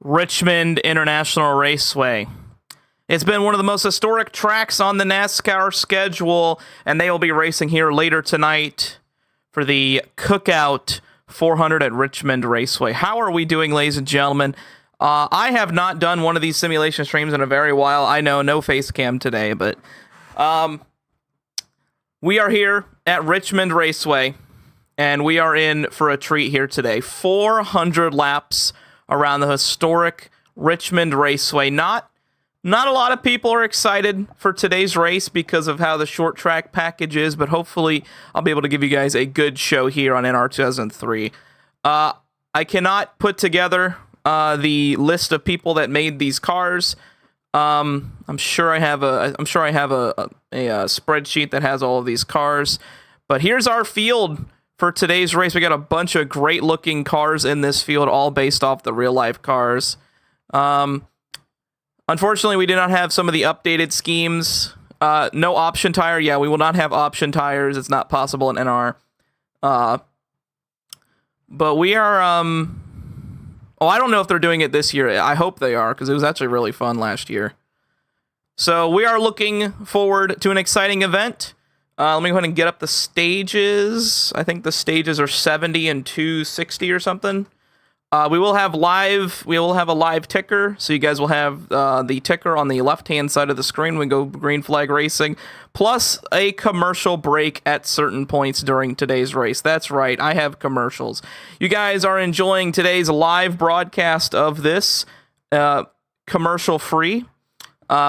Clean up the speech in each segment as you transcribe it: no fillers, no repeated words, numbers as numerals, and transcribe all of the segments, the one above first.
Richmond International Raceway. It's been one of the most historic tracks on the NASCAR schedule, and they will be racing here later tonight for the Cookout 400 at Richmond Raceway. How are we doing, ladies and gentlemen? I have not done one of these simulation streams in a very while. I know, no face cam today, but we are here at Richmond Raceway, and we are in for a treat here today. 400 laps around the historic Richmond Raceway. Not a lot of people are excited for today's race because of how the short track package is, but hopefully I'll be able to give you guys a good show here on NR2003. I cannot put together the list of people that made these cars. I'm sure I have a spreadsheet that has all of these cars, but here's our field for today's race. We got a bunch of great looking cars in this field, all based off the real life cars. Unfortunately, we did not have some of the updated schemes. No option tire. Yeah, we will not have option tires. It's not possible in NR. But we are... Oh, I don't know if they're doing it this year. I hope they are, because it was actually really fun last year. So we are looking forward to an exciting event. Let me go ahead and get up the stages. I think the stages are 70 and 260 or something. We will have a live ticker, so you guys will have the ticker on the left-hand side of the screen when we go green flag racing, plus a commercial break at certain points during today's race. That's right, I have commercials. You guys are enjoying today's live broadcast of this commercial-free,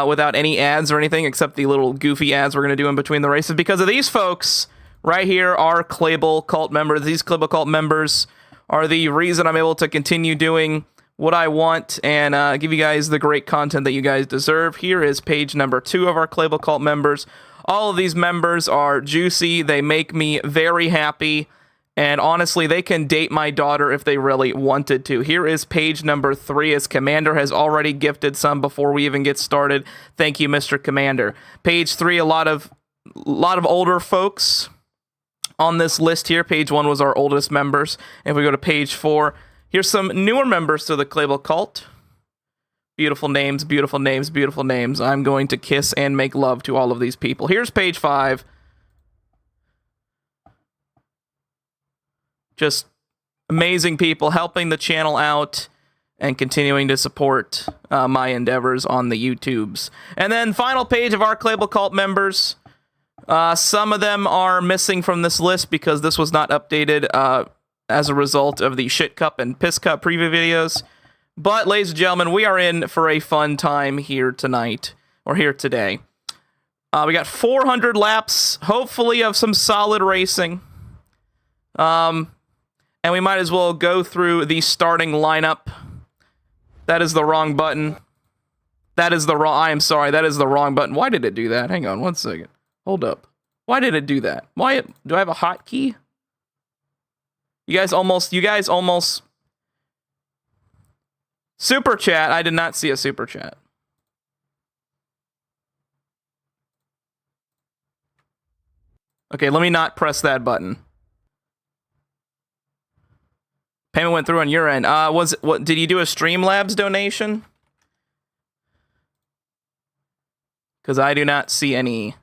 without any ads or anything, except the little goofy ads we're going to do in between the races, because of these folks right here are Clabel Cult members. These Clabel Cult members are the reason I'm able to continue doing what I want and give you guys the great content that you guys deserve. Here is page number 2 of our Clabel Cult members. All of these members are juicy. They make me very happy. And honestly, they can date my daughter if they really wanted to. Here is page number 3, as Commander has already gifted some before we even get started. Thank you, Mr. Commander. Page 3, a lot of older folks on this list here. Page 1 was our oldest members. If we go to page 4, here's some newer members to the Clabel Cult. Beautiful names, beautiful names, beautiful names. I'm going to kiss and make love to all of these people. Here's page 5. Just amazing people helping the channel out and continuing to support my endeavors on the YouTubes. And then final page of our Clabel Cult members. Some of them are missing from this list because this was not updated as a result of the Shit Cup and Piss Cup preview videos. But, ladies and gentlemen, we are in for a fun time here tonight, or here today. We got 400 laps, hopefully, of some solid racing. And we might as well go through the starting lineup. That is the wrong button. I am sorry, that is the wrong button. Why did it do that? Hang on one second. Hold up. Why did it do that? Do I have a hotkey? You guys almost... Super chat. I did not see a super chat. Okay, let me not press that button. Payment went through on your end. Did you do a Streamlabs donation? Because I do not see anything.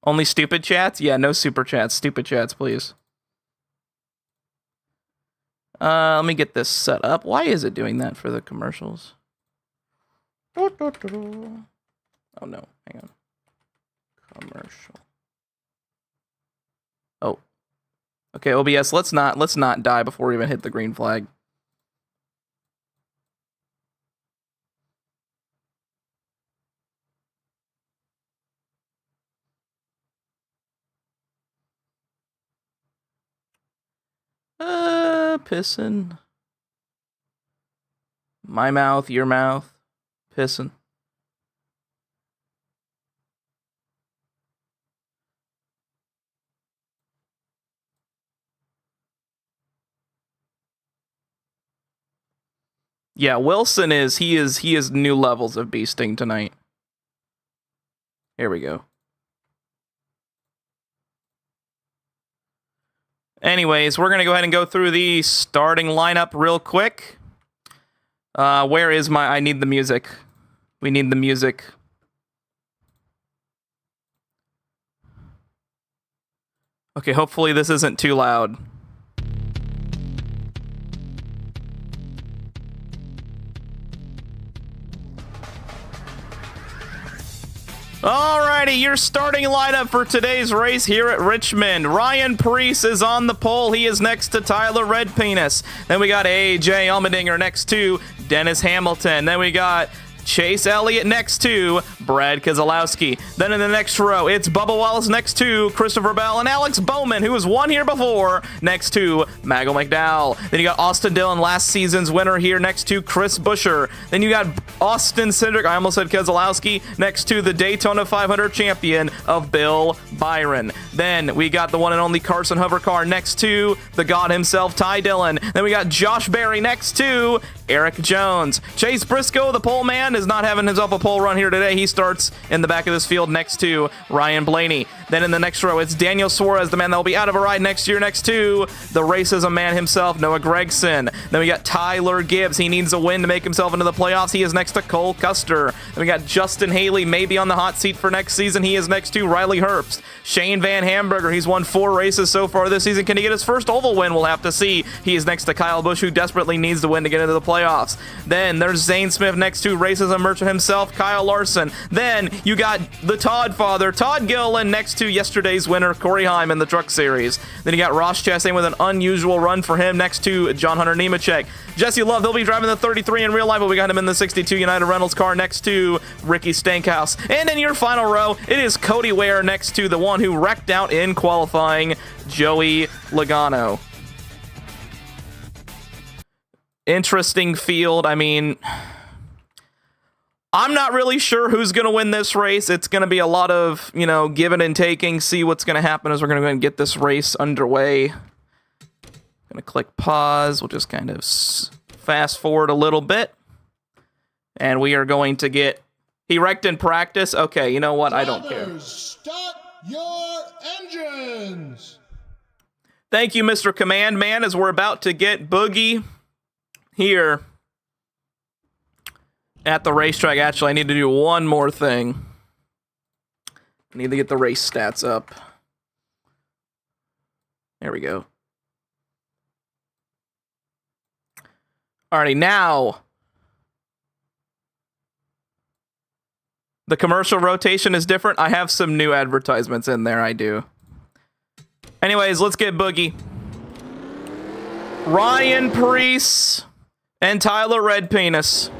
Only stupid chats? Yeah, no super chats. Stupid chats, please. Let me get this set up. Why is it doing that for the commercials? Oh no, hang on. Commercial. Oh. Okay, OBS, let's not die before we even hit the green flag. Pissing. My mouth, your mouth. Pissing. Yeah, Wilson he is new levels of beasting tonight. Here we go. Anyways, we're going to go ahead and go through the starting lineup real quick. Where is my... I need the music. We need the music. Okay, hopefully this isn't too loud. Alrighty, your starting lineup for today's race here at Richmond. Ryan Preece is on the pole. He is next to Tyler Redpenis. Then we got AJ Allmendinger next to Dennis Hamilton. Then we got Chase Elliott next to Brad Keselowski. Then in the next row, it's Bubba Wallace next to Christopher Bell and Alex Bowman, who was won here before, next to Maggle McDowell. Then you got Austin Dillon, last season's winner, here next to Chris Buescher. Then you got Austin Cindric, I almost said Keselowski, next to the Daytona 500 champion of Bill Byron. Then we got the one and only Carson Hovercar next to the god himself, Ty Dillon. Then we got Josh Berry next to Eric Jones. Chase Briscoe, the pole man, is not having himself a pole run here today. He starts in the back of this field next to Ryan Blaney. Then in the next row, it's Daniel Suarez, the man that will be out of a ride next year, next to the racism man himself, Noah Gragson. Then we got Tyler Gibbs. He needs a win to make himself into the playoffs. He is next to Cole Custer. Then we got Justin Haley, maybe on the hot seat for next season. He is next to Riley Herbst. Shane Van Hamburger, he's won 4 races so far this season. Can he get his first oval win? We'll have to see. He is next to Kyle Busch, who desperately needs to win to get into the playoffs. Then there's Zane Smith next to racism merchant himself, Kyle Larson. Then you got the Todd father, Todd Gilliland, next to yesterday's winner, Corey Heim, in the Truck Series. Then you got Ross Chastain with an unusual run for him next to John Hunter Nemechek. Jesse Love, he'll be driving the 33 in real life, but we got him in the 62 United Rentals car next to Ricky Stankhouse. And in your final row, it is Cody Ware next to the one who wrecked out in qualifying, Joey Logano. Interesting field. I mean, I'm not really sure who's going to win this race. It's going to be a lot of, giving and taking, see what's going to happen as we're going to go ahead and get this race underway. Going to click pause. We'll just kind of fast forward a little bit. And we are going to get... He wrecked in practice? Okay, you know what? I don't care. Start your engines! Thank you, Mr. Command Man, as we're about to get Boogie here at the racetrack. Actually, I need to do one more thing. I need to get the race stats up. There we go. Alrighty, now the commercial rotation is different. I have some new advertisements in there, I do. Anyways, let's get Boogie. Ryan Preece and Tyler Redpenis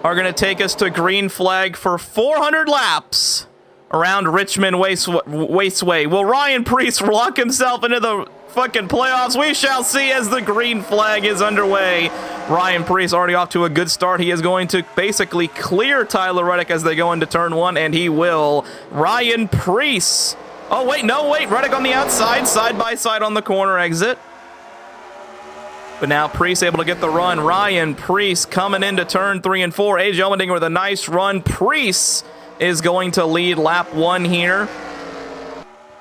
are going to take us to green flag for 400 laps around Richmond Raceway. Will Ryan Preece lock himself into the fucking playoffs? We shall see as the green flag is underway. Ryan Preece already off to a good start. He is going to basically clear Tyler Reddick as they go into turn 1, and he will. Ryan Preece. Oh, wait, no, wait. Reddick on the outside, side by side on the corner exit. But now Preece able to get the run. Ryan Preece coming into turn 3 and 4. AJ Allmendinger with a nice run. Preece is going to lead lap 1 here.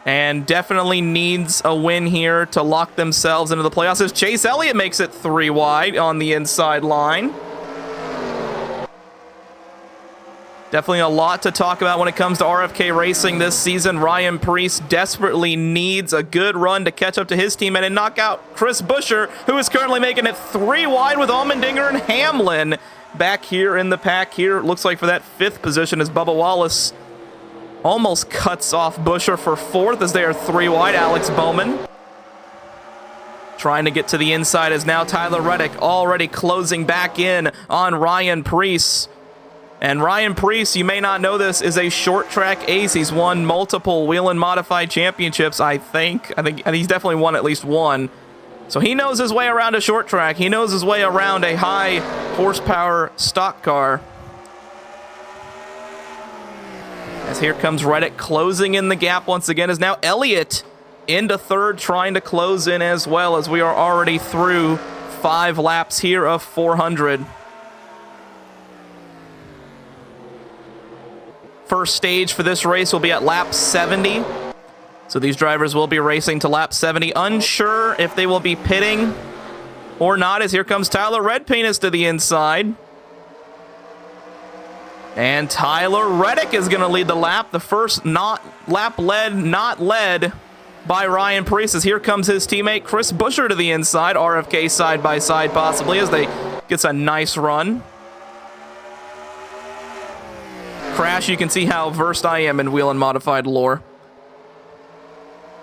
And definitely needs a win here to lock themselves into the playoffs as Chase Elliott makes it 3 wide on the inside line. Definitely a lot to talk about when it comes to RFK Racing this season. Ryan Preece desperately needs a good run to catch up to his teammate and knock out Chris Buescher, who is currently making it 3 wide with Allmendinger and Hamlin back here in the pack here. It looks like for that 5th position as Bubba Wallace almost cuts off Buescher for 4th as they are 3 wide. Alex Bowman trying to get to the inside as now Tyler Reddick already closing back in on Ryan Preece. And Ryan Preece, you may not know this, is a short track ace. He's won multiple Whelen Modified championships, I think he's definitely won at least one. So he knows his way around a short track. He knows his way around a high horsepower stock car. As here comes Reddick closing in the gap once again, as now Elliott into 3rd trying to close in as well, as we are already through 5 laps here of 400. First stage for this race will be at lap 70. So these drivers will be racing to lap 70. Unsure if they will be pitting or not, as here comes Tyler Redpenis to the inside. And Tyler Reddick is going to lead the lap. The first not led by Ryan Preece, as here comes his teammate Chris Buescher to the inside. RFK side by side possibly, as they gets a nice run. Crash, you can see how versed I am in wheel and modified lore.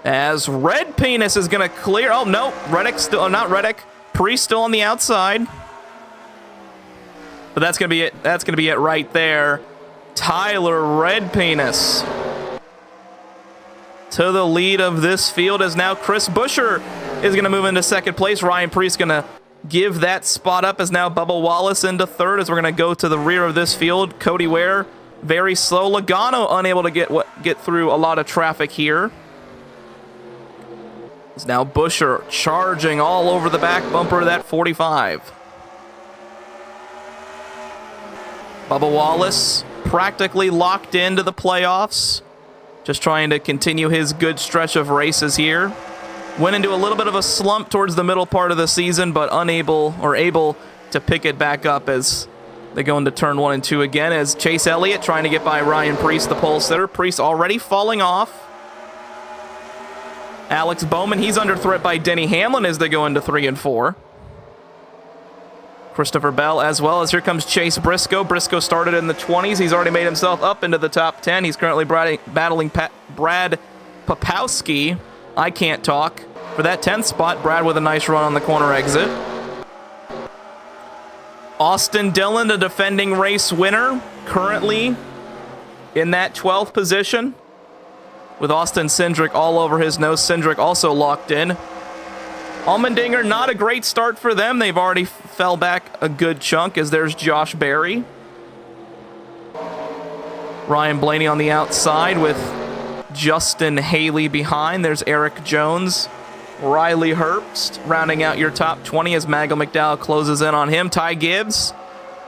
As Redpenis is going to clear. Oh, no. Reddick still, not Reddick. Preece still on the outside. But that's going to be it. That's going to be it right there. Tyler Redpenis to the lead of this field, as now Chris Buescher is going to move into second place. Ryan Preece going to give that spot up, as now Bubba Wallace into third, as we're going to go to the rear of this field. Cody Ware very slow. Logano unable to get through a lot of traffic here. It's now Buescher charging all over the back bumper of that 45. Bubba Wallace practically locked into the playoffs. Just trying to continue his good stretch of races here. Went into a little bit of a slump towards the middle part of the season, but able to pick it back up as they go into turn 1 and 2 again, as Chase Elliott trying to get by Ryan Preece, the pole sitter. Preece already falling off. Alex Bowman, he's under threat by Denny Hamlin as they go into 3 and 4. Christopher Bell as well, as here comes Chase Briscoe. Briscoe started in the 20s. He's already made himself up into the top 10. He's currently battling Brad Popowski. I can't talk. For that 10th spot, Brad with a nice run on the corner exit. Austin Dillon, the defending race winner, currently in that 12th position, with Austin Cindric all over his nose. Cindric also locked in. Allmendinger, not a great start for them. They've already fell back a good chunk, as there's Josh Berry. Ryan Blaney on the outside with Justin Haley behind. There's Eric Jones. Riley Herbst rounding out your top 20 as Maggle McDowell closes in on him. Ty Gibbs,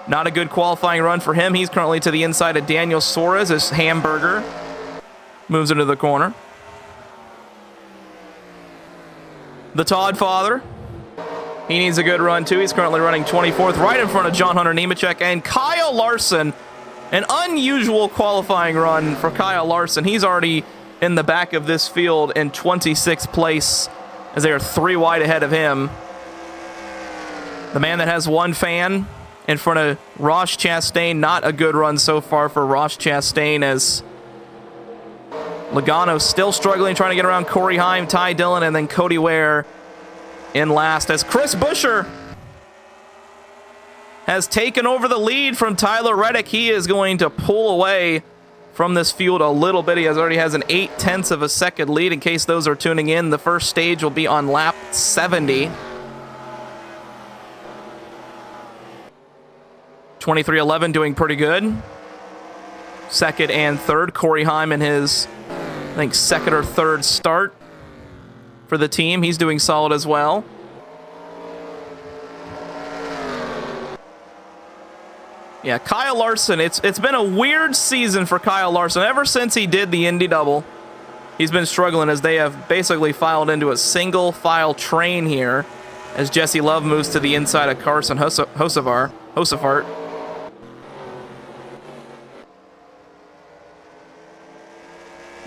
not a good qualifying run for him. He's currently to the inside of Daniel Suarez as Hamburger moves into the corner. The Todd father, he needs a good run too. He's currently running 24th, right in front of John Hunter Nemechek and Kyle Larson. An unusual qualifying run for Kyle Larson. He's already in the back of this field in 26th place, as they are 3 wide ahead of him. The man that has one fan in front of Ross Chastain. Not a good run so far for Ross Chastain, as Logano still struggling, trying to get around Corey Heim, Ty Dillon, and then Cody Ware in last, as Chris Buescher has taken over the lead from Tyler Reddick. He is going to pull away from this field a little bit. He already has an 0.8 of a second lead. In case those are tuning in, the first stage will be on lap 70. 23:11 doing pretty good. Second and third. Corey Heim in his, I think, second or third start for the team. He's doing solid as well. Yeah, Kyle Larson, it's been a weird season for Kyle Larson. Ever since he did the Indy Double, he's been struggling, as they have basically filed into a single file train here, as Jesse Love moves to the inside of Carson Hocevar.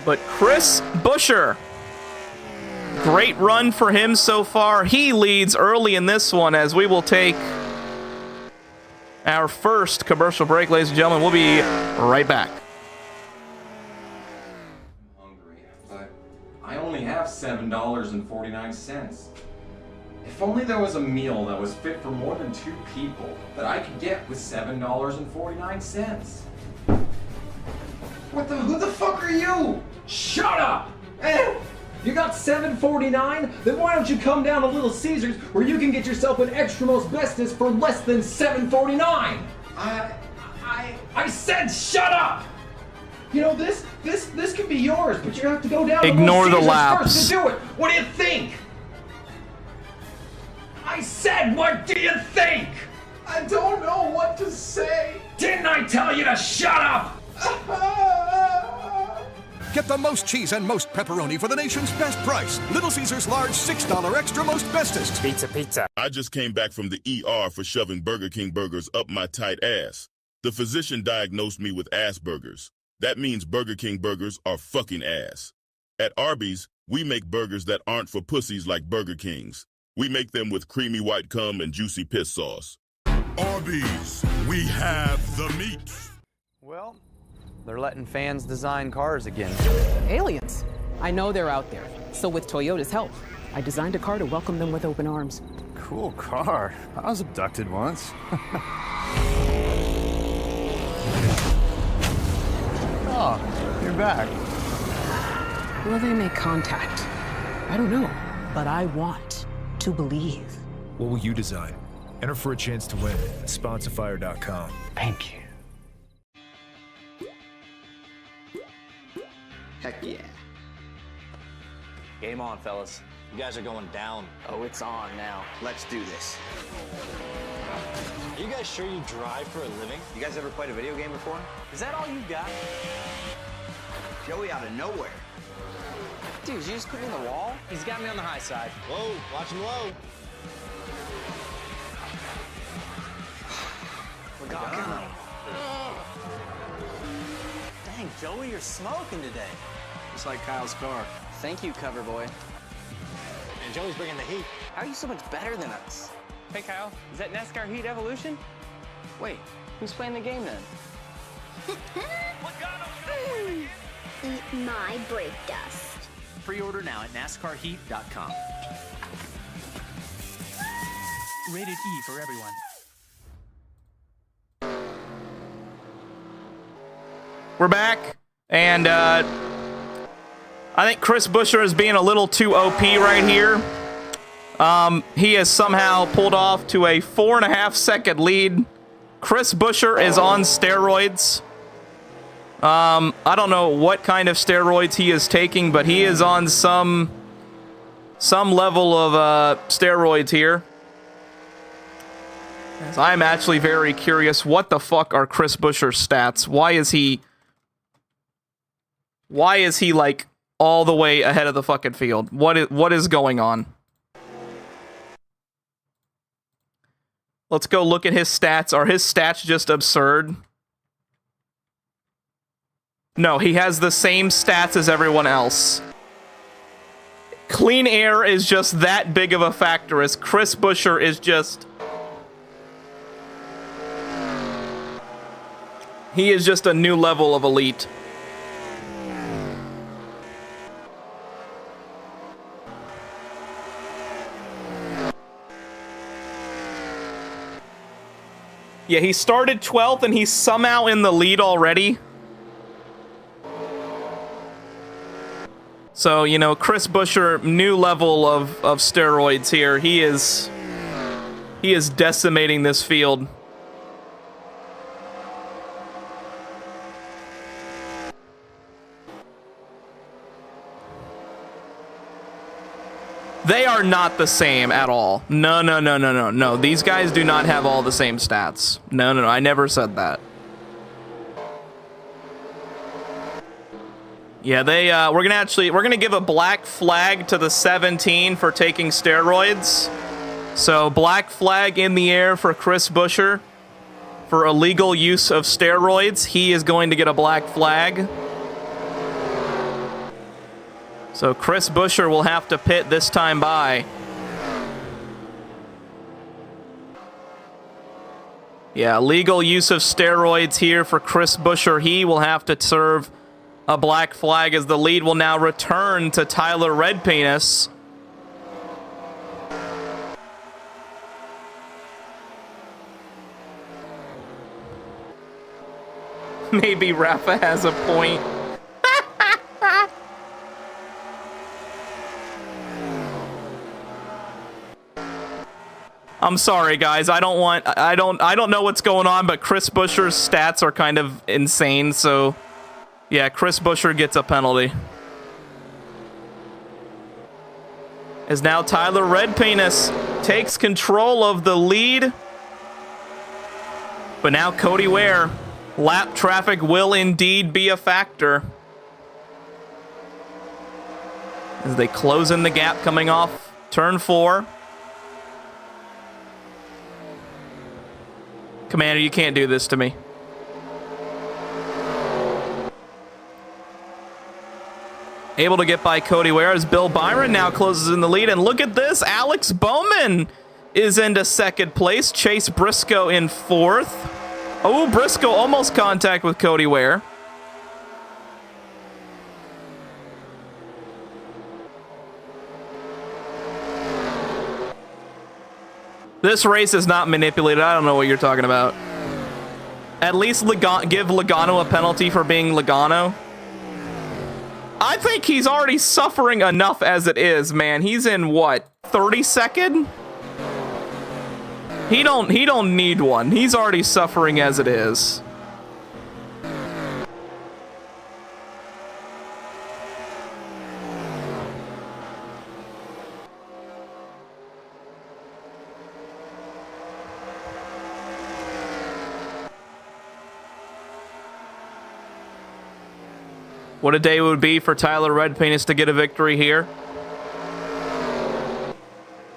But Chris Buescher, great run for him so far. He leads early in this one, as we will take our first commercial break, ladies and gentlemen. We'll be right back. I'm hungry, but I only have $7.49. If only there was a meal that was fit for more than 2 people that I could get with $7.49. Who the fuck are you? Shut up! Hey, you got $7.49? Then why don't you come down to Little Caesars, where you can get yourself an extra most bestest for less than $7.49? I said shut up! You know, this can be yours, but you have to go down to Ignore Little the Caesars laps. first to do it. What do you think? I said, what do you think? I don't know what to say. Didn't I tell you to shut up? Get the most cheese and most pepperoni for the nation's best price. Little Caesars large $6 extra most bestest. Pizza, pizza. I just came back from the ER for shoving Burger King burgers up my tight ass. The physician diagnosed me with ass burgers. That means Burger King burgers are fucking ass. At Arby's, we make burgers that aren't for pussies like Burger King's. We make them with creamy white cum and juicy piss sauce. Arby's, we have the meat. Well, they're letting fans design cars again. Aliens. I know they're out there. So with Toyota's help, I designed a car to welcome them with open arms. Cool car. I was abducted once. Oh, you're back. Will they make contact? I don't know, but I want to believe. What will you design? Enter for a chance to win at sponsorfire.com. Thank you. Heck yeah. Game on, fellas. You guys are going down. Oh, it's on now. Let's do this. Are you guys sure you drive for a living? You guys ever played a video game before? Is that all you've got? Joey out of nowhere. Dude, you just put me in the wall? He's got me on the high side. Whoa, watch him low. We're gone. Dang, Joey, you're smoking today. Just like Kyle's car. Thank you, cover boy. And Joey's bringing the heat. How are you so much better than us? Hey, Kyle, is that NASCAR Heat Evolution? Wait, who's playing the game then? Eat my brake dust. Pre-order now at NASCARHeat.com. Rated E for everyone. We're back, and I think Chris Buescher is being a little too OP right here. He has somehow pulled off to a 4.5-second lead. Chris Buescher is on steroids. I don't know what kind of steroids he is taking, but he is on some level of steroids here. As I'm actually very curious, what the fuck are Chris Buescher's stats? Why is he like all the way ahead of the fucking field? What is going on? Let's go look at his stats. Are his stats just absurd? No, he has the same stats as everyone else. Clean air is just that big of a factor, as Chris Buescher is just... He is just a new level of elite. Yeah, he started 12th and he's somehow in the lead already. So, you know, Chris Buescher, new level of steroids here. He is decimating this field. They are not the same at all. No. These guys do not have all the same stats. No. I never said that. Yeah, we're gonna give a black flag to the 17 for taking steroids. So black flag in the air for Chris Buescher for illegal use of steroids. He is going to get a black flag. So Chris Buescher will have to pit this time by. Yeah, legal use of steroids here for Chris Buescher. He will have to serve a black flag as the lead will now return to Tyler Redpenis. Maybe Rafa has a point. I'm sorry, guys. I don't know what's going on, but Chris Buescher's stats are kind of insane, so yeah, Chris Buescher gets a penalty. As now Tyler Redpenis takes control of the lead. But now Cody Ware, lap traffic will indeed be a factor. as they close in the gap coming off turn 4. Commander, you can't do this to me. Able to get by Cody Ware as Bill Byron now closes in the lead. And look at this, Alex Bowman is into second place. Chase Briscoe in 4th. Oh, Briscoe almost contact with Cody Ware. This race is not manipulated. I don't know what you're talking about. At least give Logano a penalty for being Logano. I think he's already suffering enough as it is, man. He's in what, 32nd? He don't need one. He's already suffering as it is. What a day it would be for Tyler Redpanis to get a victory here.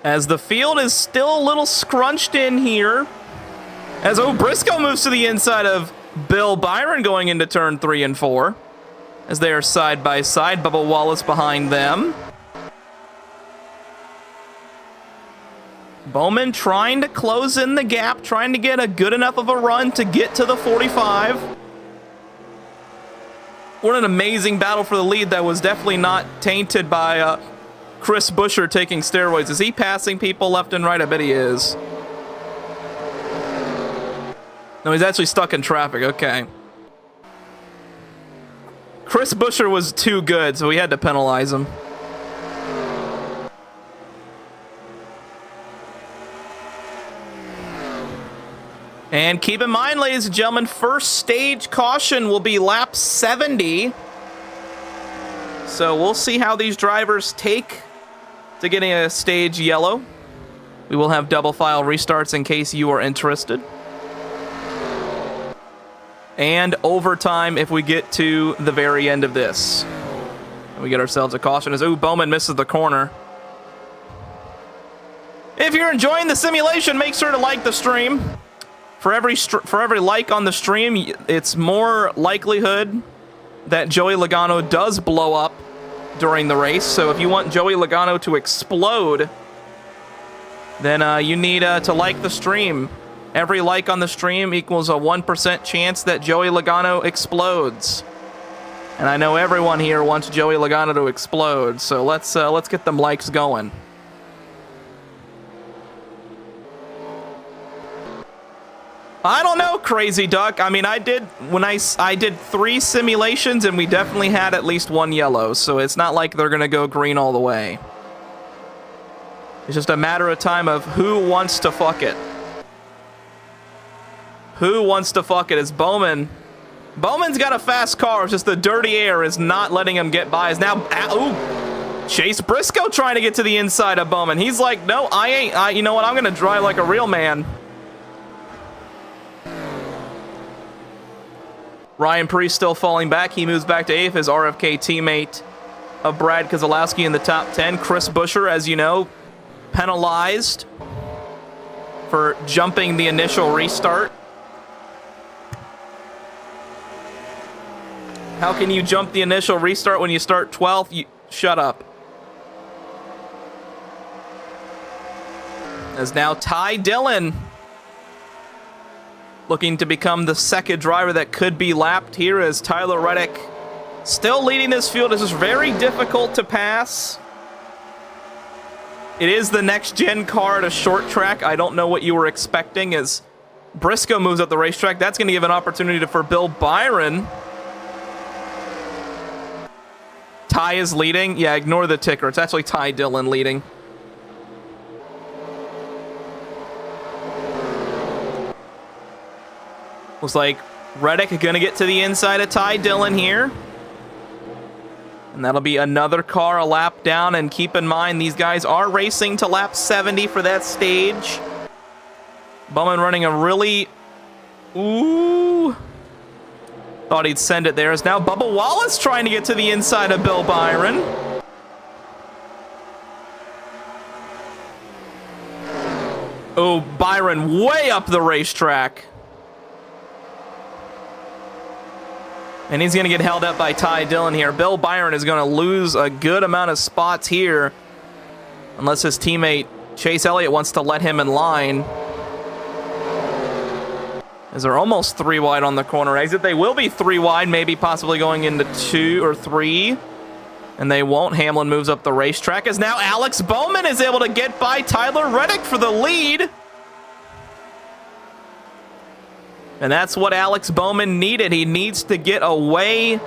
As the field is still a little scrunched in here. As Briscoe moves to the inside of Bill Byron going into turn 3 and 4. As they are side by side, Bubba Wallace behind them. Bowman trying to close in the gap, trying to get a good enough of a run to get to the 45. What an amazing battle for the lead that was definitely not tainted by Chris Buescher taking steroids. Is he passing people left and right? I bet he is. No, he's actually stuck in traffic. Okay. Chris Buescher was too good, so we had to penalize him. And keep in mind, ladies and gentlemen, first stage caution will be lap 70. So we'll see how these drivers take to getting a stage yellow. We will have double file restarts in case you are interested. And overtime if we get to the very end of this. And we get ourselves a caution as Bowman misses the corner. If you're enjoying the simulation, make sure to like the stream. For every like on the stream, it's more likelihood that Joey Logano does blow up during the race. So if you want Joey Logano to explode, then you need to like the stream. Every like on the stream equals a 1% chance that Joey Logano explodes. And I know everyone here wants Joey Logano to explode, so let's get them likes going. I don't know, Crazy Duck. I mean, I did 3 simulations, and we definitely had at least 1 yellow, so it's not like they're gonna go green all the way. It's just a matter of time of who wants to fuck it. Who wants to fuck it? It's Bowman. Bowman's got a fast car. It's just the dirty air is not letting him get by. Is now, Chase Briscoe trying to get to the inside of Bowman. He's like, no, I ain't. You know what? I'm gonna drive like a real man. Ryan Preece still falling back. He moves back to 8th. His RFK teammate of Brad Keselowski in the top 10. Chris Buescher, as you know, penalized for jumping the initial restart. How can you jump the initial restart when you start 12th? Shut up. As now Ty Dillon looking to become the second driver that could be lapped here as Tyler Reddick still leading this field. This is very difficult to pass. It is the next-gen car at a short track. I don't know what you were expecting as Briscoe moves up the racetrack. That's going to give an opportunity for Bill Byron. Ty is leading. Yeah, ignore the ticker. It's actually Ty Dillon leading. Looks like Reddick going to get to the inside of Ty Dillon here. And that'll be another car a lap down. And keep in mind, these guys are racing to lap 70 for that stage. Bowman running a really... Ooh. Thought he'd send it there. Is now Bubba Wallace trying to get to the inside of Bill Byron. Oh, Byron way up the racetrack. And he's going to get held up by Ty Dillon here. Bill Byron is going to lose a good amount of spots here, unless his teammate Chase Elliott wants to let him in line. As they're almost 3 wide on the corner exit. They will be 3 wide, maybe possibly going into 2 or 3. And they won't. Hamlin moves up the racetrack as now Alex Bowman is able to get by Tyler Reddick for the lead. And that's what Alex Bowman needed. He needs to get away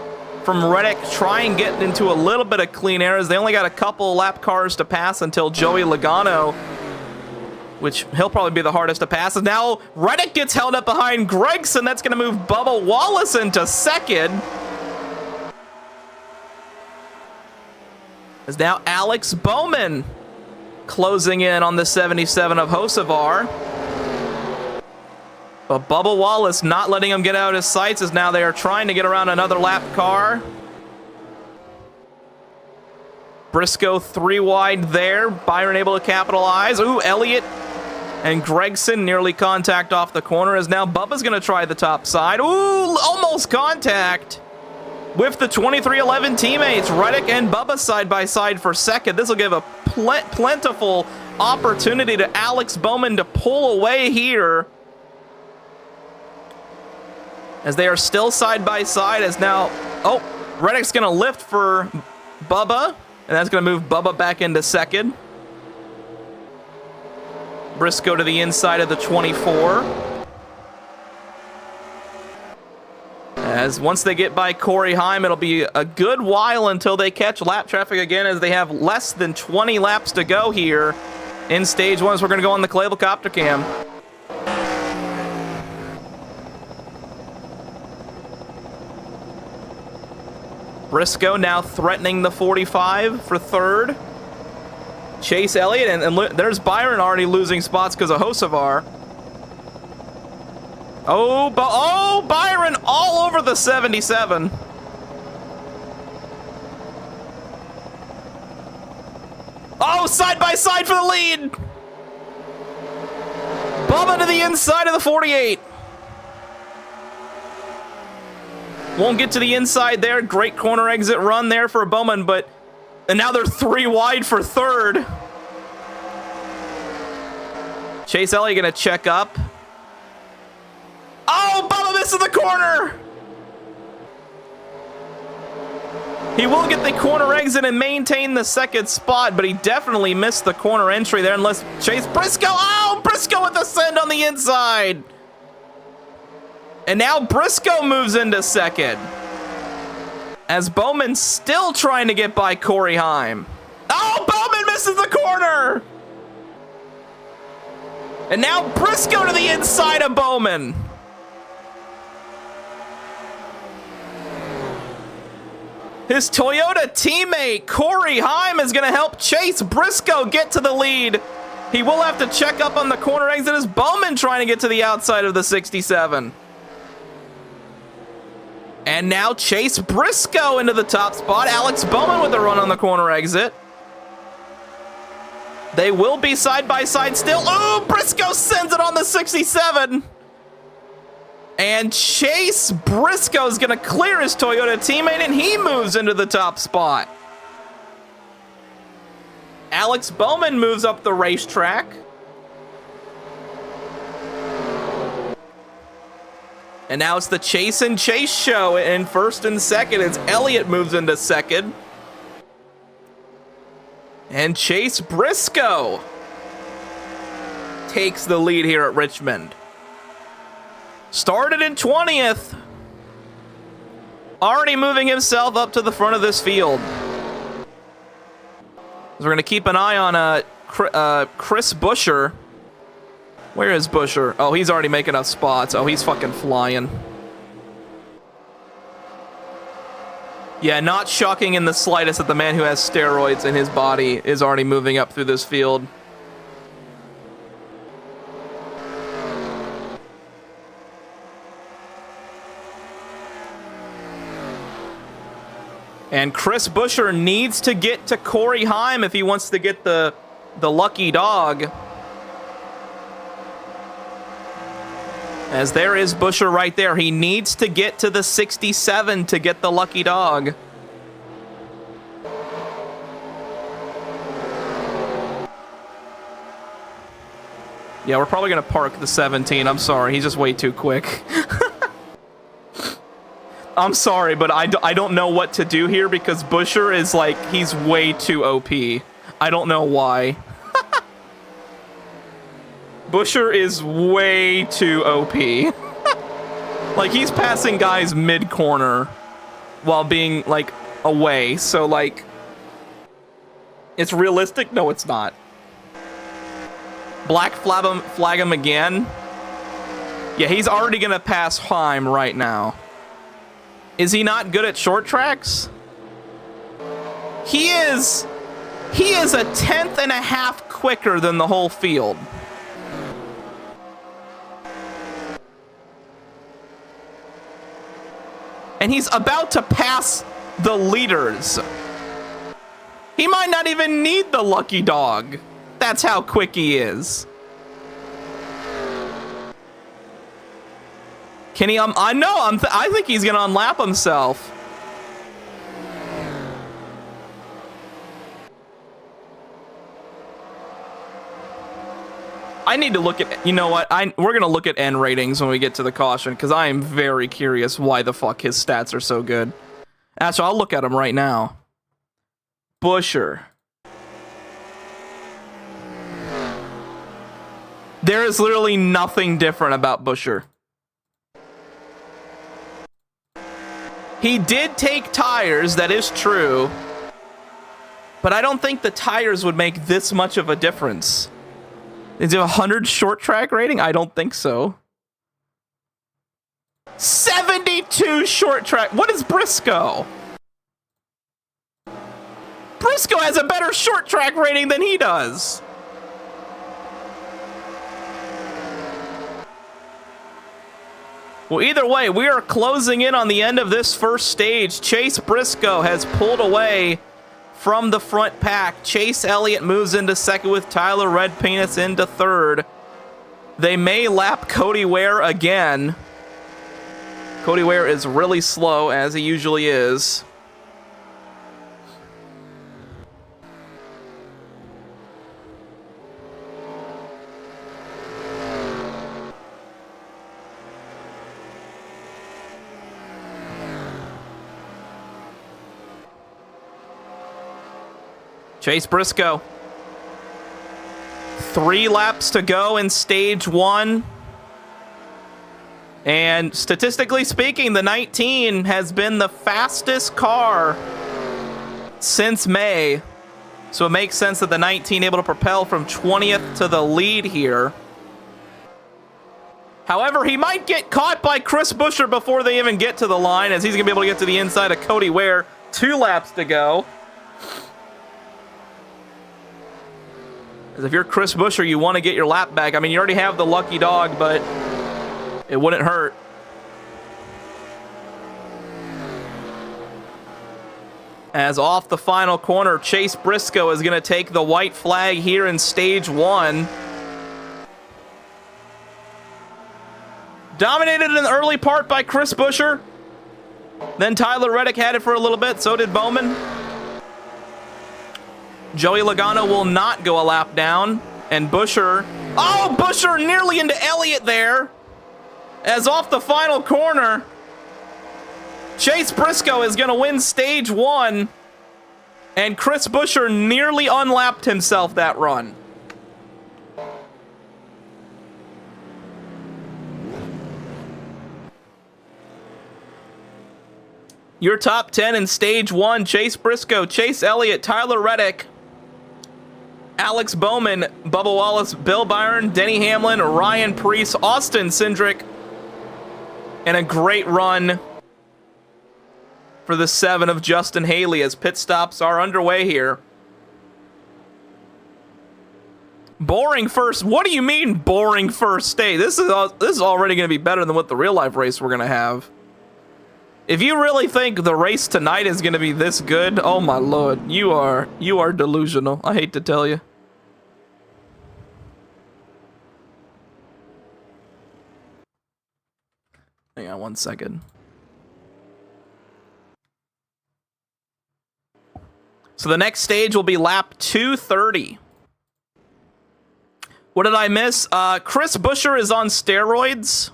from Reddick, try and get into a little bit of clean air as they only got a couple lap cars to pass until Joey Logano, which he'll probably be the hardest to pass. And now Reddick gets held up behind Gregson. That's going to move Bubba Wallace into second. As now Alex Bowman closing in on the 77 of Hocevar. But Bubba Wallace not letting him get out of his sights as now they are trying to get around another lap car. Briscoe 3 wide there. Byron able to capitalize. Ooh, Elliott and Gregson nearly contact off the corner as now Bubba's going to try the top side. Ooh, almost contact with the 2311 teammates. Reddick and Bubba side by side for second. This will give a plentiful opportunity to Alex Bowman to pull away here, as they are still side by side. As now, oh, Reddick's going to lift for Bubba, and that's going to move Bubba back into second. Briscoe to the inside of the 24. As once they get by Corey Heim, it'll be a good while until they catch lap traffic again, as they have less than 20 laps to go here in stage 1. So we're going to go on the Clabel Copter Cam. Briscoe now threatening the 45 for third. Chase Elliott, and there's Byron already losing spots because of Hocevar. Oh, Byron all over the 77. Oh, side by side for the lead. Bubba to the inside of the 48. Won't get to the inside there. Great corner exit run there for Bowman, and now they're 3 wide for third. Chase Elliott going to check up. Oh, Bubba misses the corner. He will get the corner exit and maintain the second spot, but he definitely missed the corner entry there unless Chase Briscoe. Oh, Briscoe with the send on the inside. And now Briscoe moves into second, as Bowman's still trying to get by Corey Heim. Oh, Bowman misses the corner. And now Briscoe to the inside of Bowman. His Toyota teammate, Corey Heim, is going to help Chase Briscoe get to the lead. He will have to check up on the corner exit as Bowman trying to get to the outside of the 67. And now Chase Briscoe into the top spot. Alex Bowman with a run on the corner exit. They will be side by side still. Ooh, Briscoe sends it on the 67. And Chase Briscoe is going to clear his Toyota teammate, and he moves into the top spot. Alex Bowman moves up the racetrack. And now it's the Chase and Chase show in first and second as Elliott moves into second. And Chase Briscoe takes the lead here at Richmond. Started in 20th. Already moving himself up to the front of this field. We're going to keep an eye on Chris Buescher. Where is Buescher? Oh, he's already making up spots. Oh, he's fucking flying. Yeah, not shocking in the slightest that the man who has steroids in his body is already moving up through this field. And Chris Buescher needs to get to Corey Heim if he wants to get the lucky dog. As there is Busher right there. He needs to get to the 67 to get the lucky dog. Yeah, we're probably going to park the 17. I'm sorry. He's just way too quick. I'm sorry, but I don't know what to do here because Busher is like, he's way too OP. I don't know why. Busher is way too OP. Like, he's passing guys mid-corner while being, like, away. So, like, it's realistic? No, it's not. Black flag him again. Yeah, he's already going to pass Heim right now. Is he not good at short tracks? He is a 10th and a half quicker than the whole field. And he's about to pass the leaders. He might not even need the lucky dog. That's how quick he is. Can he, I think he's gonna unlap himself. I need to look at, you know what, we're gonna look at N ratings when we get to the caution, because I am very curious why the fuck his stats are so good. Actually, I'll look at him right now. Busher. There is literally nothing different about Busher. He did take tires, that is true. But I don't think the tires would make this much of a difference. Is it a 100 short track rating? I don't think so. 72 short track. What is Briscoe? Briscoe has a better short track rating than he does. Well, either way, we are closing in on the end of this first stage. Chase Briscoe has pulled away from the front pack. Chase Elliott moves into second with Tyler Red Penis into third. They may lap Cody Ware again. Cody Ware is really slow, as he usually is. Chase Briscoe. 3 laps to go in stage 1. And statistically speaking, the 19 has been the fastest car since May. So it makes sense that the 19 able to propel from 20th to the lead here. However, he might get caught by Chris Buescher before they even get to the line, as he's going to be able to get to the inside of Cody Ware. 2 laps to go. As if you're Chris Buescher, you want to get your lap back. I mean, you already have the lucky dog, but it wouldn't hurt. As off the final corner, Chase Briscoe is going to take the white flag here in stage 1. Dominated in the early part by Chris Buescher. Then Tyler Reddick had it for a little bit, so did Bowman. Joey Logano will not go a lap down. And Buescher... Oh, Buescher nearly into Elliott there. As off the final corner, Chase Briscoe is going to win stage 1. And Chris Buescher nearly unlapped himself that run. Your top 10 in stage 1, Chase Briscoe, Chase Elliott, Tyler Reddick, Alex Bowman, Bubba Wallace, Bill Byron, Denny Hamlin, Ryan Preece, Austin Cindric, and a great run for the 7 of Justin Haley as pit stops are underway here. Boring first. What do you mean boring first stage? This is already going to be better than what the real life race we're going to have. If you really think the race tonight is going to be this good, oh my lord, you are delusional. I hate to tell you. Hang on 1 second. So the next stage will be lap 230. What did I miss? Chris Buescher is on steroids.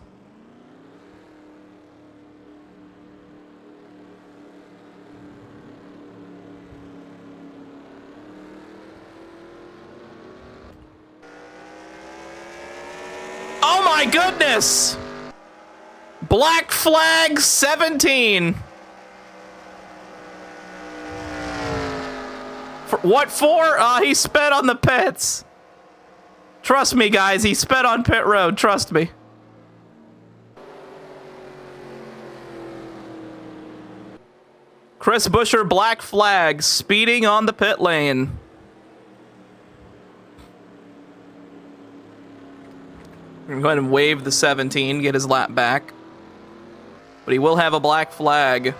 Oh my goodness! Black flag 17. What for? He sped on the pits. Trust me, guys. He sped on pit road. Trust me. Chris Buescher, black flag, speeding on the pit lane. We're going to go ahead and wave the 17, get his lap back. But he will have a black flag.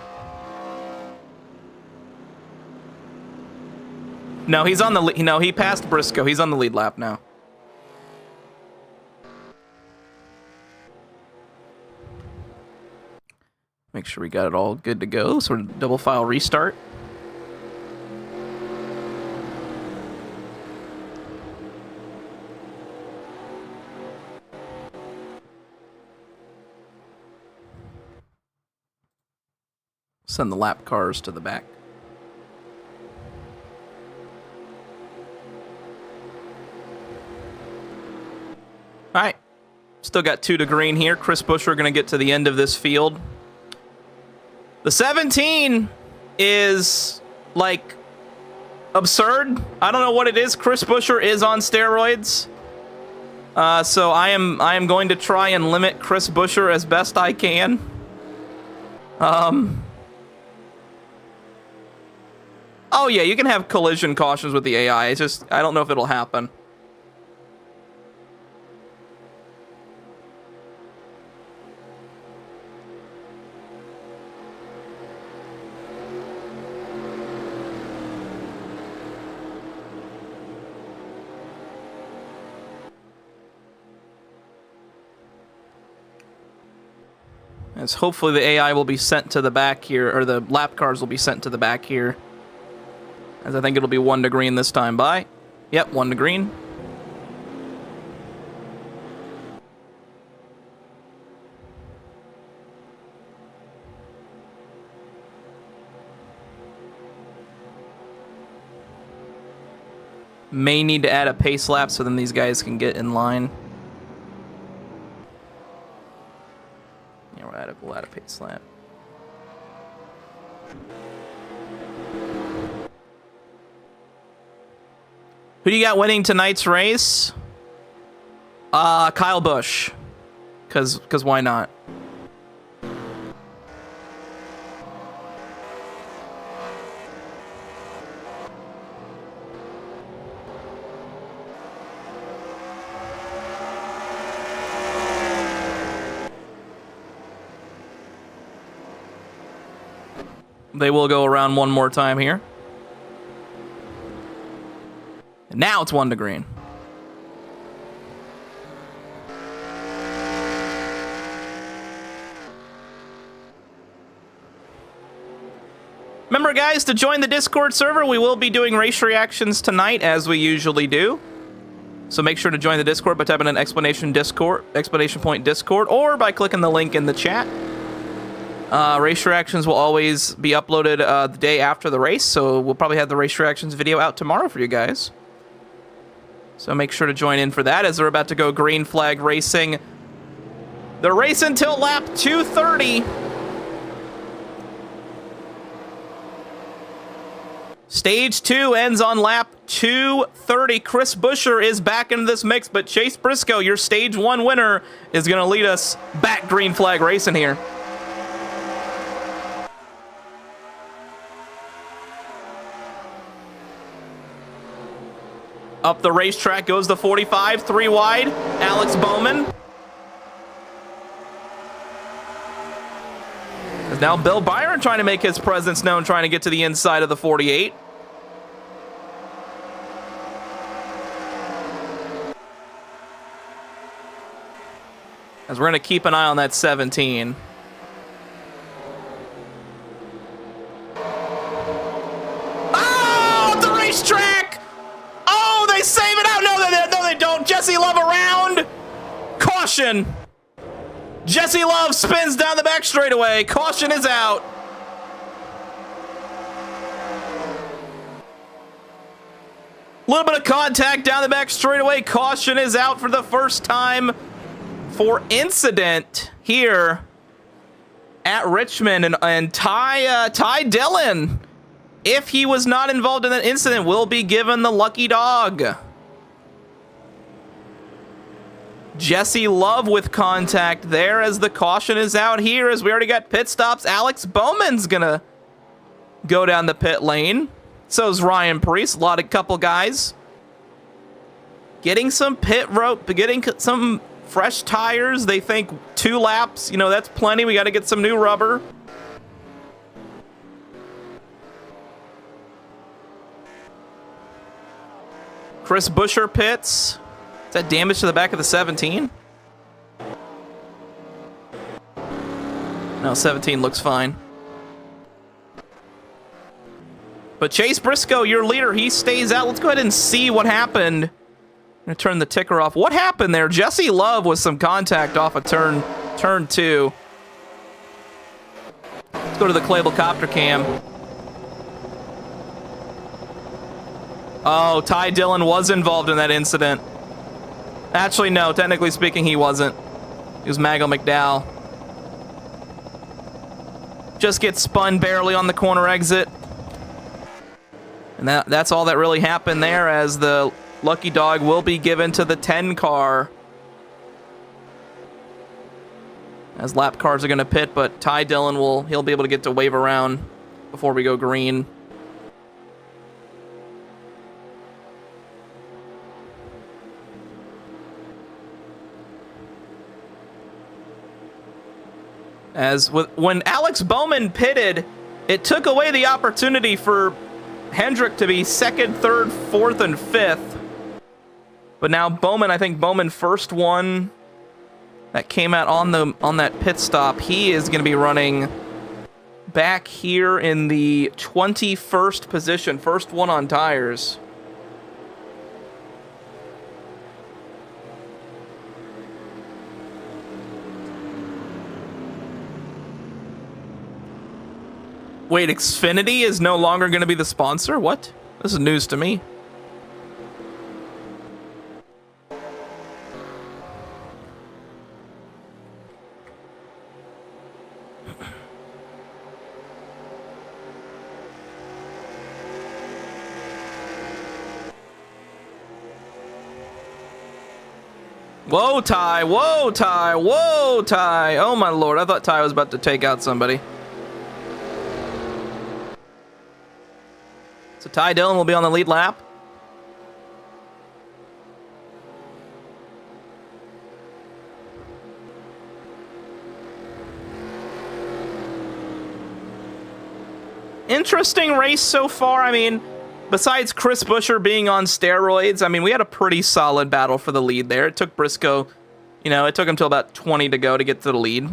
No, he's on the lead. No, he passed Briscoe. He's on the lead lap now. Make sure we got it all good to go. Sort of double file restart. Send the lap cars to the back. All right. Still got 2 to green here. Chris Buescher going to get to the end of this field. The 17 is, like, absurd. I don't know what it is. Chris Buescher is on steroids. So I am going to try and limit Chris Buescher as best I can. Oh, yeah, you can have collision cautions with the AI. It's just, I don't know if it'll happen. As hopefully the AI will be sent to the back here, or the lap cars will be sent to the back here. As I think it'll be 1 to green this time. Bye. Yep, 1 to green. May need to add a pace lap so then these guys can get in line. Yeah, we'll add a pace lap. Who do you got winning tonight's race? Kyle Busch. Cause why not? They will go around one more time here. And now it's 1 to green. Remember, guys, to join the Discord server, we will be doing race reactions tonight, as we usually do. So make sure to join the Discord by typing in exclamation point Discord, or by clicking the link in the chat. Race reactions will always be uploaded the day after the race, so we'll probably have the race reactions video out tomorrow for you guys. So make sure to join in for that as they're about to go green flag racing. They're racing till lap 230. Stage 2 ends on lap 230. Chris Buescher is back into this mix, but Chase Briscoe, your stage 1 winner, is going to lead us back green flag racing here. Up the racetrack goes the 45, 3 wide, Alex Bowman. There's now Bill Byron trying to make his presence known, trying to get to the inside of the 48. As we're going to keep an eye on that 17. caution. Jesse Love spins down the back straightaway. Caution is out. Little bit of contact down the back straightaway. Caution is out for the first time for incident here at Richmond. And Ty Dillon, if he was not involved in that incident, will be given the lucky dog. Jesse Love with contact there as the caution is out here, as we already got pit stops. Alex Bowman's gonna go down the pit lane. So is Ryan Preece. A couple guys getting some pit rope, getting some fresh tires. They think 2 laps, that's plenty. We got to get some new rubber. Chris Buescher pits. Is that damage to the back of the 17? No, 17 looks fine. But Chase Briscoe, your leader, he stays out. Let's go ahead and see what happened. I'm going to turn the ticker off. What happened there? Jesse Love with some contact off of turn 2. Let's go to the Clabel copter cam. Oh, Ty Dillon was involved in that incident. Actually, no. Technically speaking, he wasn't. It was Maggle McDowell. Just gets spun barely on the corner exit. And that's all that really happened there, as the lucky dog will be given to the 10 car. As lap cars are going to pit, but Ty Dillon he'll be able to get to wave around before we go green. When Alex Bowman pitted, it took away the opportunity for Hendrick to be 2nd, 3rd, 4th, and 5th. But now Bowman, I think Bowman first one that came out on that pit stop, he is going to be running back here in the 21st position, first one on tires. Wait, Xfinity is no longer going to be the sponsor? What? This is news to me. Whoa, Ty. Whoa, Ty. Whoa, Ty. Oh, my Lord. I thought Ty was about to take out somebody. So Ty Dillon will be on the lead lap. Interesting race so far. I mean, besides Chris Buescher being on steroids, I mean, we had a pretty solid battle for the lead there. It took Briscoe, it took him till about 20 to go to get to the lead.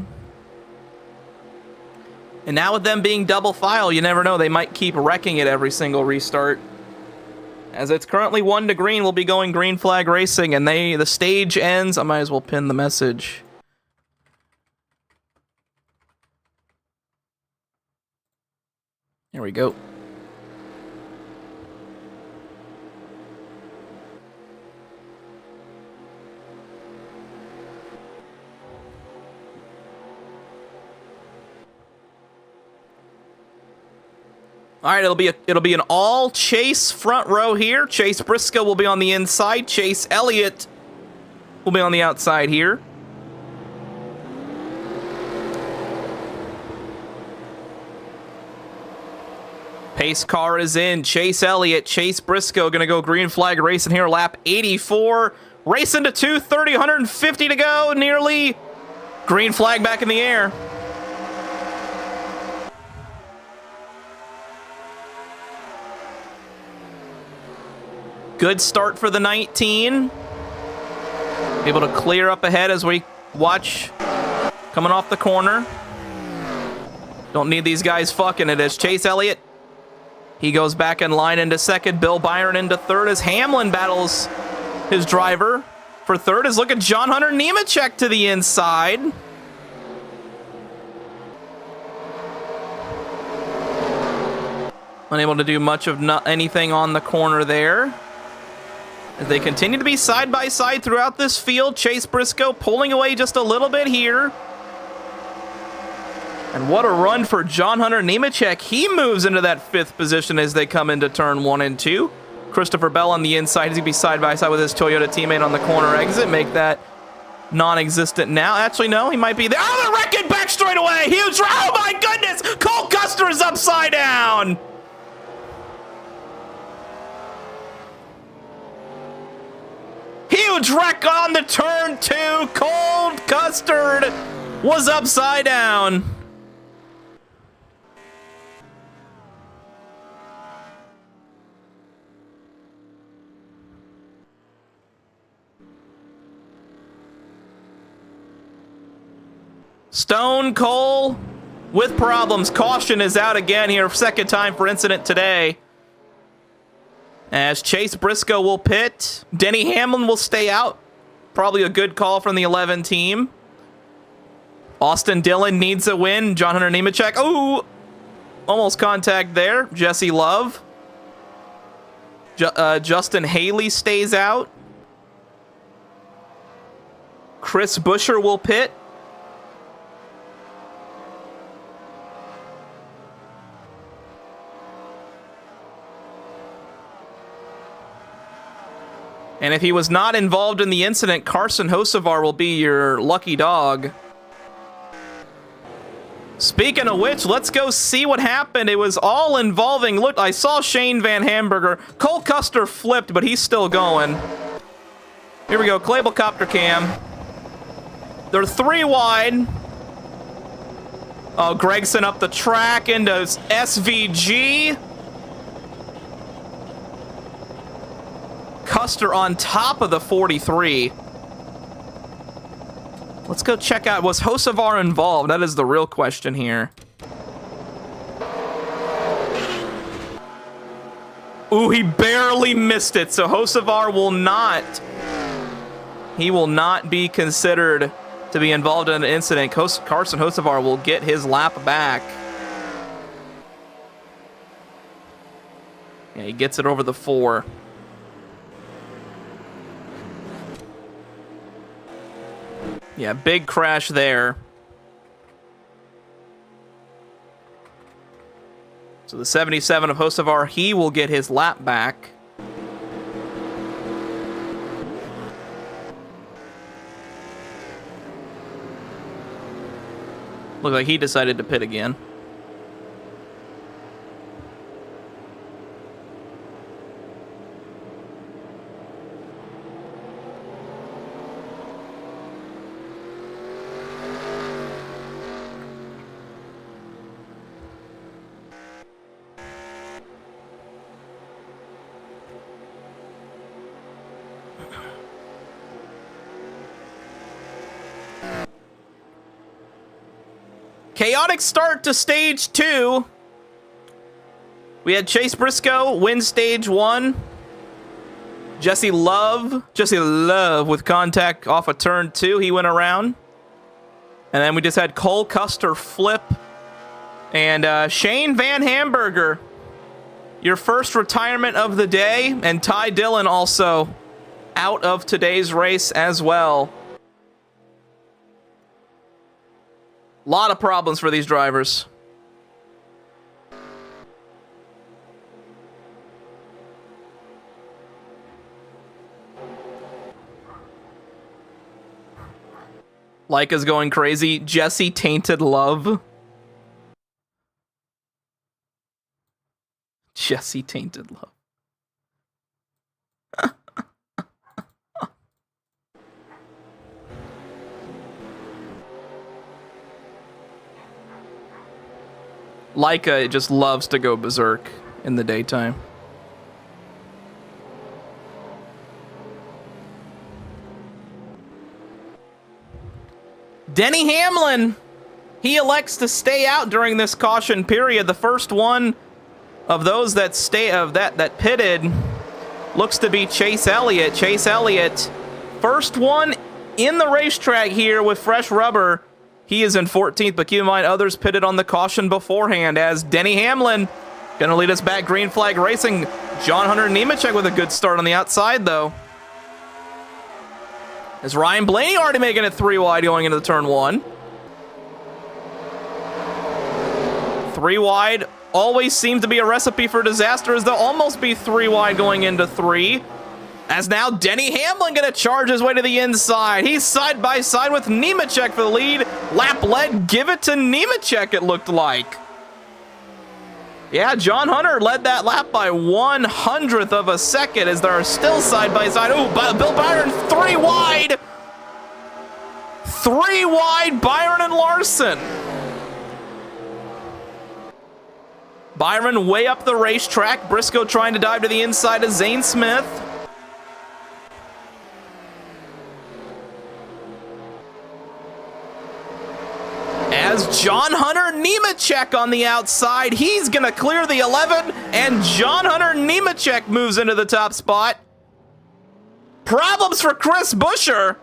And now with them being double file, you never know. They might keep wrecking it every single restart. As it's currently 1 to green, we'll be going green flag racing, and the stage ends. I might as well pin the message. Here we go. All right, it'll be an all Chase front row here. Chase Briscoe will be on the inside. Chase Elliott will be on the outside here. Pace car is in. Chase Elliott, Chase Briscoe going to go green flag racing here. Lap 84. Racing to 230, 150 to go. Nearly. Green flag back in the air. Good start for the 19. Able to clear up ahead as we watch coming off the corner. Don't need these guys fucking it. As Chase Elliott, he goes back in line into second. Bill Byron into third as Hamlin battles his driver. for third is, look at John Hunter Nemechek to the inside. Unable to do much of anything on the corner there. As they continue to be side by side throughout this field, Chase Briscoe pulling away just a little bit here. And what a run for John Hunter Nemechek. He moves into that 5th position as they come into turn 1 and 2. Christopher Bell on the inside. He's going to be side by side with his Toyota teammate on the corner exit. Make that non-existent now. Actually, no, he might be there. Oh, they're wrecking back straight away. Huge. Oh, my goodness. Cole Custer is upside down. Huge wreck on the turn 2. Cole Custer was upside down. Stone Cold with problems. Caution is out again here. 2nd time for incident today. As Chase Briscoe will pit. Denny Hamlin will stay out. Probably a good call from the 11 team. Austin Dillon needs a win. John Hunter Nemechek. Ooh! Almost contact there. Jesse Love. Justin Haley stays out. Chris Buescher will pit. And if he was not involved in the incident, Carson Hocevar will be your lucky dog. Speaking of which, let's go see what happened. It was all involving... Look, I saw Shane Van Hamburger. Cole Custer flipped, but he's still going. Here we go, Clabel Copter Cam. They're 3 wide. Oh, Gregson up the track into SVG. Custer on top of the 43. Let's go check out, was Hocevar involved? That is the real question here. Ooh, he barely missed it, so Hocevar will not. He will not be considered to be involved in an incident. Carson Hocevar will get his lap back. Yeah, he gets it over the 4. Yeah, big crash there. So the 77 of Hocevar, he will get his lap back. Looked like he decided to pit again. Chaotic start to stage 2. We had Chase Briscoe win stage 1. Jesse Love with contact off of turn 2. He went around. And then we just had Cole Custer flip. And Shane Van Hamburger, your first retirement of the day. And Ty Dillon also out of today's race as well. A lot of problems for these drivers. Leica's going crazy. Jesse Tainted Love. Jesse Tainted Love. Leica just loves to go berserk in the daytime. Denny Hamlin, he elects to stay out during this caution period. The first one of those that pitted looks to be Chase Elliott. Chase Elliott first one in the racetrack here with fresh rubber. He is in 14th, but keep in mind others pitted on the caution beforehand as Denny Hamlin going to lead us back. Green flag racing. John Hunter Nemechek with a good start on the outside, though. As Ryan Blaney already making it 3 wide going into the turn 1. 3 wide always seems to be a recipe for disaster, as they'll almost be 3 wide going into 3. As now Denny Hamlin going to charge his way to the inside. He's side by side with Nemechek for the lead. Lap led, give it to Nemechek, it looked like. Yeah, John Hunter led that lap by 1/100th of a second as they're still side by side. Ooh, Bill Byron 3 wide. 3 wide, Byron and Larson. Byron way up the racetrack. Briscoe trying to dive to the inside of Zane Smith. As John Hunter Nemechek on the outside, he's going to clear the 11, and John Hunter Nemechek moves into the top spot. Problems for Chris Buescher.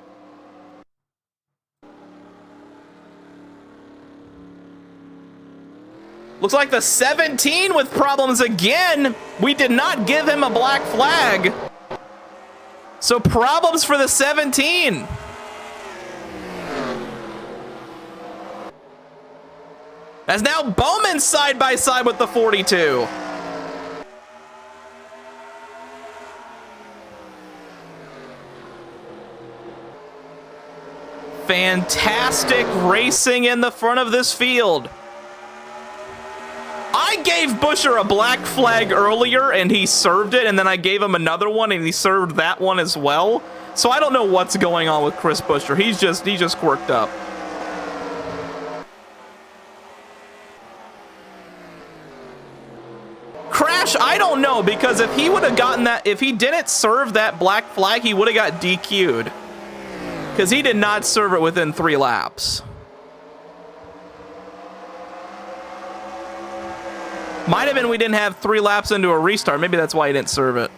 Looks like the 17 with problems again. We did not give him a black flag. So problems for the 17. As now Bowman side by side with the 42. Fantastic racing in the front of this field. I gave Buescher a black flag earlier and he served it, and then I gave him another one and he served that one as well. So I don't know what's going on with Chris Buescher. He's just quirked up. Crash, I don't know, because if he would have gotten that, if he didn't serve that black flag, he would have got DQ'd. Because he did not serve it within 3 laps. Might have been we didn't have 3 laps into a restart. Maybe that's why he didn't serve it.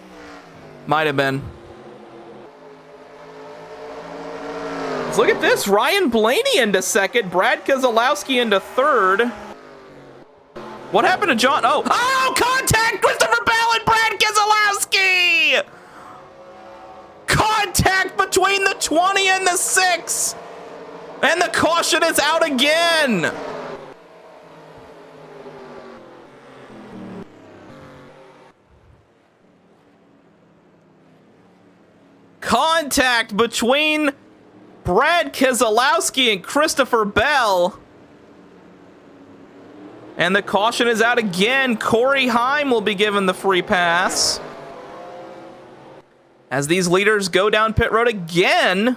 Might have been. Let's look at this. Ryan Blaney into second. Brad Keselowski into third. What happened to John? Oh, contact! Christopher Bell and Brad Keselowski! Contact between the 20 and the 6. And the caution is out again. Contact between Brad Keselowski and Christopher Bell. And the caution is out again. Corey Heim will be given the free pass. As these leaders go down pit road again.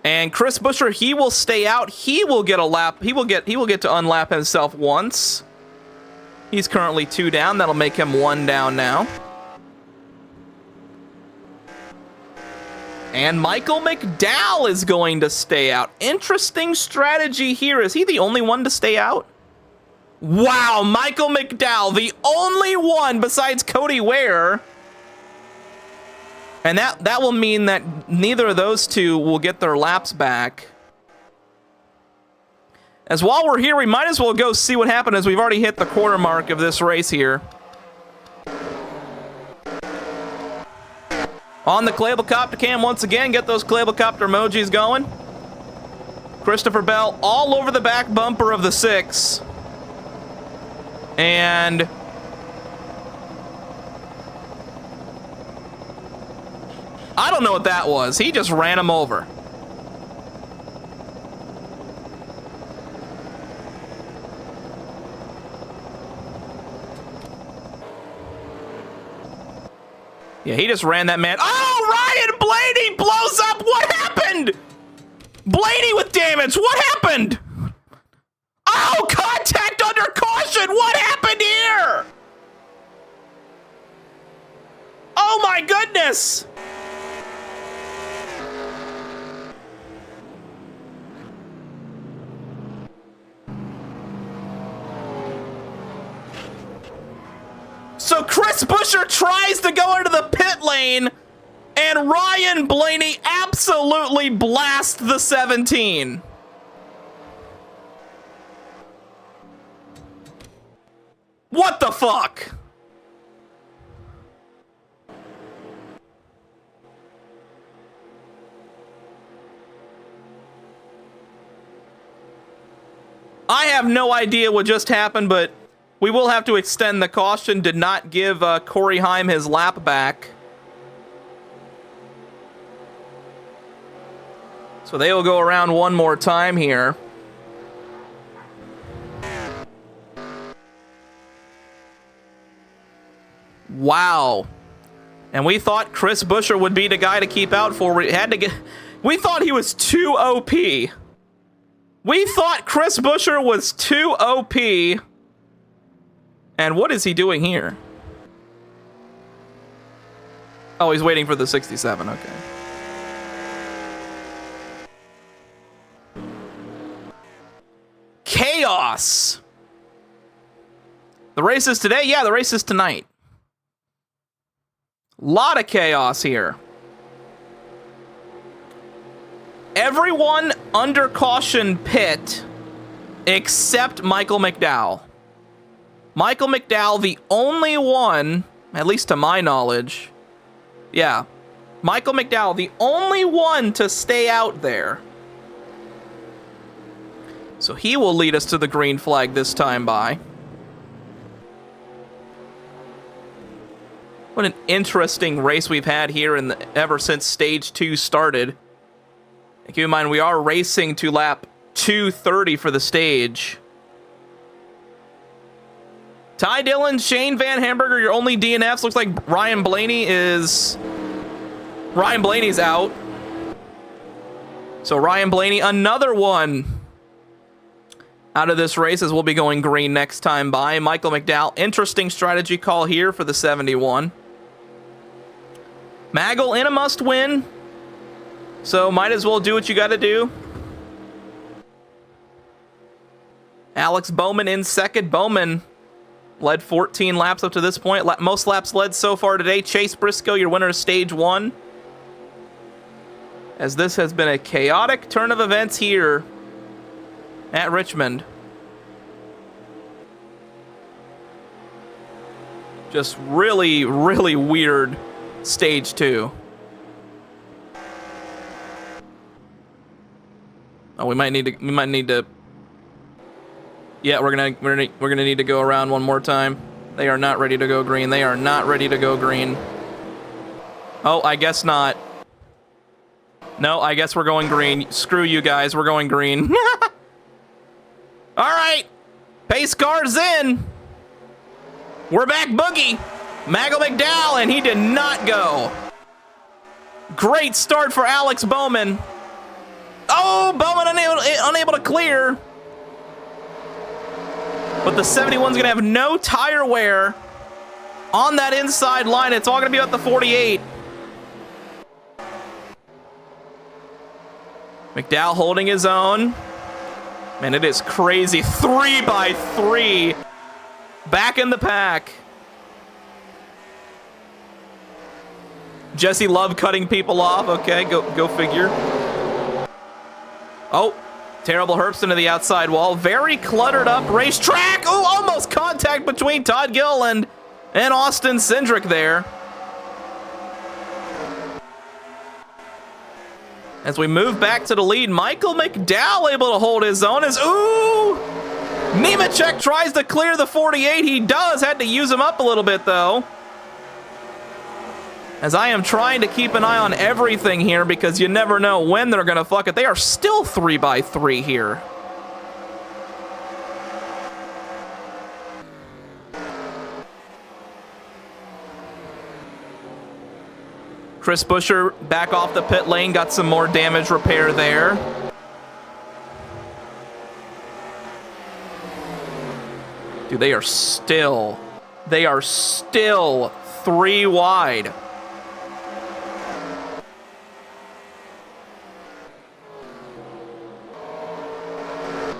And Chris Buescher, he will stay out. He will get a lap. He will get to unlap himself once. He's currently 2 down. That'll make him 1 down now. And Michael McDowell is going to stay out. Interesting strategy here. Is he the only one to stay out? Wow, Michael McDowell, the only one besides Cody Ware. And that will mean that neither of those two will get their laps back. As while we're here, we might as well go see what happened, as we've already hit the quarter mark of this race here. On the Clabel Copter cam once again, get those Clabel Copter emojis going. Christopher Bell all over the back bumper of the 6. And I don't know what that was. He just ran him over. Yeah, he just ran that man. Oh, Ryan Blaney blows up. What happened? Blaney with damage. What happened? Oh, contact under caution. What happened here? Oh, my goodness. So Chris Buescher tries to go into the pit lane, and And Ryan Blaney absolutely blasts the 17. What the fuck? I have no idea what just happened, but we will have to extend the caution. Did not give Corey Heim his lap back. So they will go around one more time here. Wow. And we thought Chris Buescher would be the guy to keep out for. We thought he was too OP. We thought Chris Buescher was too OP. And what is he doing here? Oh, he's waiting for the 67. Okay. Chaos. The race is today? Yeah, the race is tonight. Lot of chaos here. Everyone under caution pit except Michael McDowell. Michael McDowell, the only one, at least to my knowledge. Yeah. Michael McDowell, the only one to stay out there. So he will lead us to the green flag this time by. What an interesting race we've had here ever since Stage 2 started. Keep in mind, we are racing to lap 230 for the stage. Ty Dillon, Shane Van Hamburger, your only DNFs. Looks like Ryan Blaney's out. So Ryan Blaney, another one out of this race, as we'll be going green next time by. Michael McDowell, interesting strategy call here for the 71. Maggle in a must win. So might as well do what you got to do. Alex Bowman in second. Bowman led 14 laps up to this point. Most laps led so far today. Chase Briscoe, your winner of stage 1. As this has been a chaotic turn of events here at Richmond. Just really, really weird stage 2. Oh, we might need to. Yeah, we're gonna need to go around one more time. They are not ready to go green. They are not ready to go green. Oh, I guess not. No, I guess we're going green. Screw you guys, we're going green. All right, pace car's in. We're back, Boogie. Maggle McDowell, and he did not go. Great start for Alex Bowman. Oh, Bowman unable to clear. But the 71's gonna have no tire wear on that inside line. It's all gonna be about the 48. McDowell holding his own. Man, it is crazy. 3x3. Back in the pack. Jesse Love cutting people off. Okay, go figure. Oh, terrible Herbston to the outside wall. Very cluttered up racetrack. Oh, almost contact between Todd Gilliland and Austin Cindric there. As we move back to the lead, Michael McDowell able to hold his own as, ooh! Nemechek tries to clear the 48. He does. Had to use him up a little bit, though. As I am trying to keep an eye on everything here because you never know when they're going to fuck it. They are still 3x3 here. Chris Buescher back off the pit lane. Got some more damage repair there. Dude, they are still 3 wide.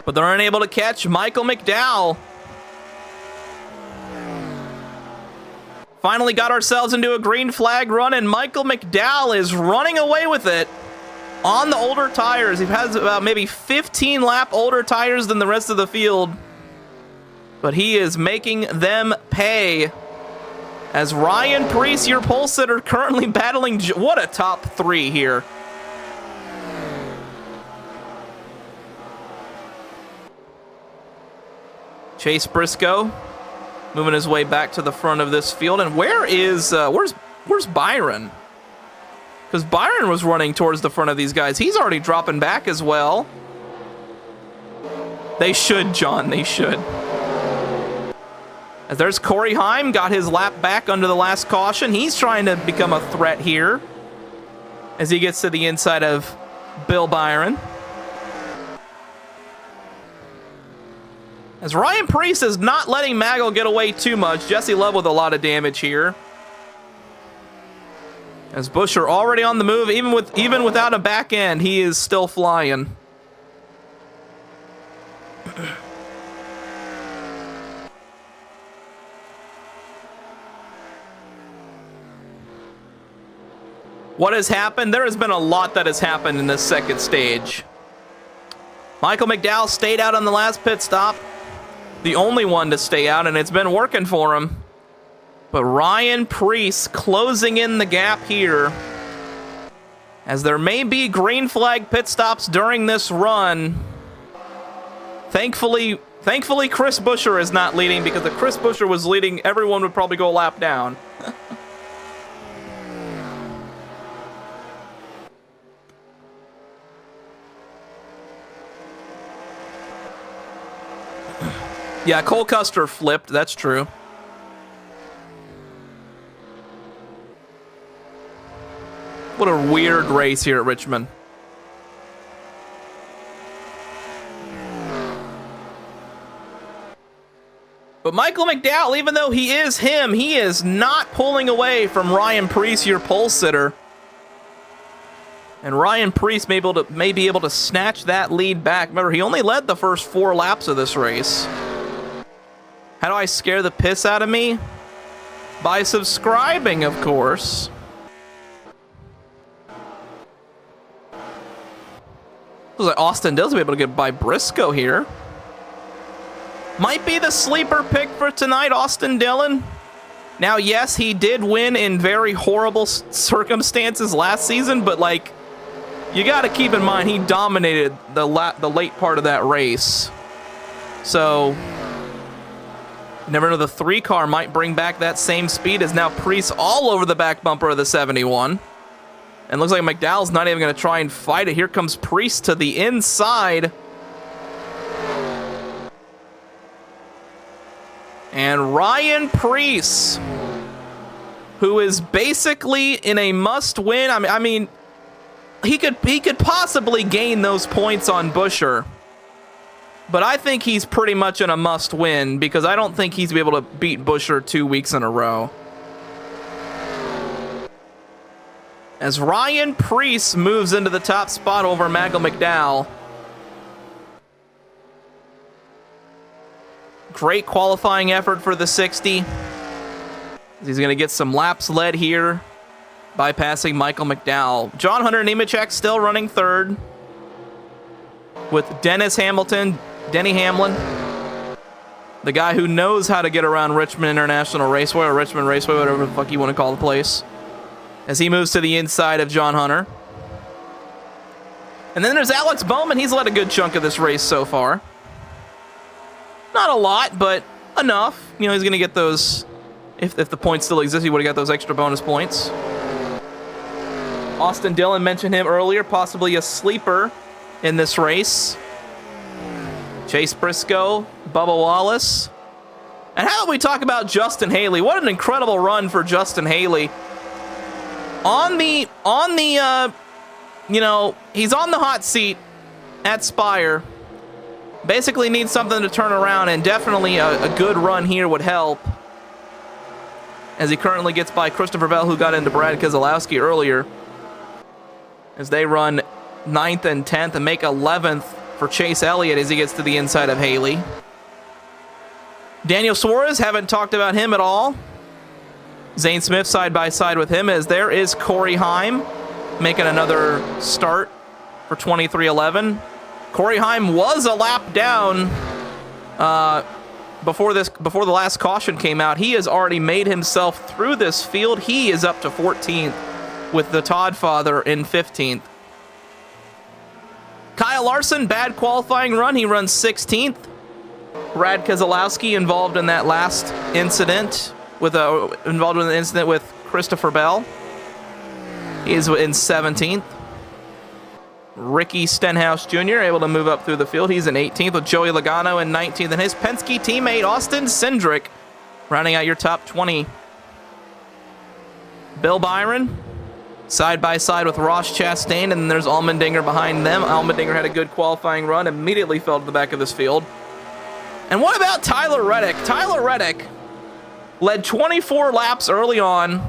But they're unable to catch Michael McDowell. Finally got ourselves into a green flag run, and Michael McDowell is running away with it on the older tires. He has about maybe 15 lap older tires than the rest of the field, but he is making them pay. As Ryan Preece, your pole sitter, currently battling. What a top three here. Chase Briscoe moving his way back to the front of this field. And where is where's Byron? Because Byron was running towards the front of these guys. He's already dropping back as well. They should, John. They should. As there's Corey Heim, got his lap back under the last caution. He's trying to become a threat here as he gets to the inside of Bill Byron. As Ryan Preece is not letting Maggle get away too much. Jesse Love with a lot of damage here. As Buescher already on the move, even without a back end, he is still flying. What has happened? There has been a lot that has happened in this second stage. Michael McDowell stayed out on the last pit stop. The only one to stay out, and it's been working for him. But Ryan Preece closing in the gap here. As there may be green flag pit stops during this run. Thankfully Chris Buescher is not leading, because if Chris Buescher was leading, everyone would probably go a lap down. Yeah, Cole Custer flipped. That's true. What a weird race here at Richmond. But Michael McDowell, even though he is him, he is not pulling away from Ryan Preece, your pole sitter. And Ryan Preece may be able to snatch that lead back. Remember, he only led the first 4 laps of this race. How do I scare the piss out of me? By subscribing, of course. Looks like Austin Dillon's be able to get by Briscoe here. Might be the sleeper pick for tonight, Austin Dillon. Now, yes, he did win in very horrible circumstances last season, but like, you got to keep in mind he dominated the late part of that race. So, never know, the 3 car might bring back that same speed, as now Preece all over the back bumper of the 71. And looks like McDowell's not even going to try and fight it. Here comes Preece to the inside. And Ryan Preece, who is basically in a must-win. I mean, he could possibly gain those points on Buescher. But I think he's pretty much in a must-win, because I don't think he's be able to beat Buescher 2 weeks in a row. As Ryan Preece moves into the top spot over Maggle McDowell. Great qualifying effort for the 60. He's going to get some laps led here, bypassing Michael McDowell. John Hunter Nemechek still running third, with Denny Hamlin, the guy who knows how to get around Richmond International Raceway, or Richmond Raceway, whatever the fuck you want to call the place, as he moves to the inside of John Hunter. And then there's Alex Bowman. He's led a good chunk of this race so far. Not a lot, but enough. You know, he's going to get those, if the points still exist, he would have got those extra bonus points. Austin Dillon, mentioned him earlier, possibly a sleeper in this race. Chase Briscoe, Bubba Wallace. And how about we talk about Justin Haley? What an incredible run for Justin Haley. You know, he's on the hot seat at Spire. Basically needs something to turn around, and definitely a good run here would help. As he currently gets by Christopher Bell, who got into Brad Keselowski earlier. As they run 9th and 10th and make 11th for Chase Elliott as he gets to the inside of Haley. Daniel Suarez, haven't talked about him at all. Zane Smith side by side with him, as there is Corey Heim making another start for 2311. Corey Heim was a lap down before the last caution came out. He has already made himself through this field. He is up to 14th with the Todd father in 15th. Kyle Larson, bad qualifying run. He runs 16th. Brad Keselowski involved in that last incident with Christopher Bell. He is in 17th. Ricky Stenhouse Jr. able to move up through the field. He's in 18th with Joey Logano in 19th. And his Penske teammate, Austin Cindric, rounding out your top 20. Bill Byron, side by side with Ross Chastain. And then there's Allmendinger behind them. Allmendinger had a good qualifying run, immediately fell to the back of this field. And what about Tyler Reddick? Tyler Reddick led 24 laps early on,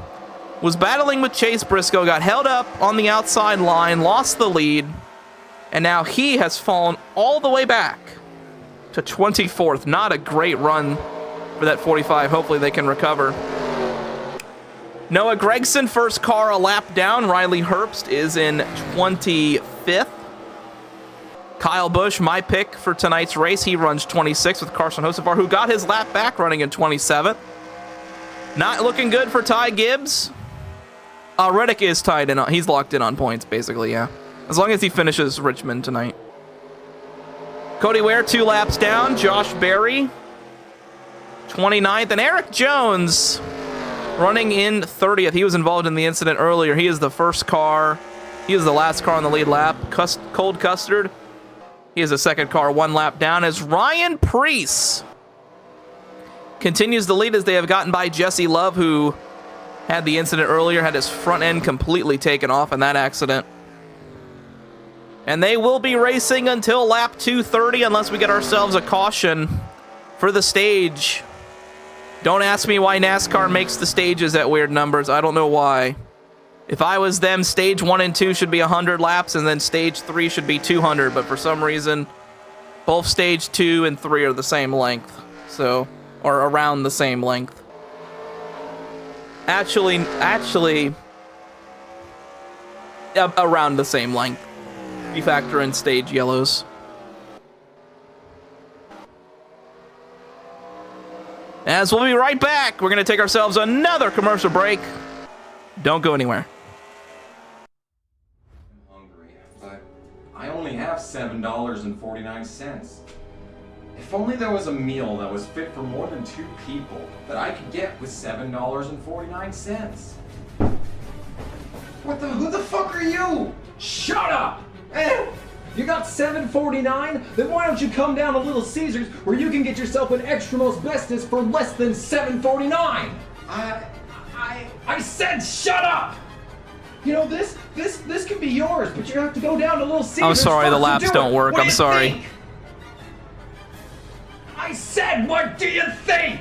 was battling with Chase Briscoe, got held up on the outside line, lost the lead, and now he has fallen all the way back to 24th. Not a great run for that 45. Hopefully they can recover. Noah Gragson, first car a lap down. Riley Herbst is in 25th. Kyle Busch, my pick for tonight's race. He runs 26th with Carson Hocevar, who got his lap back running in 27th. Not looking good for Ty Gibbs. Reddick is tied in. He's locked in on points, basically, yeah. As long as he finishes Richmond tonight. Cody Ware, 2 laps down. Josh Berry, 29th. And Eric Jones running in 30th. He was involved in the incident earlier. He is the first car. He is the last car on the lead lap. Cold Custard, he is the second car, 1 lap down. As Ryan Preece continues the lead, as they have gotten by Jesse Love, who had the incident earlier, had his front end completely taken off in that accident. And they will be racing until lap 230 unless we get ourselves a caution for the stage. Don't ask me why NASCAR makes the stages at weird numbers. I don't know why. If I was them, stage 1 and 2 should be 100 laps, and then stage 3 should be 200. But for some reason, both stage 2 and 3 are the same length. So, or around the same length. Actually, around the same length. You factor in stage yellows. As we'll be right back, we're going to take ourselves another commercial break. Don't go anywhere. I'm hungry, but I only have $7.49. If only there was a meal that was fit for more than 2 people that I could get with $7.49. Who the fuck are you? Shut up! You got $7.49? Then why don't you come down to Little Caesars where you can get yourself an extra most bestest for less than $7.49? I said shut up! You know, this can be yours, but you have to go down to Little Caesars. I'm sorry, the laps don't work. I'm sorry. Think? I said, what do you think?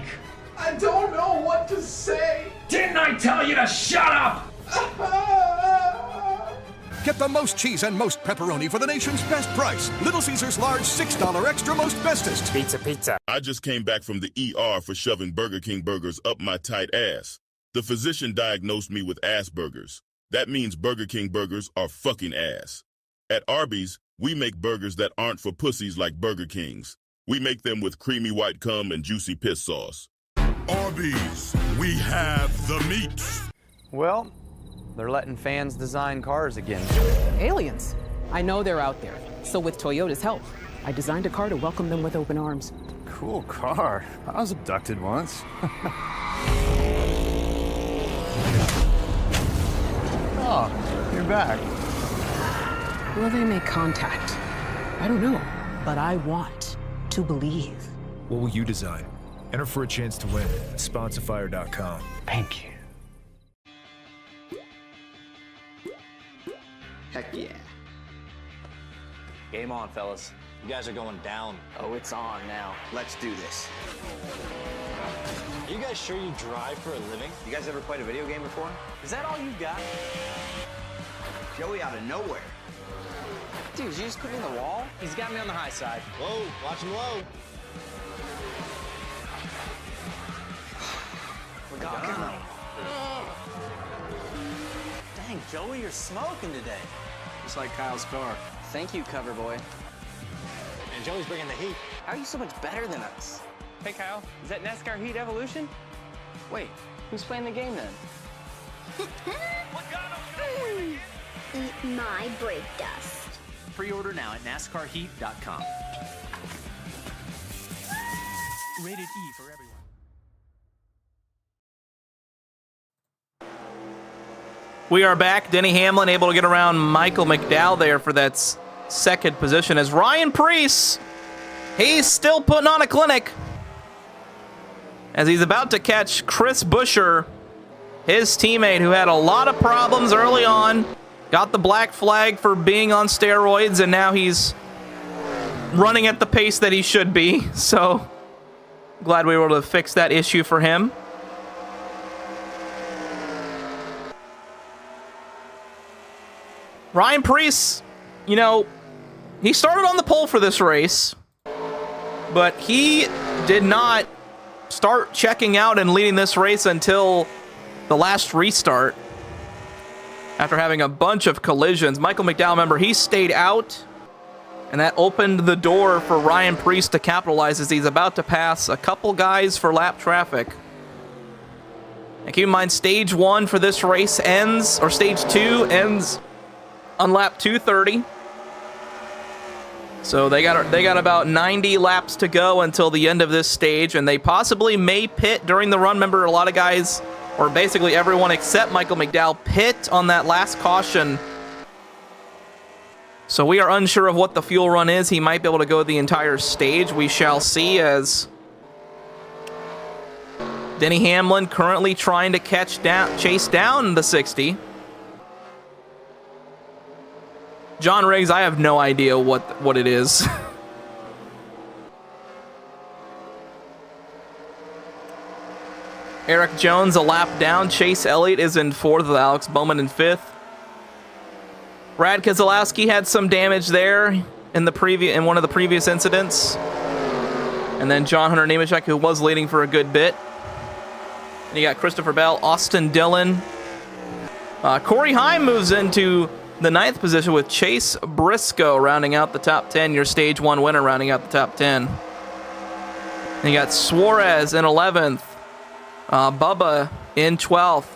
I don't know what to say. Didn't I tell you to shut up? Get the most cheese and most pepperoni for the nation's best price. Little Caesars large $6 extra most bestest. Pizza. I just came back from the ER for shoving Burger King burgers up my tight ass. The physician diagnosed me with ass burgers. That means Burger King burgers are fucking ass. At Arby's, we make burgers that aren't for pussies like Burger King's. We make them with creamy white cum and juicy piss sauce. Arby's, we have the meat. Well, they're letting fans design cars again. Aliens. I know they're out there. So with Toyota's help, I designed a car to welcome them with open arms. Cool car. I was abducted once. Oh, you're back. Will they make contact? I don't know, but I want to believe. What will you design? Enter for a chance to win at Sponsorfire.com. Thank you. Heck yeah. Game on, fellas. You guys are going down. Oh, it's on now. Let's do this. Are you guys sure you drive for a living? You guys ever played a video game before? Is that all you got? Joey out of nowhere. Dude, did you just put it in the wall? He's got me on the high side. Whoa, watch him low. We're done. Joey, you're smoking today. Just like Kyle's car. Thank you, cover boy. And Joey's bringing the heat. How are you so much better than us? Hey, Kyle, is that NASCAR Heat Evolution? Wait, who's playing the game then? Eat my brake dust. Pre-order now at NASCARheat.com. Rated E for everyone. We are back. Denny Hamlin able to get around Michael McDowell there for that second position as Ryan Preece, he's still putting on a clinic as he's about to catch Chris Buescher, his teammate who had a lot of problems early on, got the black flag for being on steroids, and now he's running at the pace that he should be. So glad we were able to fix that issue for him. Ryan Preece, you know, he started on the pole for this race, but he did not start checking out and leading this race until the last restart after having a bunch of collisions. Michael McDowell, remember, he stayed out, and that opened the door for Ryan Preece to capitalize as he's about to pass a couple guys for lap traffic. And keep in mind, stage 1 for this race ends, or stage 2 ends on lap 230. So they got about 90 laps to go until the end of this stage, and they possibly may pit during the run. Remember, a lot of guys, or basically everyone except Michael McDowell, pit on that last caution. So we are unsure of what the fuel run is. He might be able to go the entire stage. We shall see, as Denny Hamlin currently trying to chase down the 60. John Riggs, I have no idea what it is. Eric Jones a lap down. Chase Elliott is in 4th with Alex Bowman in 5th. Brad Keselowski had some damage there in one of the previous incidents. And then John Hunter Nemechek, who was leading for a good bit. And you got Christopher Bell, Austin Dillon. Corey Heim moves into the 9th position with Chase Briscoe rounding out the top 10. Your stage 1 winner rounding out the top 10. And you got Suarez in 11th. Bubba in 12th.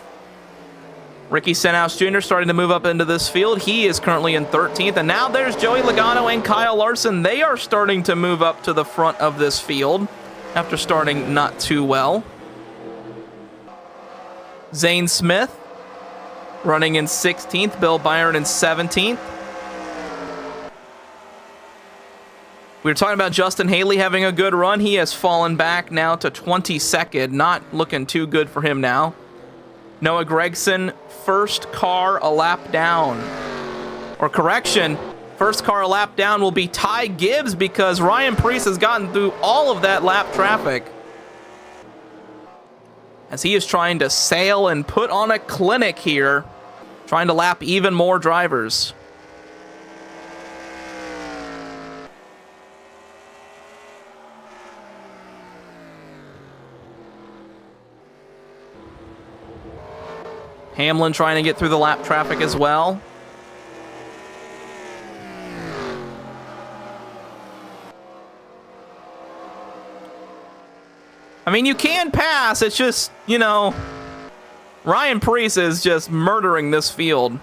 Ricky Stenhouse Jr. starting to move up into this field. He is currently in 13th. And now there's Joey Logano and Kyle Larson. They are starting to move up to the front of this field after starting not too well. Zane Smith running in 16th. Bill Byron in 17th. We were talking about Justin Haley having a good run. He has fallen back now to 22nd. Not looking too good for him now. Noah Gragson, first car a lap down. Or correction, first car a lap down will be Ty Gibbs because Ryan Preece has gotten through all of that lap traffic, as he is trying to sail and put on a clinic here, trying to lap even more drivers. Hamlin trying to get through the lap traffic as well. I mean, you can pass. It's just, you know, Ryan Preece is just murdering this field.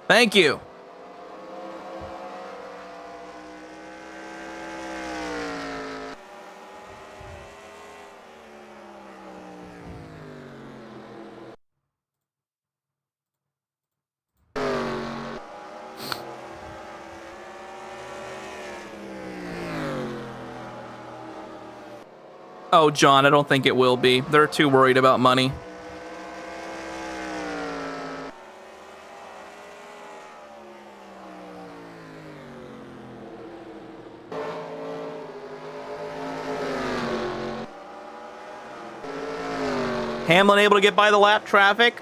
Thank you. Oh, John, I don't think it will be. They're too worried about money. Hamlin able to get by the lap traffic.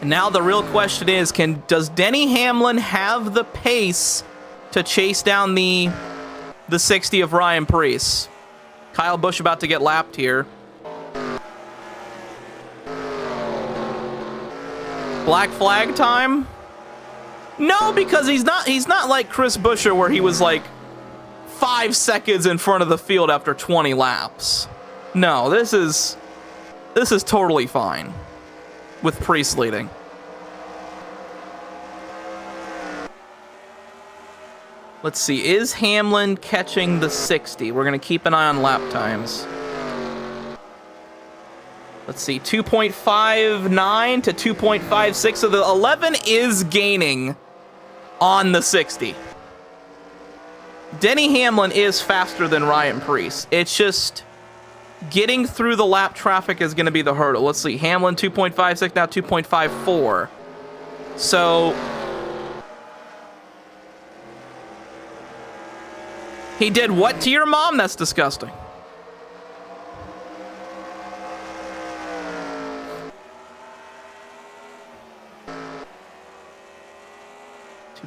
And now the real question is, does Denny Hamlin have the pace to chase down the 60 of Ryan Preece? Kyle Busch about to get lapped here. Black flag time? No, because he's not like Chris Buescher where he was like 5 seconds in front of the field after 20 laps. No, this is totally fine with Preece leading. Let's see, is Hamlin catching the 60? We're going to keep an eye on lap times. Let's see, 2.59 to 2.56, so the 11 is gaining on the 60. Denny Hamlin is faster than Ryan Preece. It's just getting through the lap traffic is going to be the hurdle. Let's see, Hamlin 2.56, now 2.54. So he did what to your mom? That's disgusting.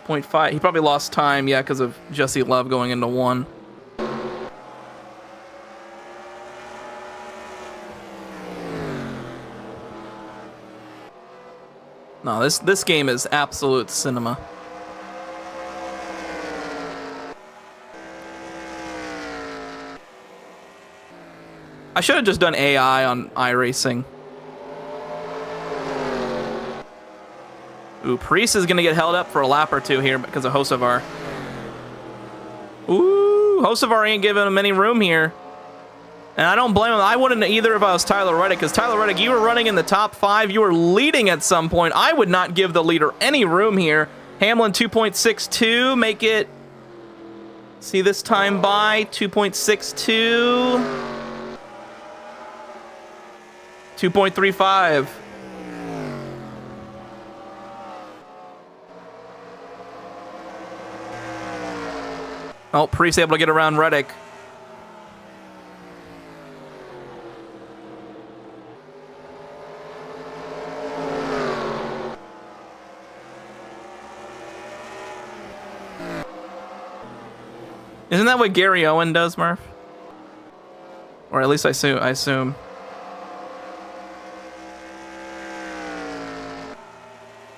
2.5. He probably lost time, yeah, because of Jesse Love going into 1. No, this game is absolute cinema. I should have just done AI on iRacing. Ooh, Preece is going to get held up for a lap or two here because of Hocevar. Ooh, Hocevar ain't giving him any room here. And I don't blame him. I wouldn't either if I was Tyler Reddick, because Tyler Reddick, you were running in the top 5. You were leading at some point. I would not give the leader any room here. Hamlin 2.62, make it, see this time by, 2.62. 2.35. Oh, Preece able to get around Reddick. Isn't that what Gary Owen does, Murph? Or at least I assume.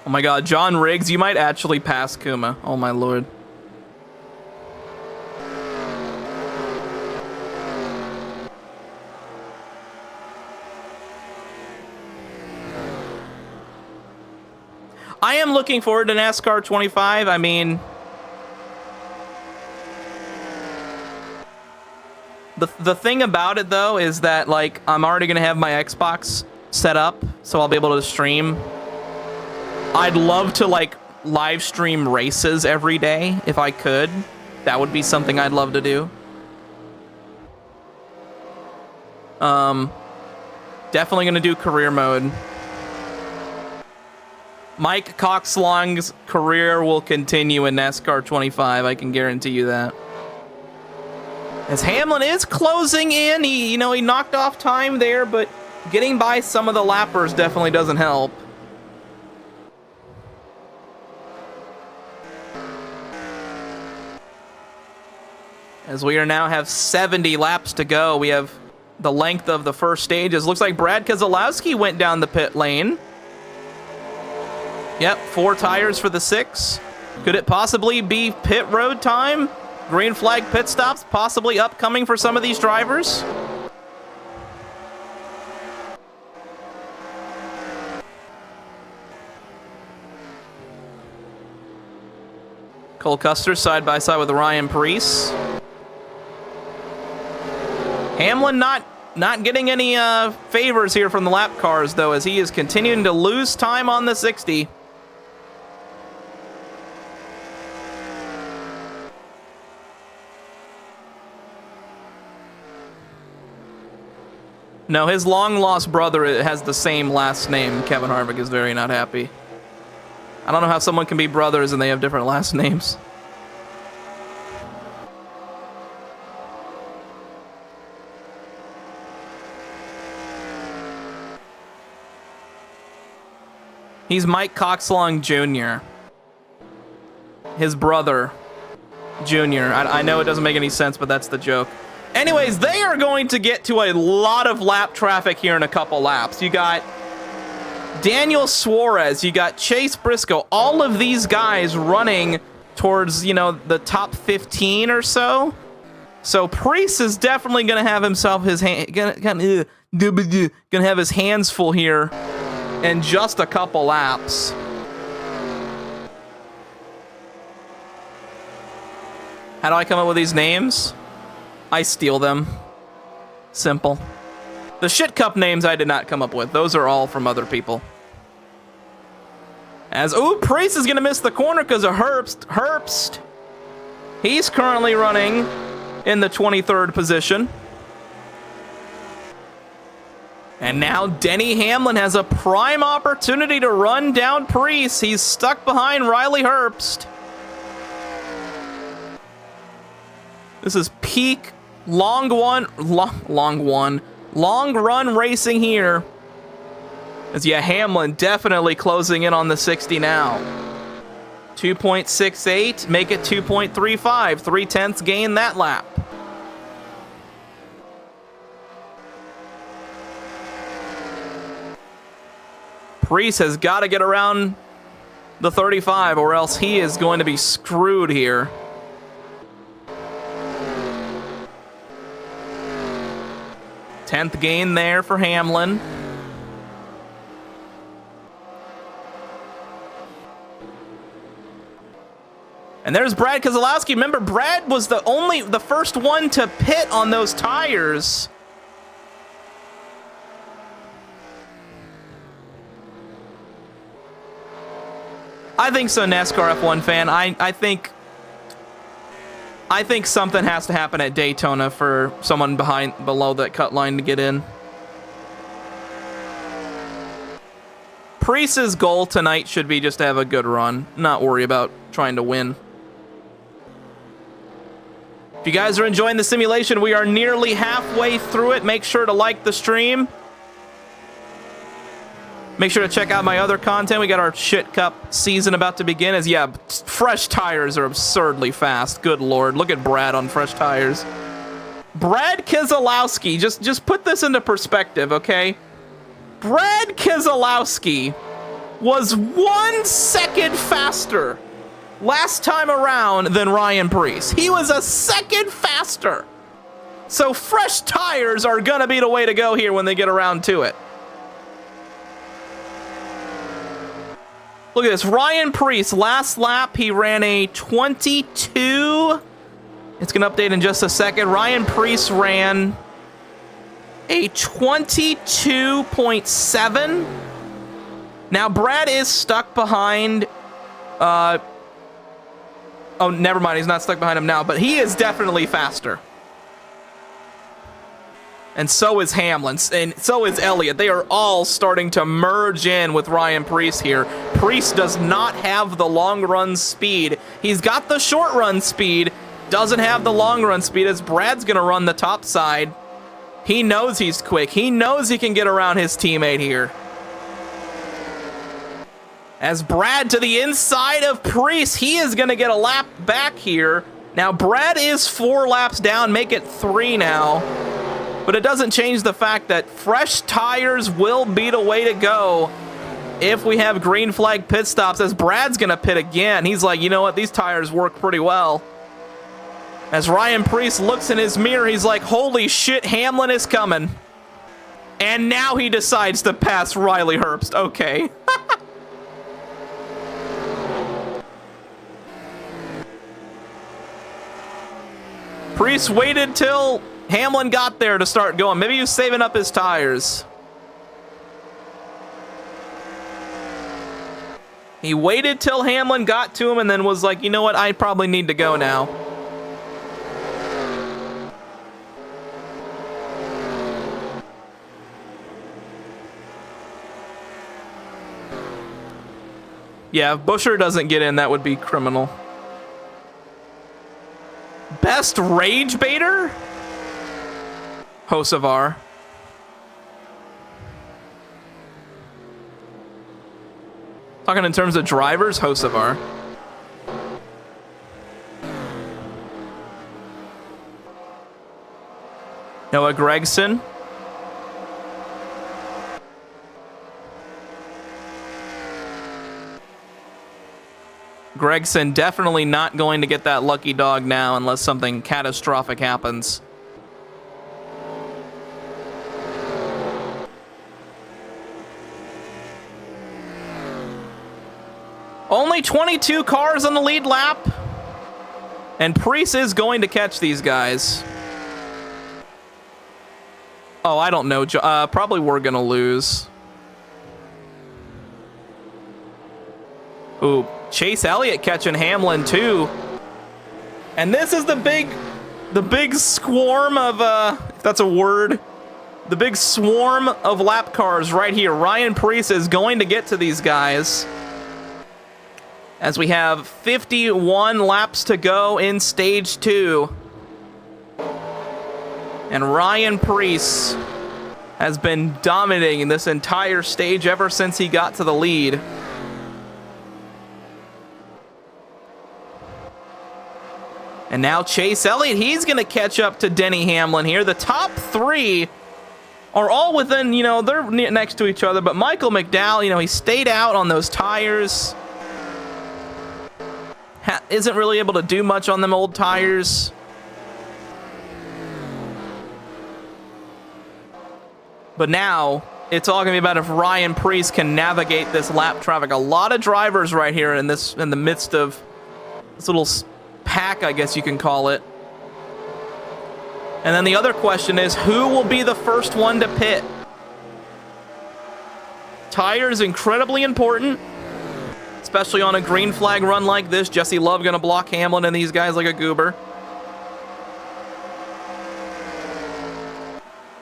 Oh my god, John Riggs, you might actually pass Kuma. Oh my lord. I am looking forward to NASCAR 25. I mean, the thing about it though is that like I'm already gonna have my Xbox set up, so I'll be able to stream. I'd love to like live stream races every day if I could. That would be something I'd love to do. Definitely gonna do career mode. Mike Coxlong's career will continue in NASCAR 25. I can guarantee you that. As Hamlin is closing in, he knocked off time there, but getting by some of the lappers definitely doesn't help. As we are now have 70 laps to go, we have the length of the first stages. Looks like Brad Keselowski went down the pit lane. Yep, 4 tires for the 6. Could it possibly be pit road time? Green flag pit stops possibly upcoming for some of these drivers? Cole Custer side by side with Ryan Preece. Hamlin not getting any favors here from the lap cars though, as he is continuing to lose time on the 60. No, his long-lost brother has the same last name. Kevin Harvick is very not happy. I don't know how someone can be brothers and they have different last names. He's Mike Coxlong Jr. His brother, Jr. I know it doesn't make any sense, but that's the joke. Anyways, they are going to get to a lot of lap traffic here in a couple laps. You got Daniel Suarez, you got Chase Briscoe, all of these guys running towards, you know, the top 15 or so. So Priest is definitely going to have himself gonna have his hands full here in just a couple laps. How do I come up with these names? I steal them. Simple. The shit cup names I did not come up with. Those are all from other people. Priest is going to miss the corner because of Herbst. He's currently running in the 23rd position. And now Denny Hamlin has a prime opportunity to run down Priest. He's stuck behind Riley Herbst. This is peak long run racing here. As Hamlin definitely closing in on the 60 now. 2.68, make it 2.35. 3/10 gain that lap. Priest has got to get around the 35 or else he is going to be screwed here. Tenth gain there for Hamlin. And there's Brad Keselowski. Remember, Brad was the first one to pit on those tires. I think so, NASCAR F1 fan. I think something has to happen at Daytona for someone below that cut line to get in. Priest's goal tonight should be just to have a good run, not worry about trying to win. If you guys are enjoying the simulation, we are nearly halfway through it. Make sure to like the stream. Make sure to check out my other content. We got our Shit Cup season about to begin. Fresh tires are absurdly fast. Good Lord. Look at Brad on fresh tires. Brad Keselowski. Just put this into perspective, okay? Brad Keselowski was 1 second faster last time around than Ryan Priest. He was a second faster. So fresh tires are going to be the way to go here when they get around to it. Look at this. Ryan Priest, last lap, he ran a 22. It's going to update in just a second. Ryan Priest ran a 22.7. Now, Brad is stuck behind... oh, never mind. He's not stuck behind him now, but he is definitely faster. And so is Hamlin, and so is Elliott. They are all starting to merge in with Ryan Priest here. Priest does not have the long run speed. He's got the short run speed, doesn't have the long run speed, as Brad's going to run the top side. He knows he's quick. He knows he can get around his teammate here. As Brad to the inside of Priest, he is going to get a lap back here. Now, Brad is 4 laps down, make it 3 now. But it doesn't change the fact that fresh tires will be the way to go if we have green flag pit stops, as Brad's going to pit again. He's like, you know what? These tires work pretty well. As Ryan Priest looks in his mirror, he's like, holy shit, Hamlin is coming. And now he decides to pass Riley Herbst. Okay. Priest waited till Hamlin got there to start going. Maybe he was saving up his tires. He waited till Hamlin got to him and then was like, you know what? I probably need to go now. Yeah, if Buescher doesn't get in, that would be criminal. Best rage baiter? Hocevar. Talking in terms of drivers, Hocevar. Noah Gragson. Gregson definitely not going to get that lucky dog now unless something catastrophic happens. Only 22 cars on the lead lap. And Priest is going to catch these guys. Oh, I don't know. Probably we're going to lose. Ooh, Chase Elliott catching Hamlin too. And this is the big swarm of, if that's a word, the big swarm of lap cars right here. Ryan Preece is going to get to these guys. As we have 51 laps to go in stage 2. And Ryan Preece has been dominating this entire stage ever since he got to the lead. And now Chase Elliott, he's going to catch up to Denny Hamlin here. The top 3 are all within, you know, they're next to each other. But Michael McDowell, you know, he stayed out on those tires. Isn't really able to do much on them old tires. But now, it's all going to be about if Ryan Preece can navigate this lap traffic. A lot of drivers right here in the midst of this little pack, I guess you can call it. And then the other question is, who will be the first one to pit? Tires incredibly important, especially on a green flag run like this. Jesse Love going to block Hamlin and these guys like a goober.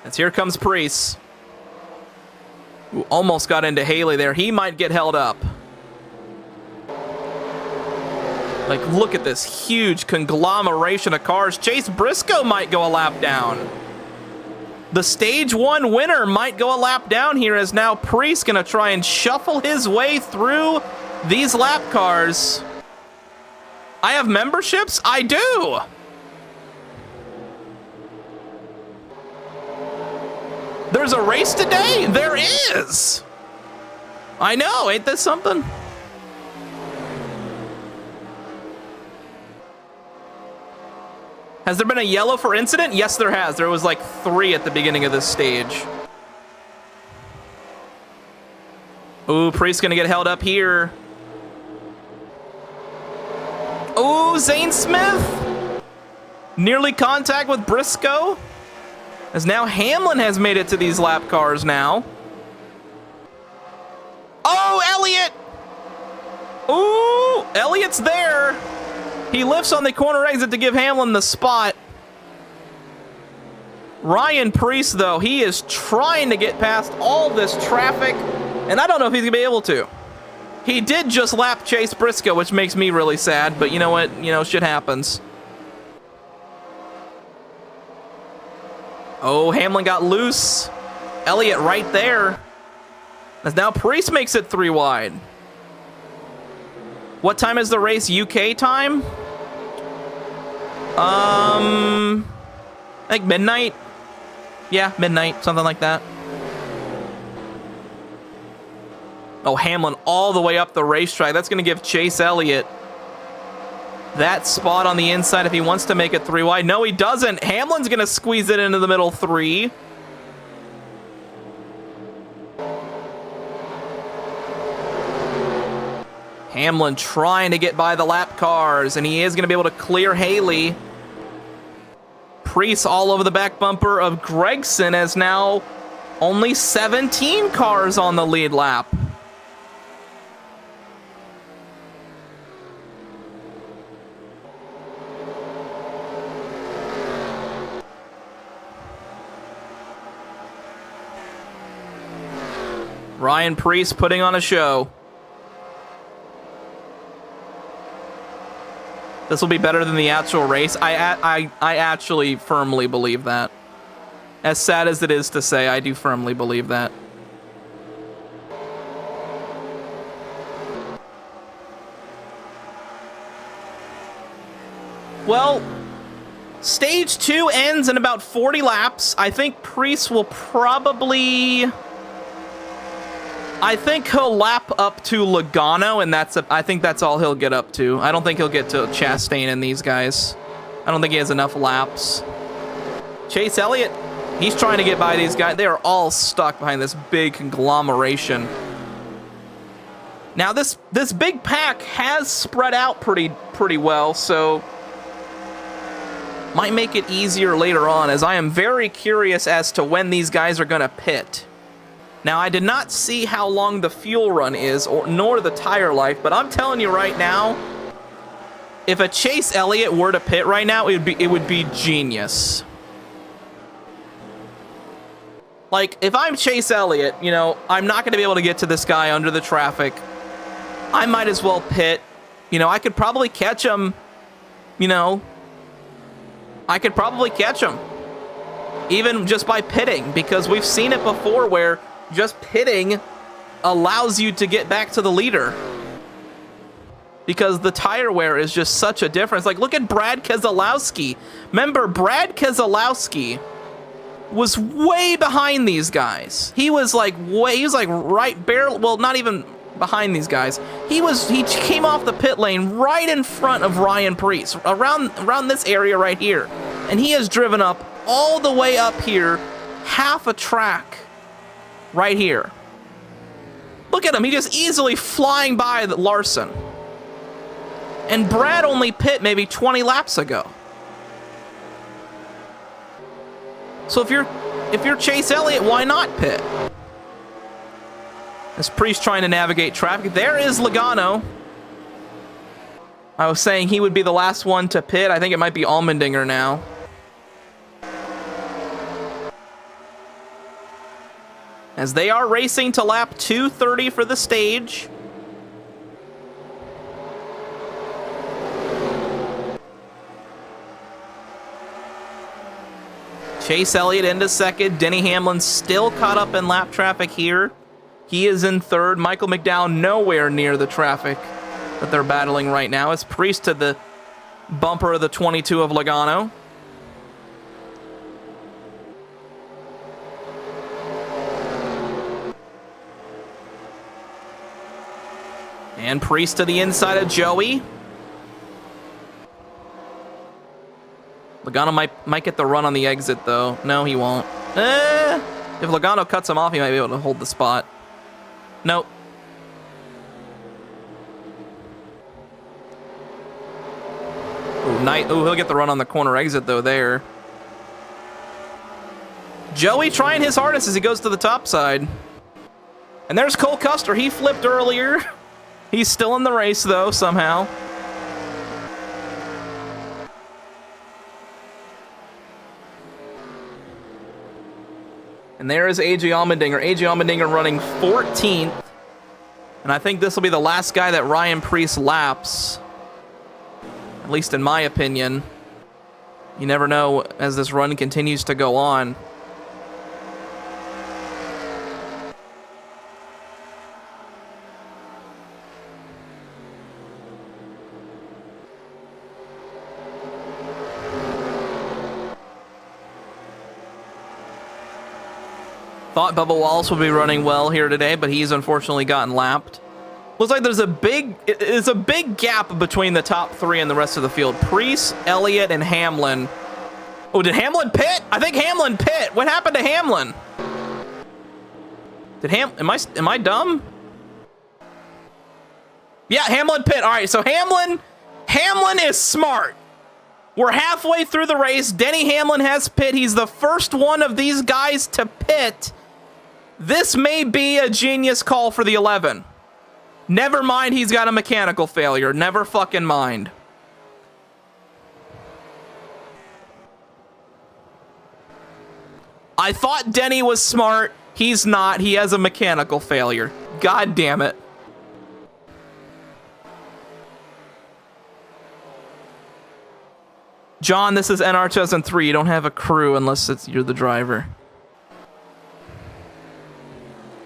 As here comes Preece, who almost got into Haley there. He might get held up. Like, look at this huge conglomeration of cars. Chase Briscoe might go a lap down. The stage 1 winner might go a lap down here, as now Preece going to try and shuffle his way through these lap cars. I have memberships? I do. There's a race today? There is. I know, ain't this something? Has there been a yellow for incident? Yes, there has. There was like 3 at the beginning of this stage. Ooh, Preece gonna get held up here. Ooh, Zane Smith. Nearly contact with Briscoe. As now Hamlin has made it to these lap cars now. Oh, Elliott. Ooh, Elliott's there. He lifts on the corner exit to give Hamlin the spot. Ryan Preece, though, he is trying to get past all this traffic, and I don't know if he's going to be able to. He did just lap Chase Briscoe, which makes me really sad, but you know what? You know, shit happens. Oh, Hamlin got loose. Elliott right there. As now Preece makes it 3 wide. What time is the race? UK time? I think midnight. Yeah, midnight, something like that. Oh, Hamlin all the way up the racetrack. That's going to give Chase Elliott that spot on the inside if he wants to make it 3 wide. No, he doesn't. Hamlin's going to squeeze it into the middle 3. Hamlin trying to get by the lap cars, and he is going to be able to clear Haley. Preece all over the back bumper of Gregson, as now only 17 cars on the lead lap. Ryan Preece putting on a show. This will be better than the actual race. I actually firmly believe that. As sad as it is to say, I do firmly believe that. Well, stage 2 ends in about 40 laps. I think Priest will probably... I think he'll lap up to Logano, and I think that's all he'll get up to. I don't think he'll get to Chastain and these guys. I don't think he has enough laps. Chase Elliott, he's trying to get by these guys. They are all stuck behind this big conglomeration. Now, this big pack has spread out pretty well, so might make it easier later on, as I am very curious as to when these guys are going to pit. Now, I did not see how long the fuel run is, nor the tire life, but I'm telling you right now, if a Chase Elliott were to pit right now, it would be genius. Like, if I'm Chase Elliott, you know, I'm not going to be able to get to this guy under the traffic. I might as well pit. You know, I could probably catch him, you know. I could probably catch him. Even just by pitting, because we've seen it before where just pitting allows you to get back to the leader. Because the tire wear is just such a difference. Like, look at Brad Keselowski. Remember, Brad Keselowski was way behind these guys. He was like right barely, well, not even behind these guys. He came off the pit lane right in front of Ryan Preece, around this area right here. And he has driven up all the way up here, half a track right here. Look at him, he just easily flying by Larson. And Brad only pit maybe 20 laps ago. So if you're Chase Elliott, why not pit? As Priest trying to navigate traffic. There is Logano. I was saying he would be the last one to pit. I think it might be Allmendinger now. As they are racing to lap 230 for the stage. Chase Elliott into second. Denny Hamlin still caught up in lap traffic here. He is in third. Michael McDowell nowhere near the traffic that they're battling right now. It's Priest to the bumper of the 22 of Logano. And Priest to the inside of Joey. Logano might get the run on the exit, though. No, he won't. If Logano cuts him off, he might be able to hold the spot. Nope. Ooh, he'll get the run on the corner exit, though, there. Joey trying his hardest as he goes to the top side. And there's Cole Custer. He flipped earlier. He's still in the race, though, somehow. And there is A.J. Allmendinger. A.J. Allmendinger running 14th. And I think this will be the last guy that Ryan Preece laps. At least in my opinion. You never know as this run continues to go on. Thought Bubba Wallace would be running well here today, but he's unfortunately gotten lapped. Looks like there's a big gap between the top three and the rest of the field. Preece, Elliott, and Hamlin. Oh, did Hamlin pit? I think Hamlin pit. What happened to Hamlin? Am I dumb? Yeah, Hamlin pit. All right, so Hamlin is smart. We're halfway through the race. Denny Hamlin has pit. He's the first one of these guys to pit. This may be a genius call for the 11. Never mind, he's got a mechanical failure. Never fucking mind. I thought Denny was smart. He's not. He has a mechanical failure. God damn it. John, this is NR2003. You don't have a crew unless you're the driver.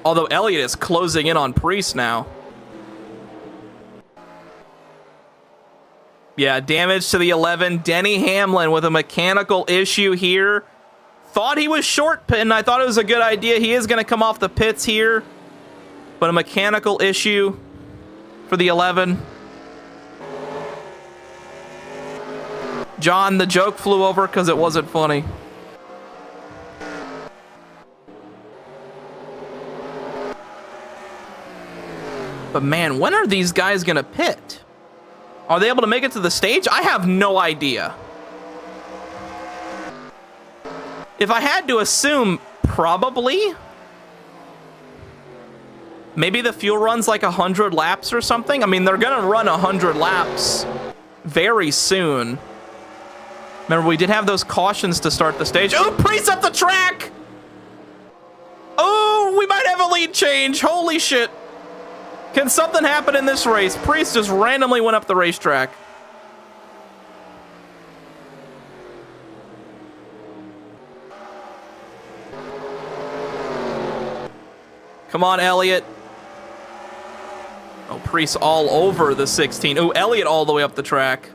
Although Elliott is closing in on Preece now. Yeah, damage to the 11. Denny Hamlin with a mechanical issue here. Thought he was short pitting. I thought it was a good idea. He is going to come off the pits here. But a mechanical issue for the 11. John, the joke flew over because it wasn't funny. But man, when are these guys going to pit? Are they able to make it to the stage? I have no idea. If I had to assume, probably. Maybe the fuel run's like 100 laps or something. I mean, they're going to run 100 laps very soon. Remember, we did have those cautions to start the stage. Oh, Priest up the track! Oh, we might have a lead change. Holy shit. Can something happen in this race? Priest just randomly went up the racetrack. Come on, Elliott. Oh, Priest all over the 16. Oh, Elliott all the way up the track.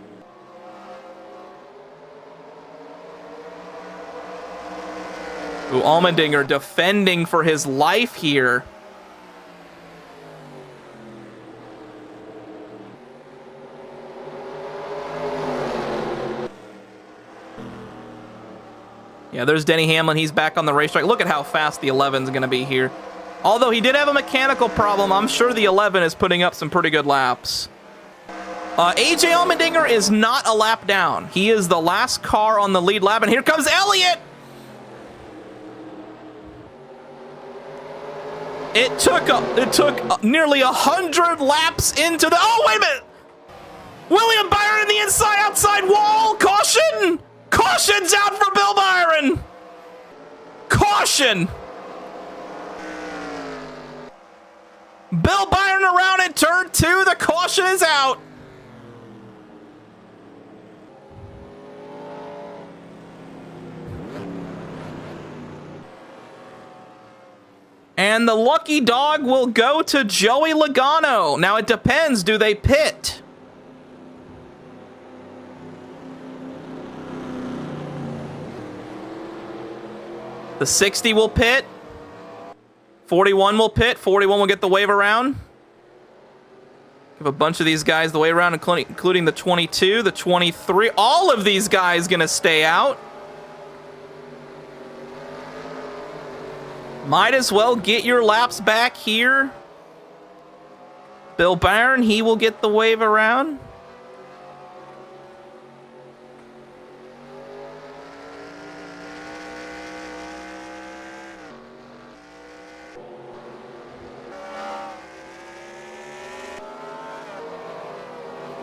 Ooh, Allmendinger defending for his life here. Yeah, there's Denny Hamlin. He's back on the racetrack. Look at how fast the 11's going to be here. Although he did have a mechanical problem, I'm sure the 11 is putting up some pretty good laps. AJ Allmendinger is not a lap down. He is the last car on the lead lap, and here comes Elliott! It took nearly 100 laps into the... Oh, wait a minute! William Byron in the inside-outside wall! Caution! Caution's out for Bill Byron! Caution! Bill Byron around in turn 2. The caution is out. And the lucky dog will go to Joey Logano. Now it depends. Do they pit? The 60 will pit. 41 will pit. 41 will get the wave around. Give a bunch of these guys the wave around, including the 22, the 23. All of these guys going to stay out. Might as well get your laps back here. Bill Byron, he will get the wave around.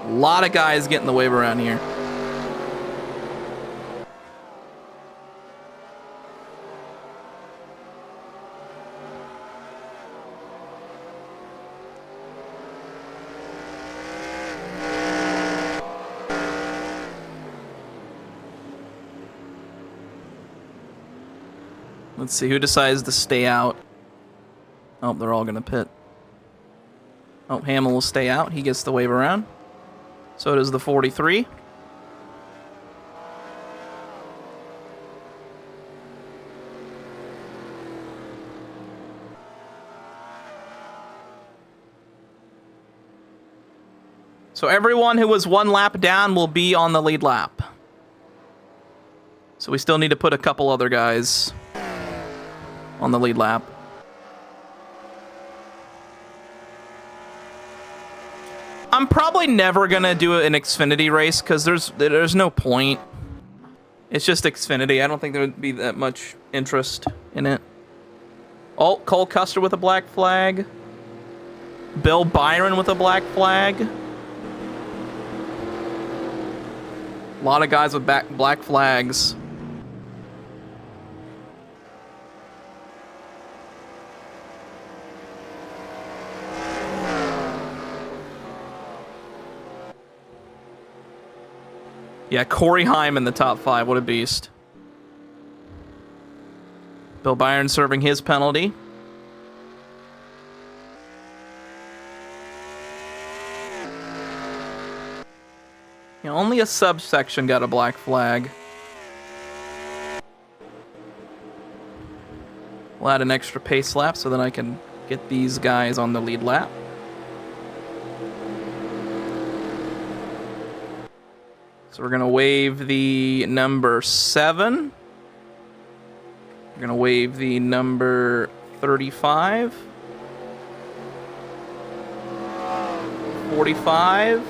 A lot of guys getting the wave around here. Let's see who decides to stay out. Oh, they're all going to pit. Oh, Hamill will stay out. He gets the wave around. So does the 43. So everyone who was one lap down will be on the lead lap. So we still need to put a couple other guys on the lead lap. I'm probably never gonna do an Xfinity race because there's no point. It's just Xfinity. I don't think there would be that much interest in it. Oh, Cole Custer with a black flag. Bill Byron with a black flag. A lot of guys with black flags. Yeah, Corey Heim in the top 5. What a beast. Bill Byron serving his penalty. You know, only a subsection got a black flag. We'll add an extra pace lap so that I can get these guys on the lead lap. So we're going to wave the number 7. We're going to wave the number 35. 45.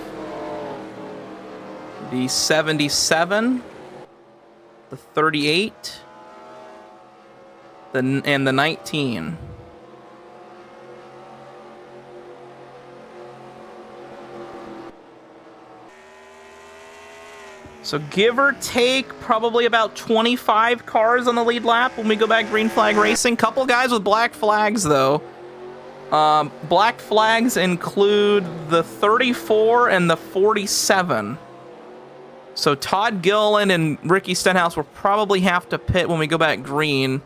The 77. The 38. And the 19. So give or take probably about 25 cars on the lead lap when we go back green flag racing. Couple guys with black flags though. Black flags include the 34 and the 47. So Todd Gilliland and Ricky Stenhouse will probably have to pit when we go back green.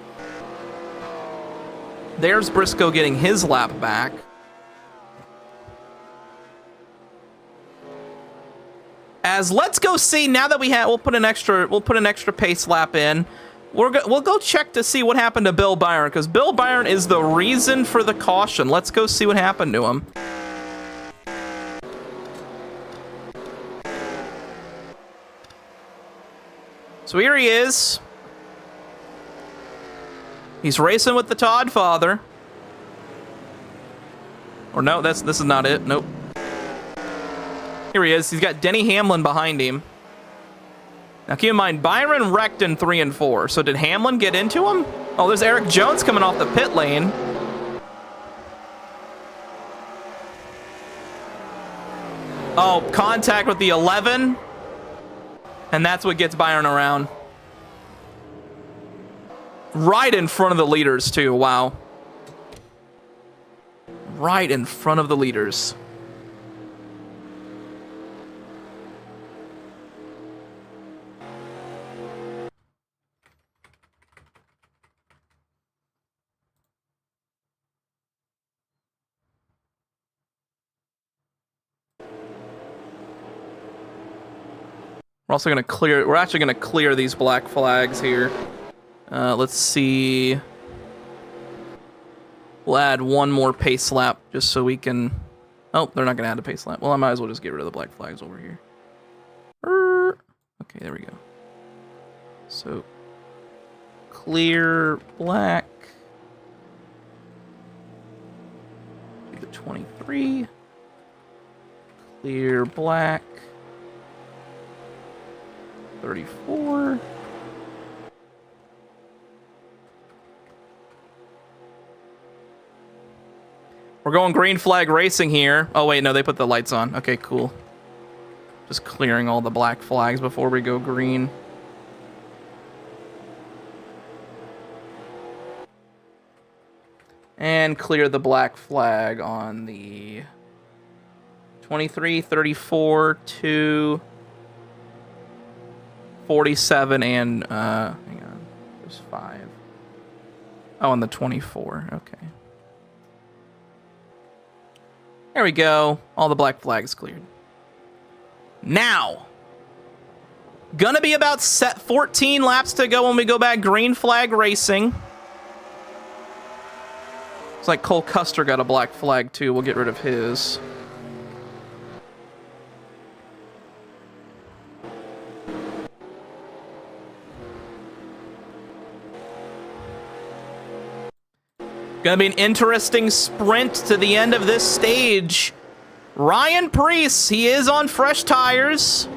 There's Briscoe getting his lap back. As let's go see now that we'll put an extra pace lap in. We'll go check to see what happened to Bill Byron, because Bill Byron is the reason for the caution. Let's go see what happened to him. So here he is. He's racing with the Todd father. Or no, this is not it. Nope. Here he is. He's got Denny Hamlin behind him. Now keep in mind, Byron wrecked in 3 and 4. So did Hamlin get into him? Oh, there's Eric Jones coming off the pit lane. Oh, contact with the 11. And that's what gets Byron around. Right in front of the leaders, too. Wow. Right in front of the leaders. We're actually going to clear these black flags here. Let's see. We'll add one more pace lap just so we can... Oh, they're not going to add a pace lap. Well, I might as well just get rid of the black flags over here. Okay, there we go. So, clear black. The 23. Clear black. 34. We're going green flag racing here. Oh, wait, no, they put the lights on. Okay, cool. Just clearing all the black flags before we go green. And clear the black flag on the 23, 34, 2, 47, and, hang on, there's 5. Oh, and the 24, okay. There we go. All the black flags cleared. Now, gonna be about 14 laps to go when we go back green flag racing. It's like Cole Custer got a black flag too. We'll get rid of his. Gonna be an interesting sprint to the end of this stage. Ryan Preece, he is on fresh tires.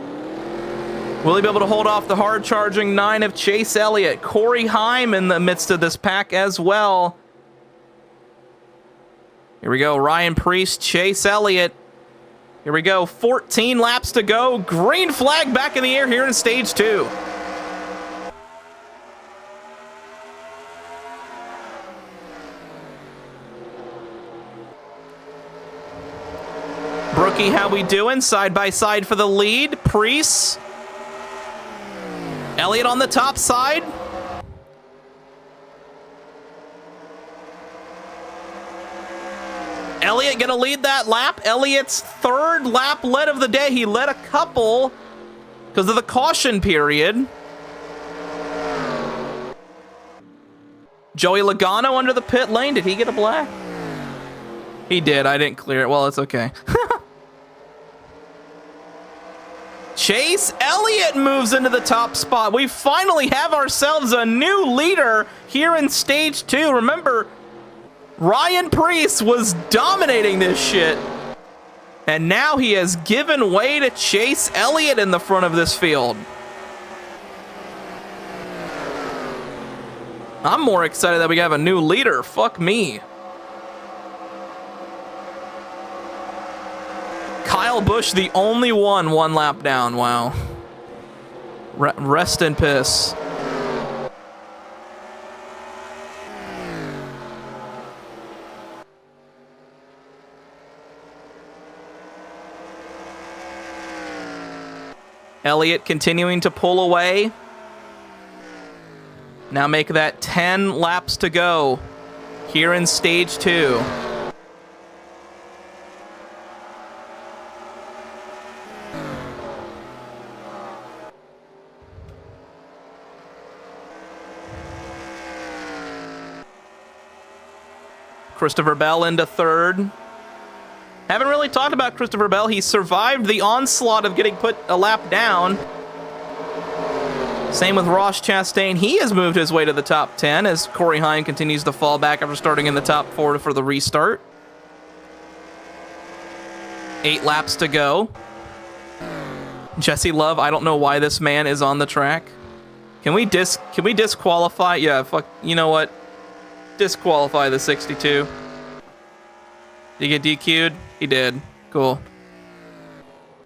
Will he be able to hold off the hard-charging 9 of Chase Elliott? Corey Heim in the midst of this pack as well. Here we go, Ryan Preece, Chase Elliott. Here we go, 14 laps to go. Green flag back in the air here in stage 2. Brookie, how we doing? Side by side for the lead. Preece. Elliott on the top side. Elliott gonna lead that lap. Elliott's 3rd lap lead of the day. He led a couple because of the caution period. Joey Logano under the pit lane. Did he get a black? He did. I didn't clear it. Well, it's okay. Chase Elliott moves into the top spot. We finally have ourselves a new leader here in stage 2. Remember, Ryan Preece was dominating this shit. And now he has given way to Chase Elliott in the front of this field. I'm more excited that we have a new leader. Fuck me. Kyle Busch, the only one lap down. Wow. Rest in piss. Elliott continuing to pull away. Now make that 10 laps to go here in stage 2. Christopher Bell into 3rd. Haven't really talked about Christopher Bell. He survived the onslaught of getting put a lap down. Same with Ross Chastain. He has moved his way to the top 10 as Corey Heim continues to fall back after starting in the top 4 for the restart. 8 laps to go. Jesse Love, I don't know why this man is on the track. Can we disqualify? Yeah, fuck. You know what? Disqualify the 62. Did he get DQ'd? He did. Cool.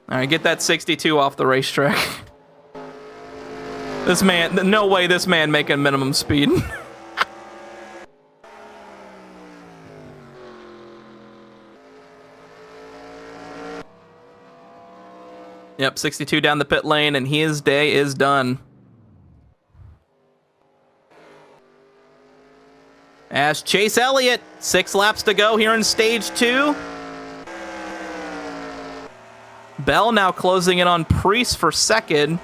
Alright, get that 62 off the racetrack. This man, no way this man making minimum speed. Yep, 62 down the pit lane, and his day is done. As Chase Elliott, 6 laps to go here in stage 2. Bell now closing in on Preece for 2nd.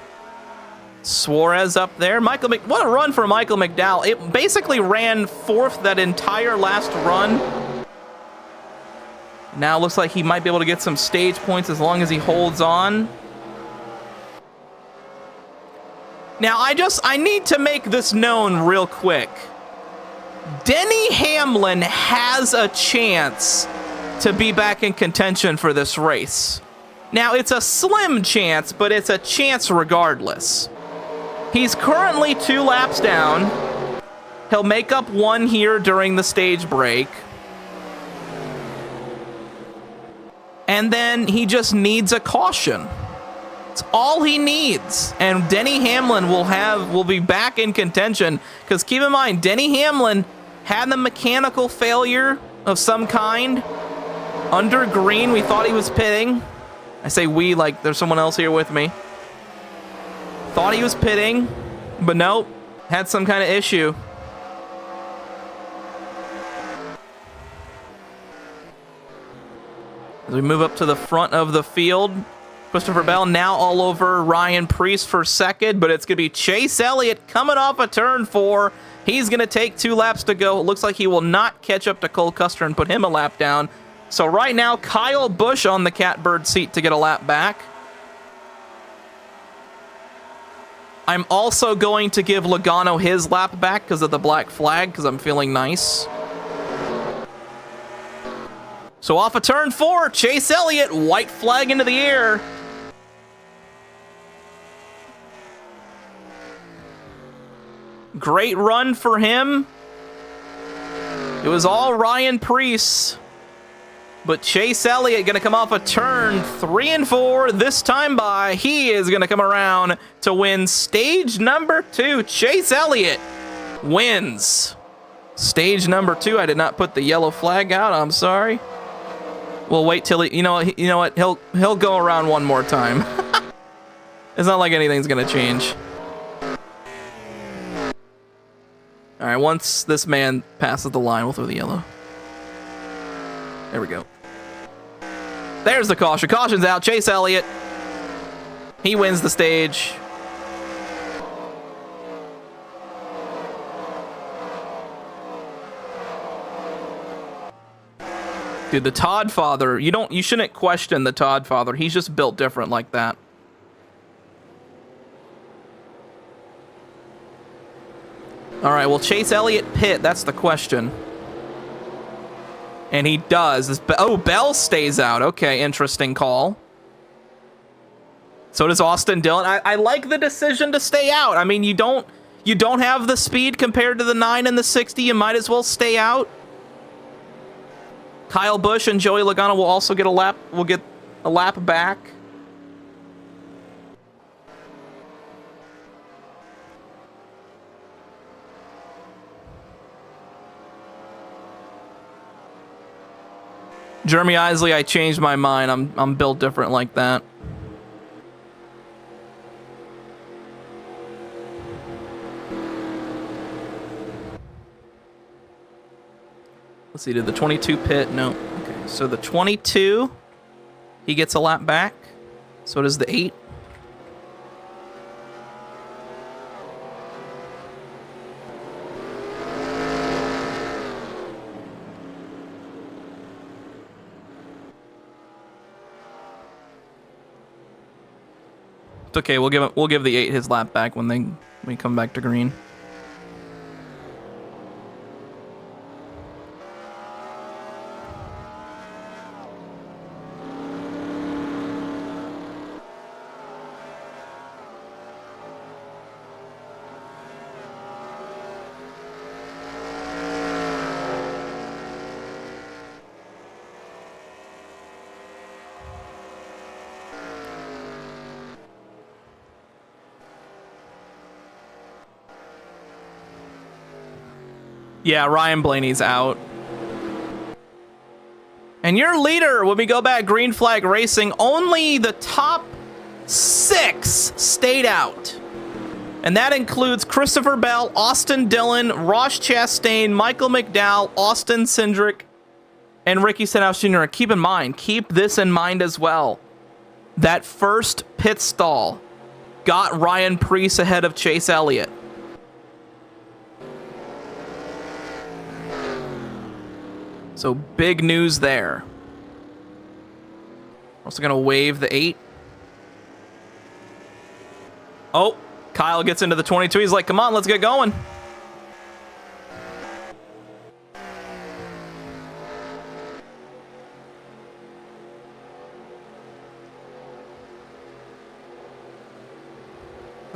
Suarez up there. What a run for Michael McDowell. It basically ran 4th that entire last run. Now looks like he might be able to get some stage points as long as he holds on. Now I need to make this known real quick. Denny Hamlin has a chance to be back in contention for this race. Now, it's a slim chance, but it's a chance regardless. He's currently 2 laps down. He'll make up 1 here during the stage break. And then he just needs a caution. It's all he needs. And Denny Hamlin will be back in contention. Because keep in mind, Denny Hamlin had the mechanical failure of some kind. Under green, we thought he was pitting. I say we like there's someone else here with me. Thought he was pitting, but nope. Had some kind of issue. As we move up to the front of the field, Christopher Bell now all over Ryan Preece for 2nd, but it's going to be Chase Elliott coming off a turn 4. He's going to take 2 laps to go. It looks like he will not catch up to Cole Custer and put him a lap down. So right now, Kyle Busch on the catbird seat to get a lap back. I'm also going to give Logano his lap back because of the black flag, because I'm feeling nice. So off of turn 4, Chase Elliott, white flag into the air. Great run for him. It was all Ryan Preece. But Chase Elliott going to come off a turn 3 and 4 this time by. He is going to come around to win stage number 2. Chase Elliott wins stage number 2. I did not put the yellow flag out. I'm sorry. We'll wait till he. You know what? He'll go around one more time. It's not like anything's going to change. All right. Once this man passes the line, we'll throw the yellow. There we go. There's the caution. Caution's out. Chase Elliott. He wins the stage. Dude, the Todd father, you shouldn't question the Todd father. He's just built different like that. All right, well, Chase Elliott pit, that's the question. And he does. Oh, Bell stays out. Okay, interesting call. So does Austin Dillon. I like the decision to stay out. I mean, you don't have the speed compared to the 9 and the 60. You might as well stay out. Kyle Busch and Joey Logano will also get a lap. Will get a lap back. Jeremy Isley, I changed my mind. I'm built different like that. Let's see, did the 22 pit? No. Okay, so the 22, he gets a lap back. So does the 8. It's okay, we'll give the 8 his lap back when we come back to green. Yeah, Ryan Blaney's out. And your leader, when we go back green flag racing, only the top 6 stayed out. And that includes Christopher Bell, Austin Dillon, Ross Chastain, Michael McDowell, Austin Cindric, and Ricky Stenhouse Jr. Keep this in mind as well. That first pit stall got Ryan Preece ahead of Chase Elliott. So big news there. Also gonna wave the 8. Oh, Kyle gets into the 22. He's like, come on, let's get going.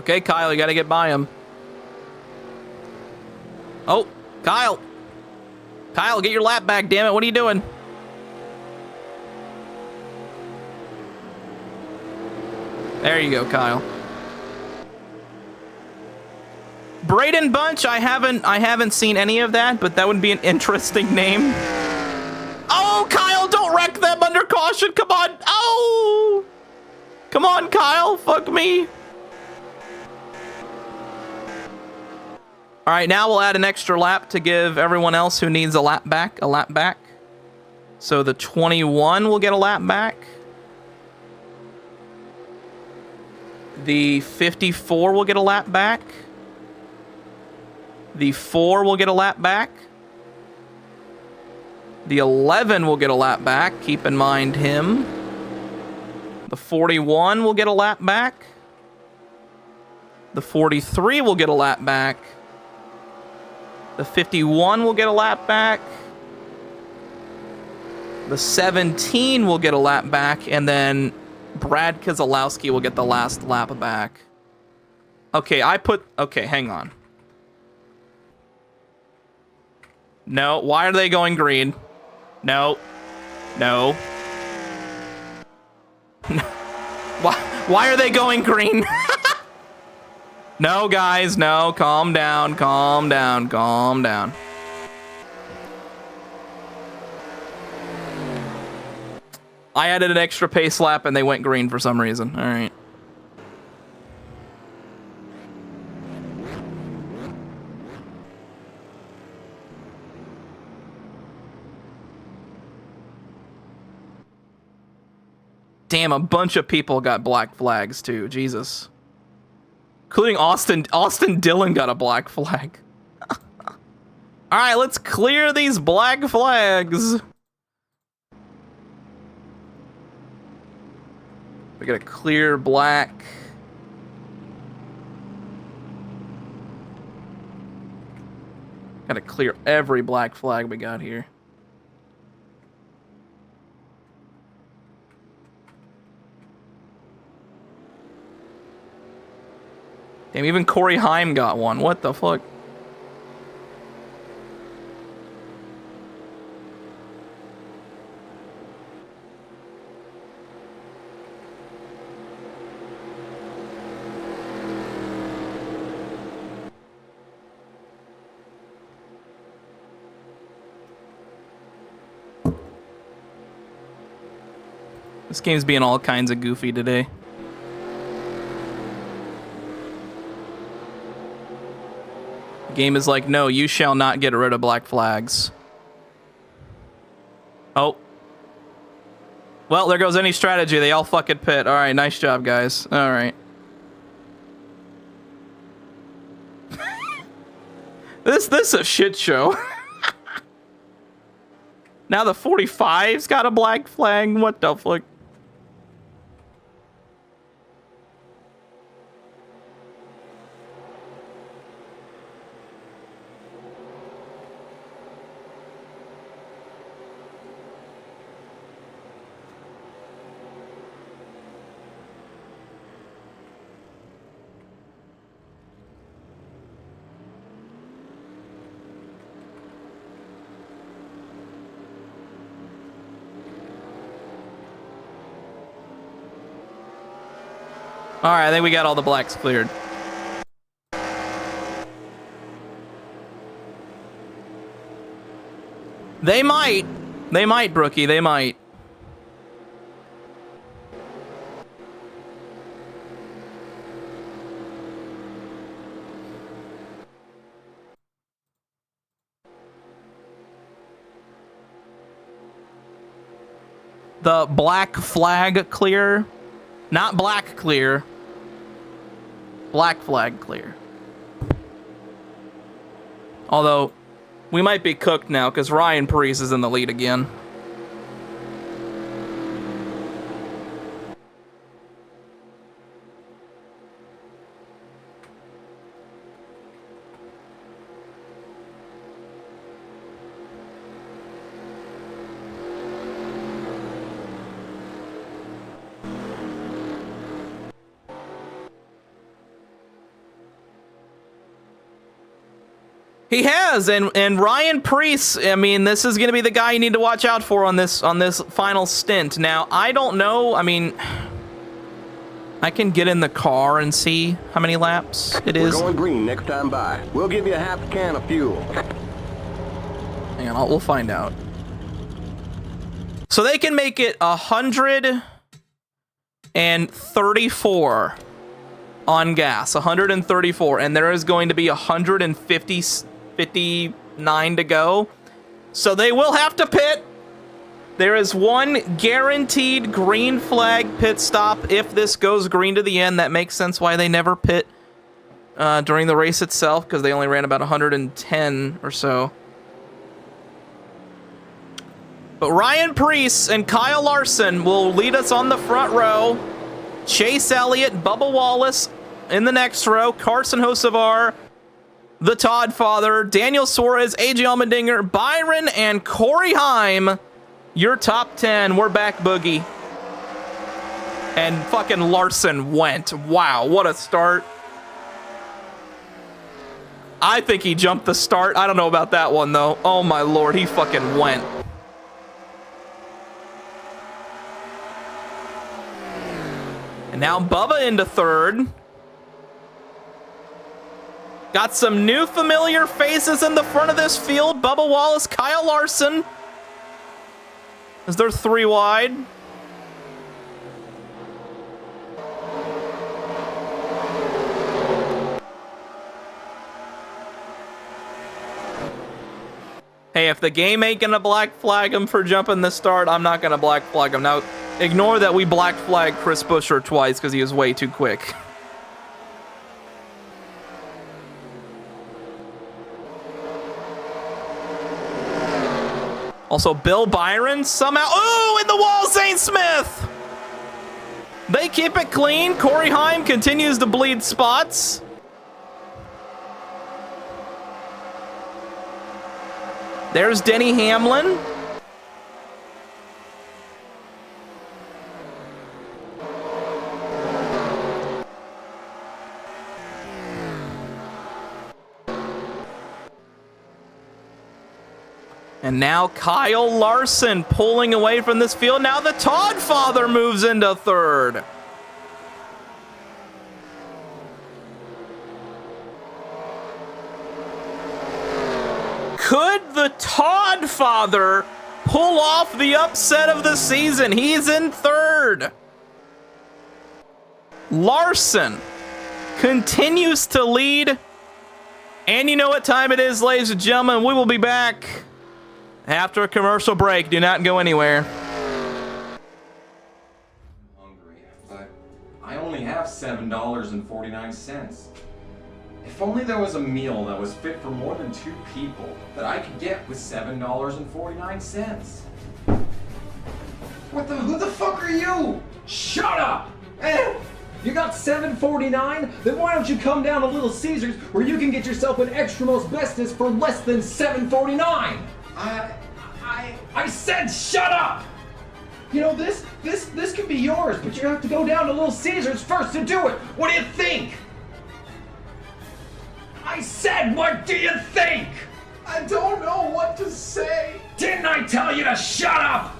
Okay, Kyle, you gotta get by him. Oh, Kyle. Kyle, get your lap back, damn it. What are you doing? There you go, Kyle. Braden Bunch, I haven't seen any of that, but that would be an interesting name. Oh, Kyle, don't wreck them under caution. Come on. Oh! Come on, Kyle. Fuck me. All right, now we'll add an extra lap to give everyone else who needs a lap back. So the 21 will get a lap back. The 54 will get a lap back. The 4 will get a lap back. The 11 will get a lap back. Keep in mind him. The 41 will get a lap back. The 43 will get a lap back. The 51 will get a lap back. The 17 will get a lap back. And then Brad Keselowski will get the last lap back. Okay, okay, hang on. No, why are they going green? No. No. Why are they going green? No, guys, no. Calm down, calm down, calm down. I added an extra pace lap and they went green for some reason. All right. Damn, a bunch of people got black flags too. Jesus. Including Austin. Austin Dillon got a black flag. All right, let's clear these black flags. We gotta clear black. Gotta clear every black flag we got here. Damn, even Corey Haim got one. What the fuck? This game's being all kinds of goofy today. The game is like, no, you shall not get rid of black flags. Oh. Well, there goes any strategy. They all fucking pit. All right, nice job, guys. All right. This is a shit show. Now the 45's got a black flag. What the fuck? All right, I think we got all the blacks cleared. They might, Brookie, they might. The black flag clear, not black clear. Black flag clear. Although, we might be cooked now because Ryan Preece is in the lead again. He has, and Ryan Preece, I mean, this is going to be the guy you need to watch out for on this final stint. Now, I don't know, I mean, I can get in the car and see how many laps it is. We're going green next time by. We'll give you a half a can of fuel. Hang on, we'll find out. So they can make it 134 on gas, 134, and there is going to be 159 to go. So they will have to pit. There is one guaranteed green flag pit stop if this goes green to the end. That makes sense why they never pit during the race itself, because they only ran about 110 or so. But Ryan Preece and Kyle Larson will lead us on the front row. Chase Elliott, Bubba Wallace in the next row. Carson Hocevar, the Todd Father, Daniel Suarez, AJ Allmendinger, Byron, and Corey Haim. Your top 10. We're back, Boogie. And fucking Larson went. Wow, what a start. I think he jumped the start. I don't know about that one, though. Oh, my Lord, he fucking went. And now Bubba into third. Got some new familiar faces in the front of this field. Bubba Wallace, Kyle Larson. Is there 3 wide? Hey, if the game ain't gonna black flag him for jumping the start, I'm not gonna black flag him. Now, Ignore that we black flagged Chris Buescher twice because he was way too quick. Also, Bill Byron somehow... Ooh, in the wall, Zane Smith! They keep it clean. Corey Heim continues to bleed spots. There's Denny Hamlin. And now Kyle Larson pulling away from this field. Now the Todd father moves into third. Could the Todd father pull off the upset of the season? He's in third. Larson continues to lead. And you know what time it is, ladies and gentlemen. We will be back after a commercial break. Do not go anywhere. I'm hungry, but I only have $7.49. If only there was a meal that was fit for more than 2 people that I could get with $7.49. Who the fuck are you? Shut up! You got $7.49? Then why don't you come down to Little Caesars where you can get yourself an extra most bestest for less than $7.49? I said shut up! You know, this could be yours, but you have to go down to Little Caesars first to do it. What do you think? I said, what do you think? I don't know what to say. Didn't I tell you to shut up?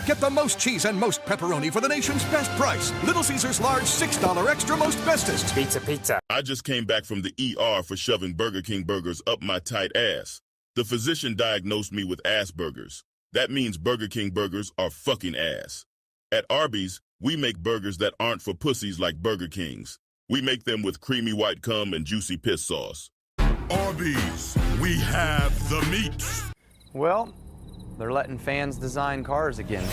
Get the most cheese and most pepperoni for the nation's best price. Little Caesars large $6 extra most bestest. Pizza. I just came back from the ER for shoving Burger King burgers up my tight ass. The physician diagnosed me with ass burgers. That means Burger King burgers are fucking ass. At Arby's, we make burgers that aren't for pussies like Burger King's. We make them with creamy white cum and juicy piss sauce. Arby's, we have the meats. Well, they're letting fans design cars again.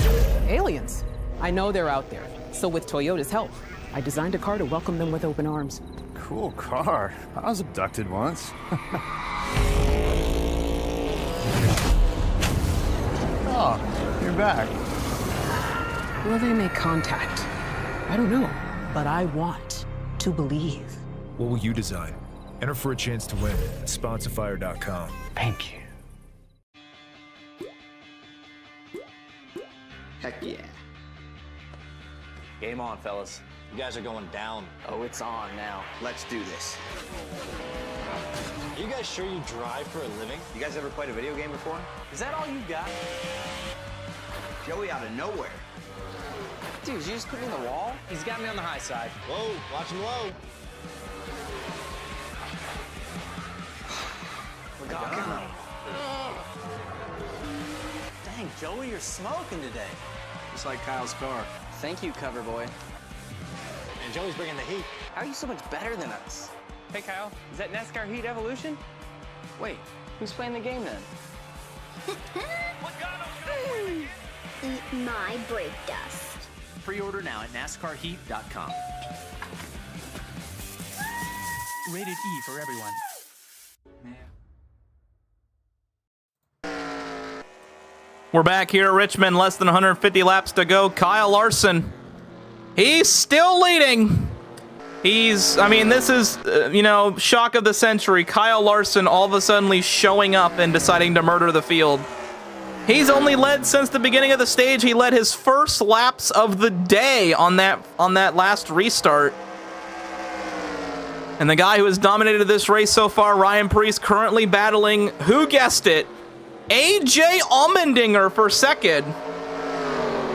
Aliens. I know they're out there. So with Toyota's help, I designed a car to welcome them with open arms. Cool car. I was abducted once. Oh, you're back. Will they make contact? I don't know, but I want to believe. What will you design? Enter for a chance to win at Sponsorfire.com. Thank you. Heck yeah. Game on, fellas. You guys are going down. Oh, it's on now. Let's do this. Are you guys sure you drive for a living? You guys ever played a video game before? Is that all you got? Joey out of nowhere. Dude, you just put me in the wall? He's got me on the high side. Whoa, watch him low. Look out. Dang, Joey, you're smoking today. Just like Kyle's car. Thank you, cover boy. And Joey's bringing the heat. How are you so much better than us? Hey, Kyle, is that NASCAR Heat Evolution? Wait, who's playing the game then? Eat my brake dust. Pre-order now at NASCARHeat.com. Rated E for everyone. We're back here at Richmond, less than 150 laps to go. Kyle Larson, he's still leading. This is, shock of the century. Kyle Larson all of a sudden showing up and deciding to murder the field. He's only led since the beginning of the stage. He led his first laps of the day on that last restart. And the guy who has dominated this race so far, Ryan Preece, currently battling, who guessed it, AJ Allmendinger for second.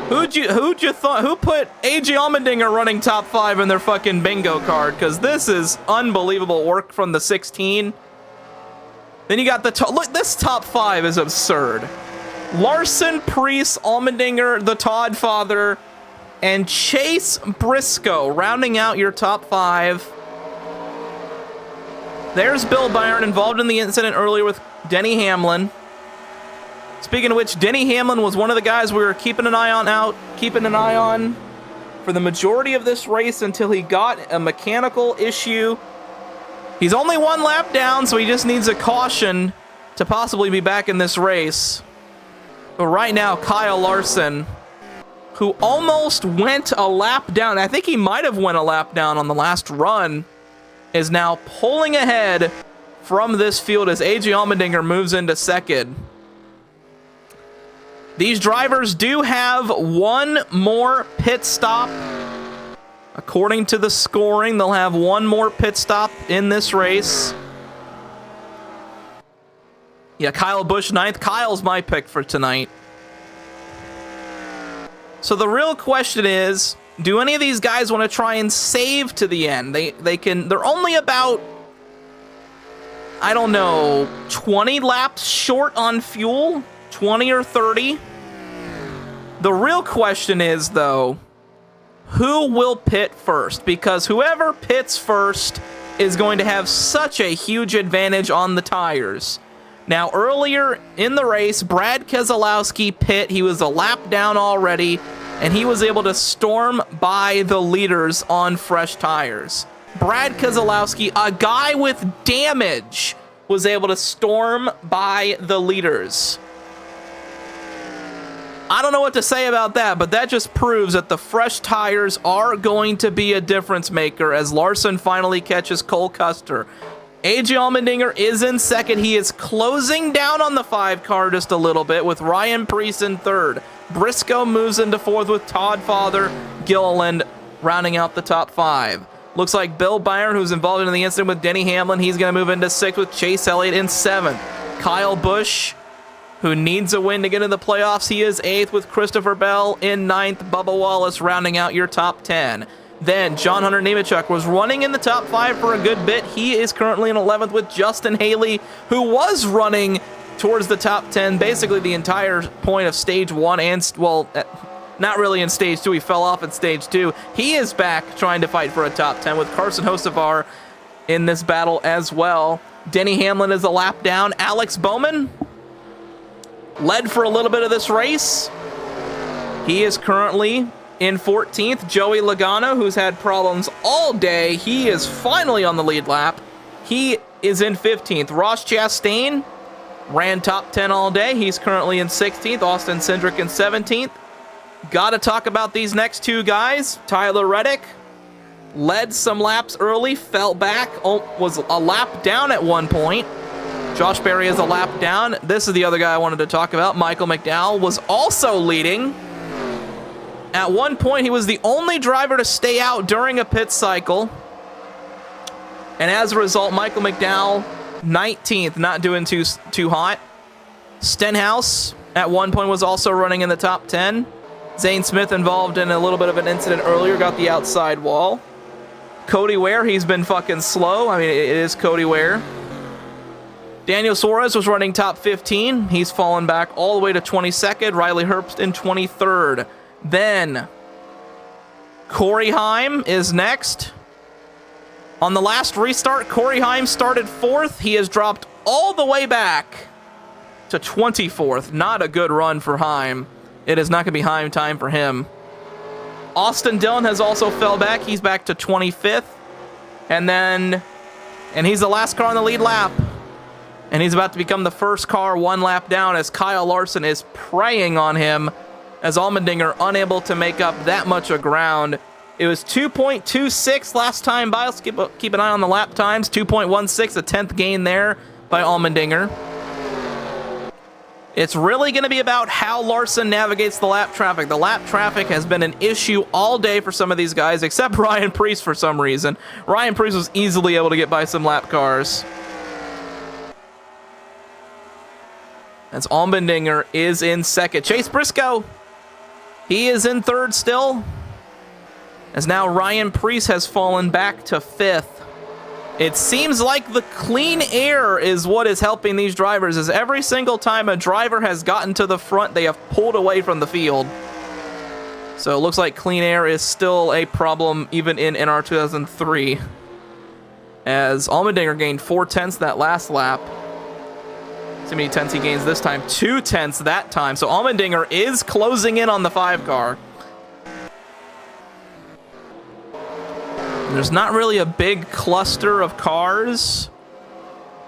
Who put AJ Allmendinger running top 5 in their fucking bingo card? Because this is unbelievable work from the 16. Then you got look, this top 5 is absurd. Larson, Preece, Allmendinger, the Todd father, and Chase Briscoe rounding out your top 5. There's Bill Byron involved in the incident earlier with Denny Hamlin. Speaking of which, Denny Hamlin was one of the guys we were keeping an eye on for the majority of this race until he got a mechanical issue. He's only one lap down, so he just needs a caution to possibly be back in this race. But right now, Kyle Larson, who almost went a lap down, I think he might have went a lap down on the last run, is now pulling ahead from this field as AJ Allmendinger moves into second. These drivers do have one more pit stop. According to the scoring, they'll have one more pit stop in this race. Yeah, Kyle Busch 9th. Kyle's my pick for tonight. So the real question is, do any of these guys want to try and save to the end? They're only about, I don't know, 20 laps short on fuel, 20 or 30. The real question is, though, who will pit first? Because whoever pits first is going to have such a huge advantage on the tires. Now, earlier in the race, Brad Keselowski pit. He was a lap down already, and he was able to storm by the leaders on fresh tires. Brad Keselowski, a guy with damage, was able to storm by the leaders. I don't know what to say about that, but that just proves that the fresh tires are going to be a difference maker as Larson finally catches Cole Custer. AJ Allmendinger is in second. He is closing down on the 5 car just a little bit with Ryan Preece in third. Briscoe moves into fourth with Todd Father, Gilliland rounding out the top 5. Looks like Bill Byron, who's involved in the incident with Denny Hamlin, he's going to move into 6th with Chase Elliott in 7th. Kyle Busch, who needs a win to get into the playoffs, he is 8th with Christopher Bell in 9th. Bubba Wallace rounding out your top 10. Then John Hunter Nemechek was running in the top 5 for a good bit. He is currently in 11th with Justin Haley, who was running towards the top 10 basically the entire point of stage 1 and, well, not really in stage 2. He fell off in stage 2. He is back trying to fight for a top 10 with Carson Hocevar in this battle as well. Denny Hamlin is a lap down. Alex Bowman led for a little bit of this race. He is currently in 14th. Joey Logano, who's had problems all day, he is finally on the lead lap. He is in 15th. Ross Chastain ran top 10 all day. He's currently in 16th. Austin Cindric in 17th. Got to talk about these next 2 guys. Tyler Reddick led some laps early, fell back, was a lap down at one point. Josh Berry is a lap down. This is the other guy I wanted to talk about. Michael McDowell was also leading. At one point, he was the only driver to stay out during a pit cycle. And as a result, Michael McDowell, 19th, not doing too hot. Stenhouse, at one point, was also running in the top 10. Zane Smith, involved in a little bit of an incident earlier, got the outside wall. Cody Ware, he's been fucking slow. I mean, it is Cody Ware. Daniel Suarez was running top 15. He's fallen back all the way to 22nd. Riley Herbst in 23rd. Then Corey Heim is next. On the last restart, Corey Heim started 4th. He has dropped all the way back to 24th. Not a good run for Heim. It is not going to be Heim time for him. Austin Dillon has also fell back. He's back to 25th. And he's the last car on the lead lap. And he's about to become the first car 1 lap down as Kyle Larson is preying on him as Allmendinger unable to make up that much of ground. It was 2.26 last time by. Let's keep an eye on the lap times. 2.16, a 10th gain there by Allmendinger. It's really going to be about how Larson navigates the lap traffic. The lap traffic has been an issue all day for some of these guys, except Ryan Preece for some reason. Ryan Preece was easily able to get by some lap cars. As Allmendinger is in second. Chase Briscoe, he is in third still. As now Ryan Preece has fallen back to 5th. It seems like the clean air is what is helping these drivers, as every single time a driver has gotten to the front, they have pulled away from the field. So it looks like clean air is still a problem even in NR2003. As Allmendinger gained 4/10 that last lap. See how many tenths he gains this time. 2 tenths that time. So Allmendinger is closing in on the 5 car. There's not really a big cluster of cars.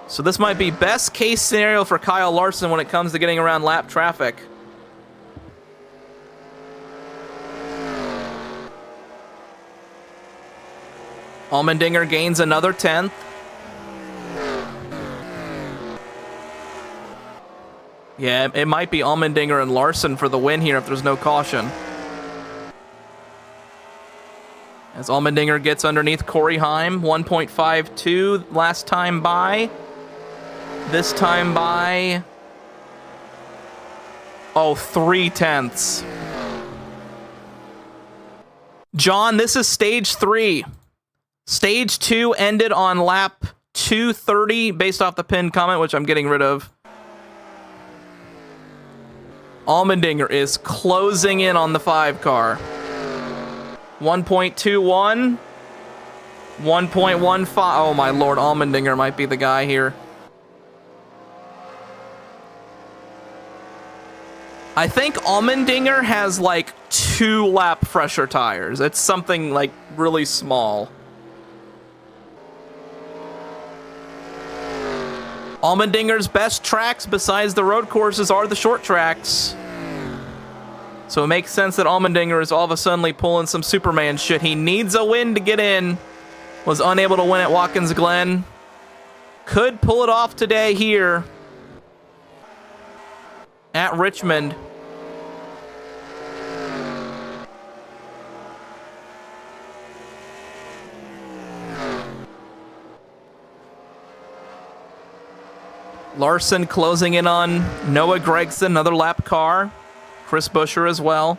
So this might be best case scenario for Kyle Larson when it comes to getting around lap traffic. Allmendinger gains another 10th. Yeah, it might be Allmendinger and Larson for the win here if there's no caution. As Allmendinger gets underneath Corey Heim, 1.52 last time by. This time by, 3 tenths. John, this is stage 3. Stage 2 ended on lap 230 based off the pinned comment, which I'm getting rid of. Allmendinger is closing in on the 5 car. 1.21, 1.15. Oh my lord, Allmendinger might be the guy here. I think Allmendinger has like 2 lap fresher tires. It's something like really small. Allmendinger's best tracks besides the road courses are the short tracks. So it makes sense that Allmendinger is all of a sudden pulling some Superman shit. He needs a win to get in. Was unable to win at Watkins Glen. Could pull it off today here at Richmond. Larson closing in on Noah Gragson, another lap car. Chris Buescher as well.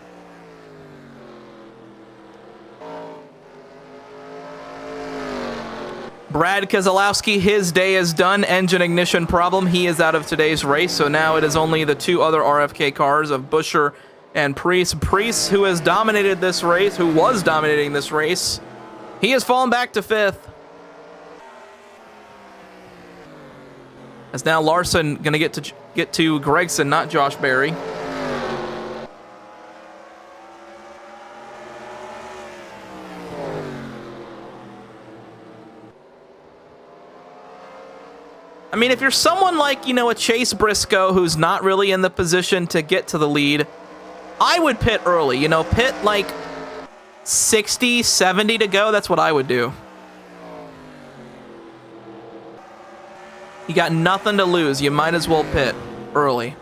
Brad Keselowski, his day is done. Engine ignition problem. He is out of today's race, so now it is only the 2 other RFK cars of Buescher and Priest. Priest, who has dominated this race, who was dominating this race, he has fallen back to 5th. As now Larson going to get to Gregson, not Josh Berry. I mean, if you're someone like, a Chase Briscoe who's not really in the position to get to the lead, I would pit early. Pit like 60, 70 to go. That's what I would do. You got nothing to lose. You might as well pit early.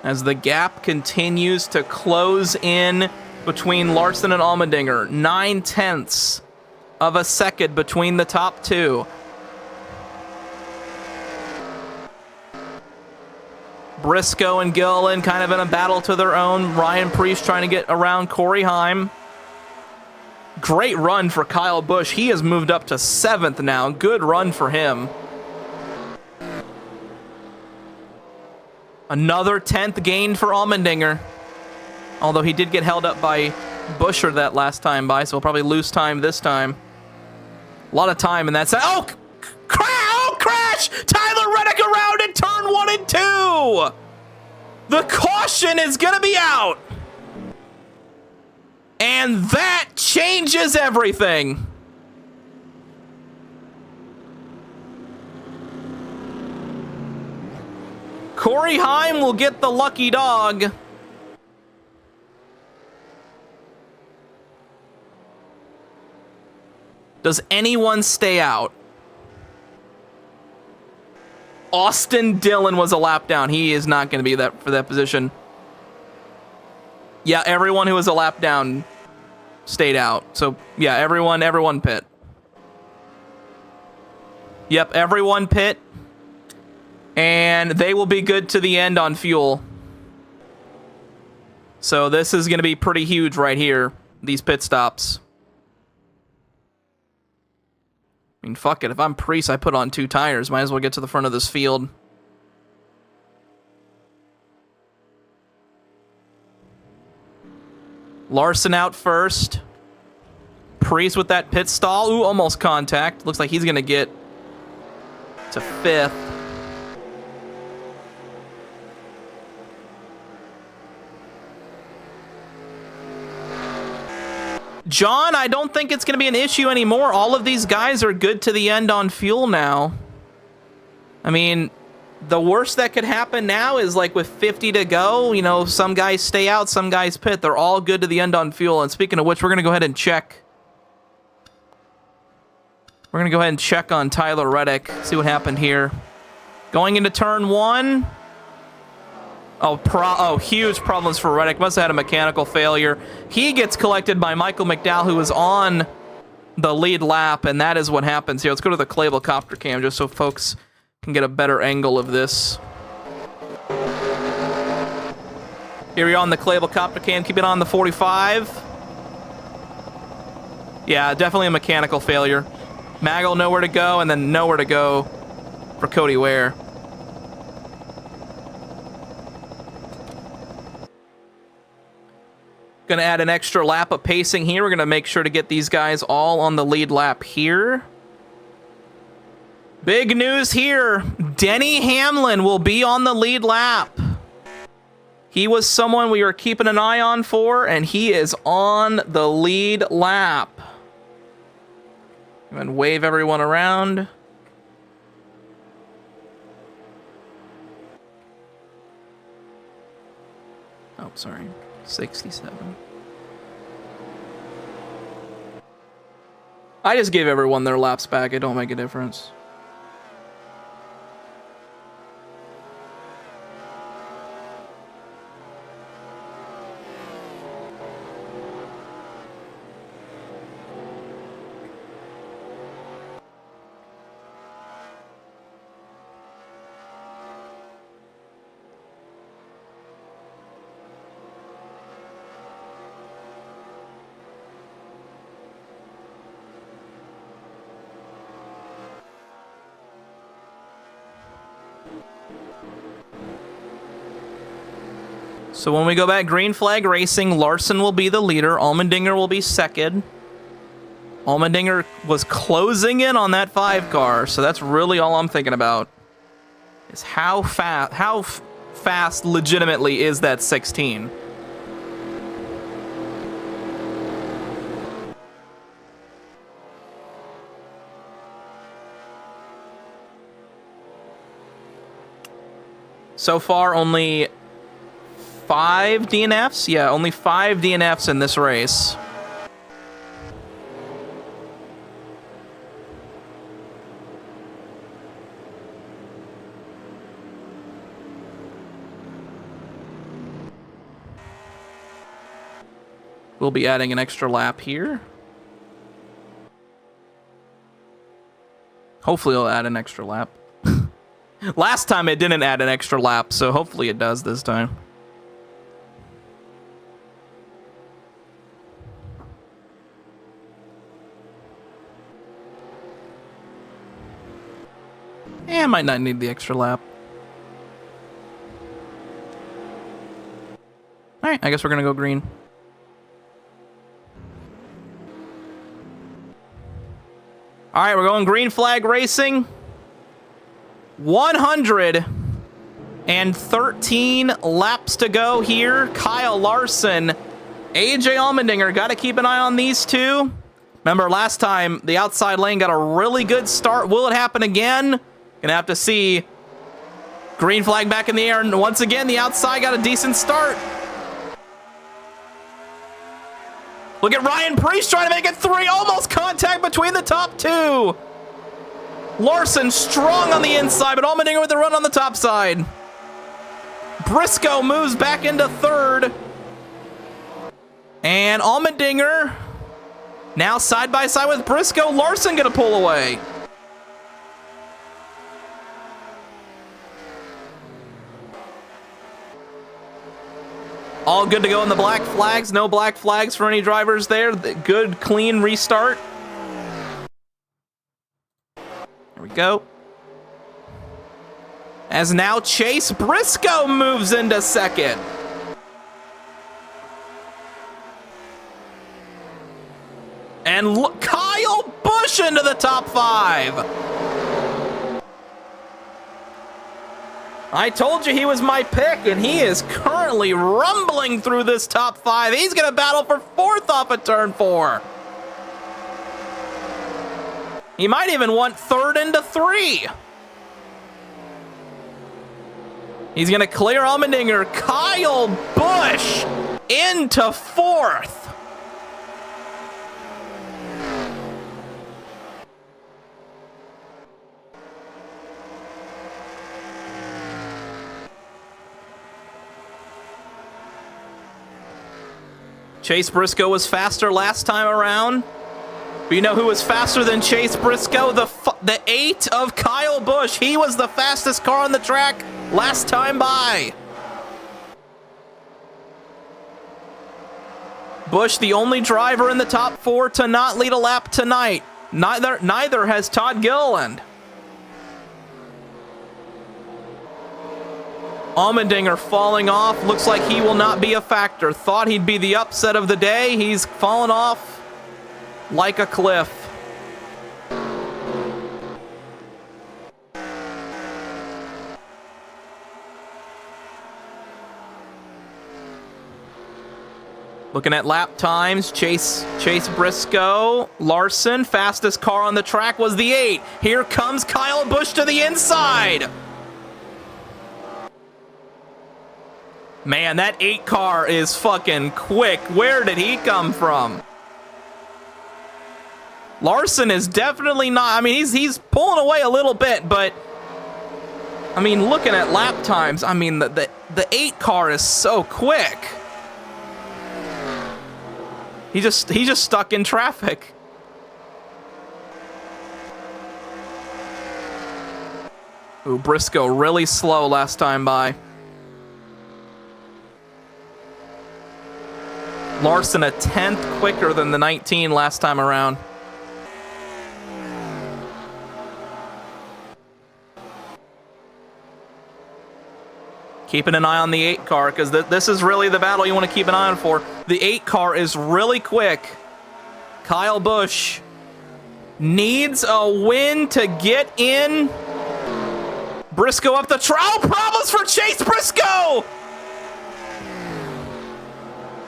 As the gap continues to close in between Larson and Allmendinger. 9 tenths of a second between the top 2. Briscoe and Gilliland kind of in a battle to their own. Ryan Preece trying to get around Corey Heim. Great run for Kyle Busch. He has moved up to 7th now. Good run for him. Another 10th gained for Allmendinger. Although he did get held up by Buescher that last time by, so he'll probably lose time this time. A lot of time in that side. Oh, crash! Tyler Reddick around in turn 1 and 2! The caution is going to be out. And that changes everything. Corey Heim will get the lucky dog. Does anyone stay out? Austin Dillon was a lap down. He is not going to be for that position. Yeah, everyone who was a lap down stayed out. So, yeah, everyone pit. Yep, everyone pit. And they will be good to the end on fuel. So this is going to be pretty huge right here, these pit stops. mean, fuck it. If I'm Priest, I put on 2 tires. Might as well get to the front of this field. Larson out first. Priest with that pit stall. Ooh, almost contact. Looks like he's going to get to 5th. John, I don't think it's going to be an issue anymore. All of these guys are good to the end on fuel now. I mean, the worst that could happen now is like with 50 to go, you know, some guys stay out, some guys pit. They're all good to the end on fuel. And speaking of which, we're going to go ahead and check. We're going to go ahead and check on Tyler Reddick, see what happened here. Going into turn 1. Oh, huge problems for Reddick. Must have had a mechanical failure. He gets collected by Michael McDowell, who was on the lead lap, and that is what happens here. Let's go to the Clabel copter cam just so folks can get a better angle of this. Here we are on the Clabel copter cam. Keep it on the 45. Yeah, definitely a mechanical failure. Maggle nowhere to go, and then nowhere to go for Cody Ware. Going to add an extra lap of pacing here. We're going to make sure to get these guys all on the lead lap here. Big news here. Denny Hamlin will be on the lead lap. He was someone we were keeping an eye on for, and he is on the lead lap. And wave everyone around. Oh, sorry. 67. I just gave everyone their laps back. It don't make a difference. So when we go back green flag racing, Larson will be the leader. Allmendinger will be second. Allmendinger was closing in on that 5 car, so that's really all I'm thinking about. Is how fast legitimately is that 16? So far, only 5 DNFs? Yeah, only 5 DNFs in this race. We'll be adding an extra lap here. Hopefully it'll add an extra lap. Last time it didn't add an extra lap, so hopefully it does this time. I might not need the extra lap. Alright, I guess we're gonna go green. Alright, we're going green flag racing. 113 laps to go here. Kyle Larson, AJ Allmendinger, got to keep an eye on these two. Remember last time, the outside lane got a really good start. Will it happen again? Gonna have to see. Green flag back in the air, and once again, the outside got a decent start. Look at Ryan Priest trying to make it 3. Almost contact between the top 2. Larson strong on the inside, but Allmendinger with the run on the top side. Briscoe moves back into 3rd. And Allmendinger now side by side with Briscoe. Larson gonna pull away. All good to go in the black flags. No black flags for any drivers there. Good, clean restart. Briscoe. As now Chase Briscoe moves into second. And look, Kyle Busch into the top 5. I told you he was my pick, and he is currently rumbling through this top 5. He's going to battle for 4th off of turn 4. He might even want 3rd into 3. He's going to clear Allmendinger. Kyle Busch into 4th. Chase Briscoe was faster last time around. But you know who was faster than Chase Briscoe? The 8 of Kyle Busch. He was the fastest car on the track last time by. Busch, the only driver in the top 4 to not lead a lap tonight. Neither has Todd Gilliland. Allmendinger falling off. Looks like he will not be a factor. Thought he'd be the upset of the day. He's fallen off like a cliff. Looking at lap times, Chase Briscoe, Larson, fastest car on the track was the 8. Here comes Kyle Busch to the inside. Man, that 8 car is fucking quick. Where did he come from? Larson is definitely not, I mean, he's pulling away a little bit, but I mean, looking at lap times, I mean, the 8 car is so quick. He just stuck in traffic. Ooh, Briscoe really slow last time by. Larson a 10th quicker than the 19 last time around. Keeping an eye on the 8 car, because this is really the battle you want to keep an eye on for. The 8 car is really quick. Kyle Busch needs a win to get in. Briscoe up the trial. Problems for Chase Briscoe!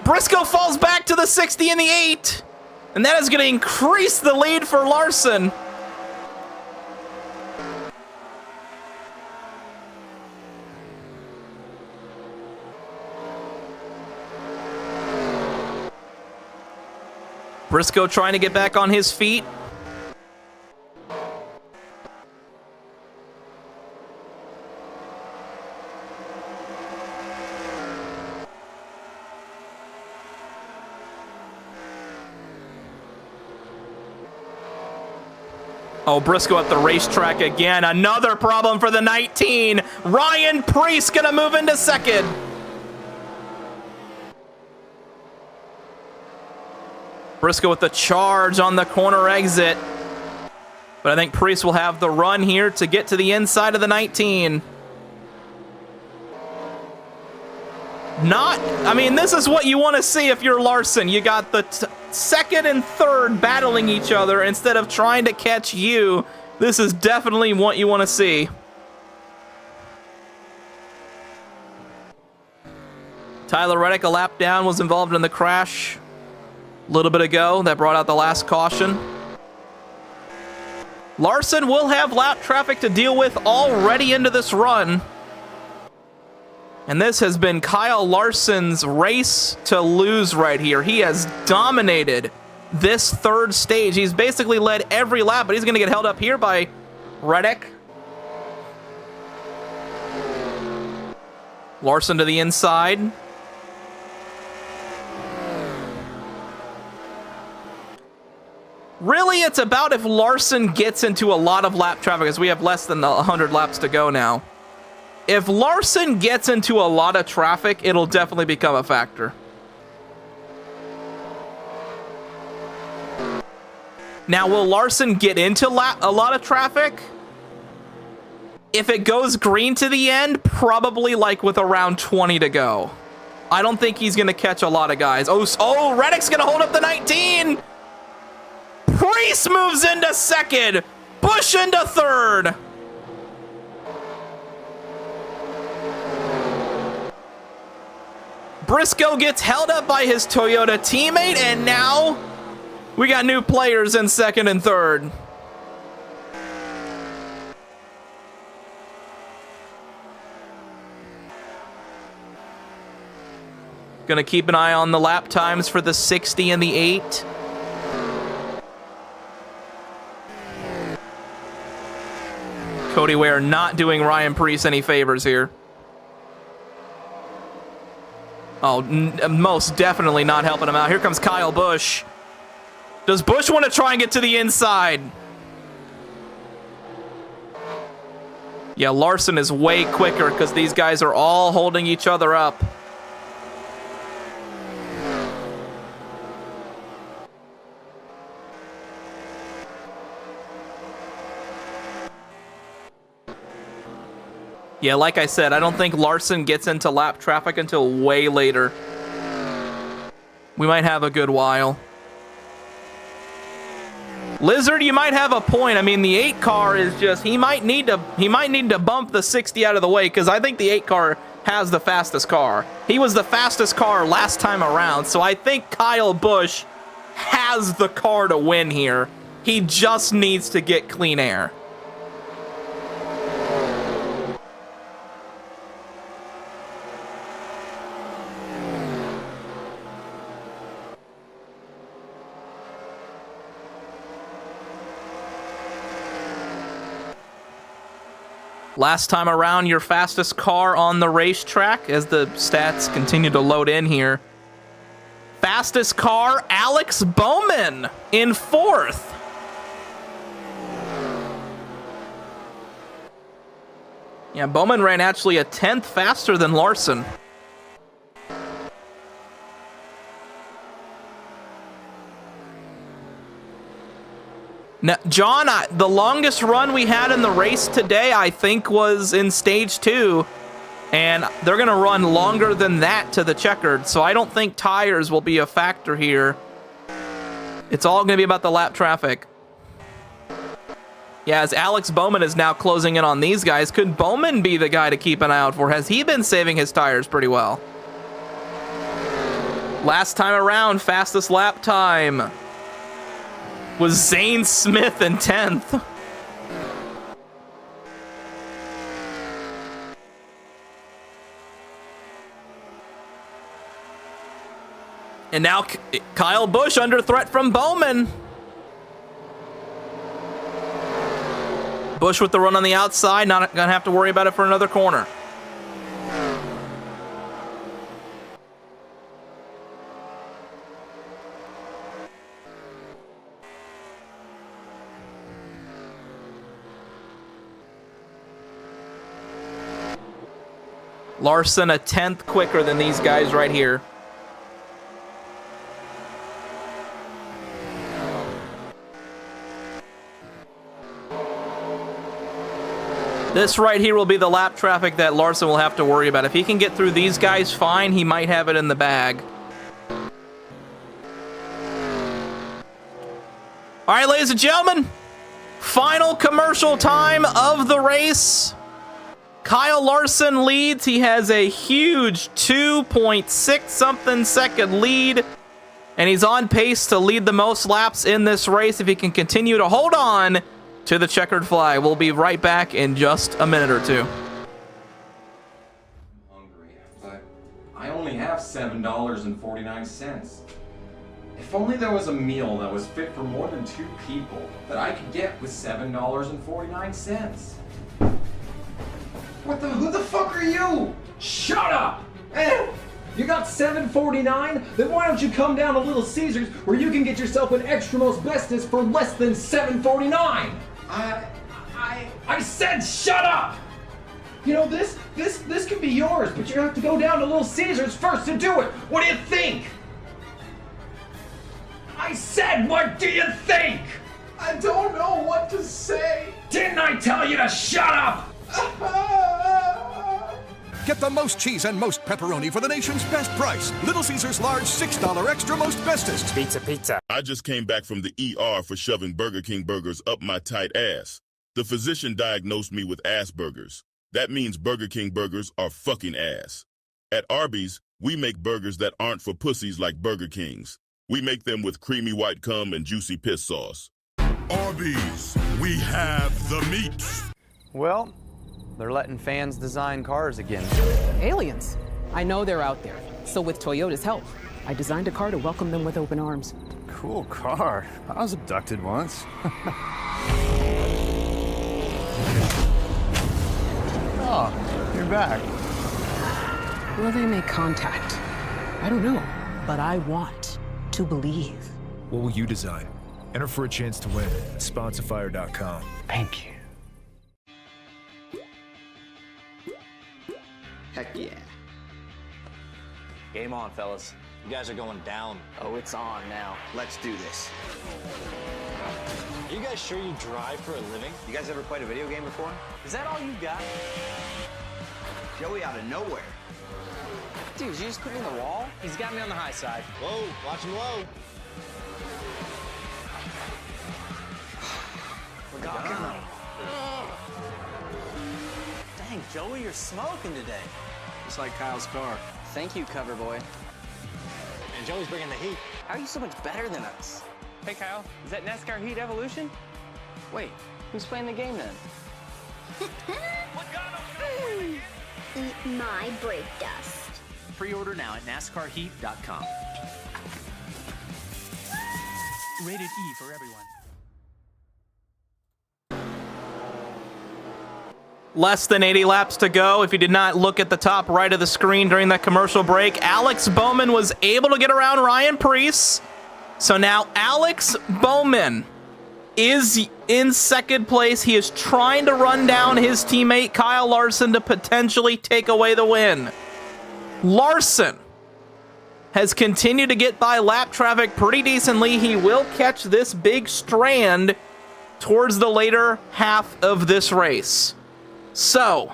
Briscoe falls back to the 60 in the 8. And that is going to increase the lead for Larson. Briscoe trying to get back on his feet. Oh, Briscoe at the racetrack again. Another problem for the 19. Ryan Preece gonna move into second. Briscoe with the charge on the corner exit. But I think Preece will have the run here to get to the inside of the 19. I mean, this is what you want to see if you're Larson. You got the second and third battling each other instead of trying to catch you. This is definitely what you want to see. Tyler Reddick, a lap down, was involved in the crash a little bit ago. That brought out the last caution. Larson will have lap traffic to deal with already into this run. And this has been Kyle Larson's race to lose right here. He has dominated this third stage. He's basically led every lap, but he's going to get held up here by Reddick. Larson to the inside. Really, it's about if Larson gets into a lot of lap traffic, as we have less than 100 laps to go now. If Larson gets into a lot of traffic, it'll definitely become a factor. Now, will Larson get into a lot of traffic? if it goes green to the end, probably like with around 20 to go. I don't think he's going to catch a lot of guys. Oh, Reddick's going to hold up the 19. Priest moves into second. Bush into third. Briscoe gets held up by his Toyota teammate, and now we got new players in second and third. Gonna keep an eye on the lap times for the 60 and the 8. Cody Ware not doing Ryan Preece any favors here. Oh, most definitely not helping him out. Here comes Kyle Busch. Does Busch want to try and get to the inside? Yeah, Larson is way quicker because these guys are all holding each other up. Yeah, like I said, I don't think Larson gets into lap traffic until way later. We might have a good while. Lizard, you might have a point. I mean, the 8 car is just, he might need to bump the 60 out of the way, because I think the 8 car has the fastest car. He was the fastest car last time around, so I think Kyle Busch has the car to win here. He just needs to get clean air. Last time around, your fastest car on the racetrack, as the stats continue to load in here. Fastest car, Alex Bowman in 4th. Yeah, Bowman ran actually a 10th faster than Larson. Now, John, the longest run we had in the race today, I think, was in stage 2. And they're going to run longer than that to the checkered. So I don't think tires will be a factor here. It's all going to be about the lap traffic. Yeah, as Alex Bowman is now closing in on these guys, could Bowman be the guy to keep an eye out for? Has he been saving his tires pretty well? Last time around, fastest lap time was Zane Smith in 10th. And now Kyle Busch under threat from Bowman. Busch with the run on the outside, not gonna have to worry about it for another corner. Larson a 10th quicker than these guys right here. This right here will be the lap traffic that Larson will have to worry about. If he can get through these guys fine, he might have it in the bag. All right, ladies and gentlemen, final commercial time of the race. Kyle Larson leads. He has a huge 2.6 something second lead, and he's on pace to lead the most laps in this race if he can continue to hold on to the checkered flag. We'll be right back in just a minute or two. I'm hungry, but I only have $7.49. If only there was a meal that was fit for more than 2 people that I could get with $7.49. Who the fuck are you? Shut up! You got $7.49? Then why don't you come down to Little Caesars where you can get yourself an extra most bestest for less than $7.49? I said shut up! You know, this can be yours, but you have to go down to Little Caesars first to do it. What do you think? I said, what do you think? I don't know what to say. Didn't I tell you to shut up? Get the most cheese and most pepperoni for the nation's best price. Little Caesars large $6 extra most bestest. Pizza. I just came back from the ER for shoving Burger King burgers up my tight ass. The physician diagnosed me with ass burgers. That means Burger King burgers are fucking ass. At Arby's, we make burgers that aren't for pussies like Burger King's. We make them with creamy white cum and juicy piss sauce. Arby's, we have the meats. Well, they're letting fans design cars again. Aliens. I know they're out there. So with Toyota's help, I designed a car to welcome them with open arms. Cool car. I was abducted once. Oh, you're back. Will they make contact? I don't know, but I want to believe. What will you design? Enter for a chance to win at Sponsifyer.com. Thank you. Heck yeah. Game on, fellas. You guys are going down. Oh, it's on now. Let's do this. Are you guys sure you drive for a living? You guys ever played a video game before? Is that all you got? Joey out of nowhere. Dude, you just put me in the wall? He's got me on the high side. Whoa, watch him low. We're gone. Dang, Joey, you're smoking today. Just like Kyle's car. Thank you, cover boy. And Joey's bringing the heat. How are you so much better than us? Hey, Kyle, is that NASCAR Heat Evolution? Wait, who's playing the game then? Eat my brake dust. Pre-order now at NASCARHeat.com. Rated E for everyone. Less than 80 laps to go. If you did not look at the top right of the screen during that commercial break, Alex Bowman was able to get around Ryan Preece. So now Alex Bowman is in second place. He is trying to run down his teammate Kyle Larson to potentially take away the win. Larson has continued to get by lap traffic pretty decently. He will catch this big strand towards the later half of this race. So,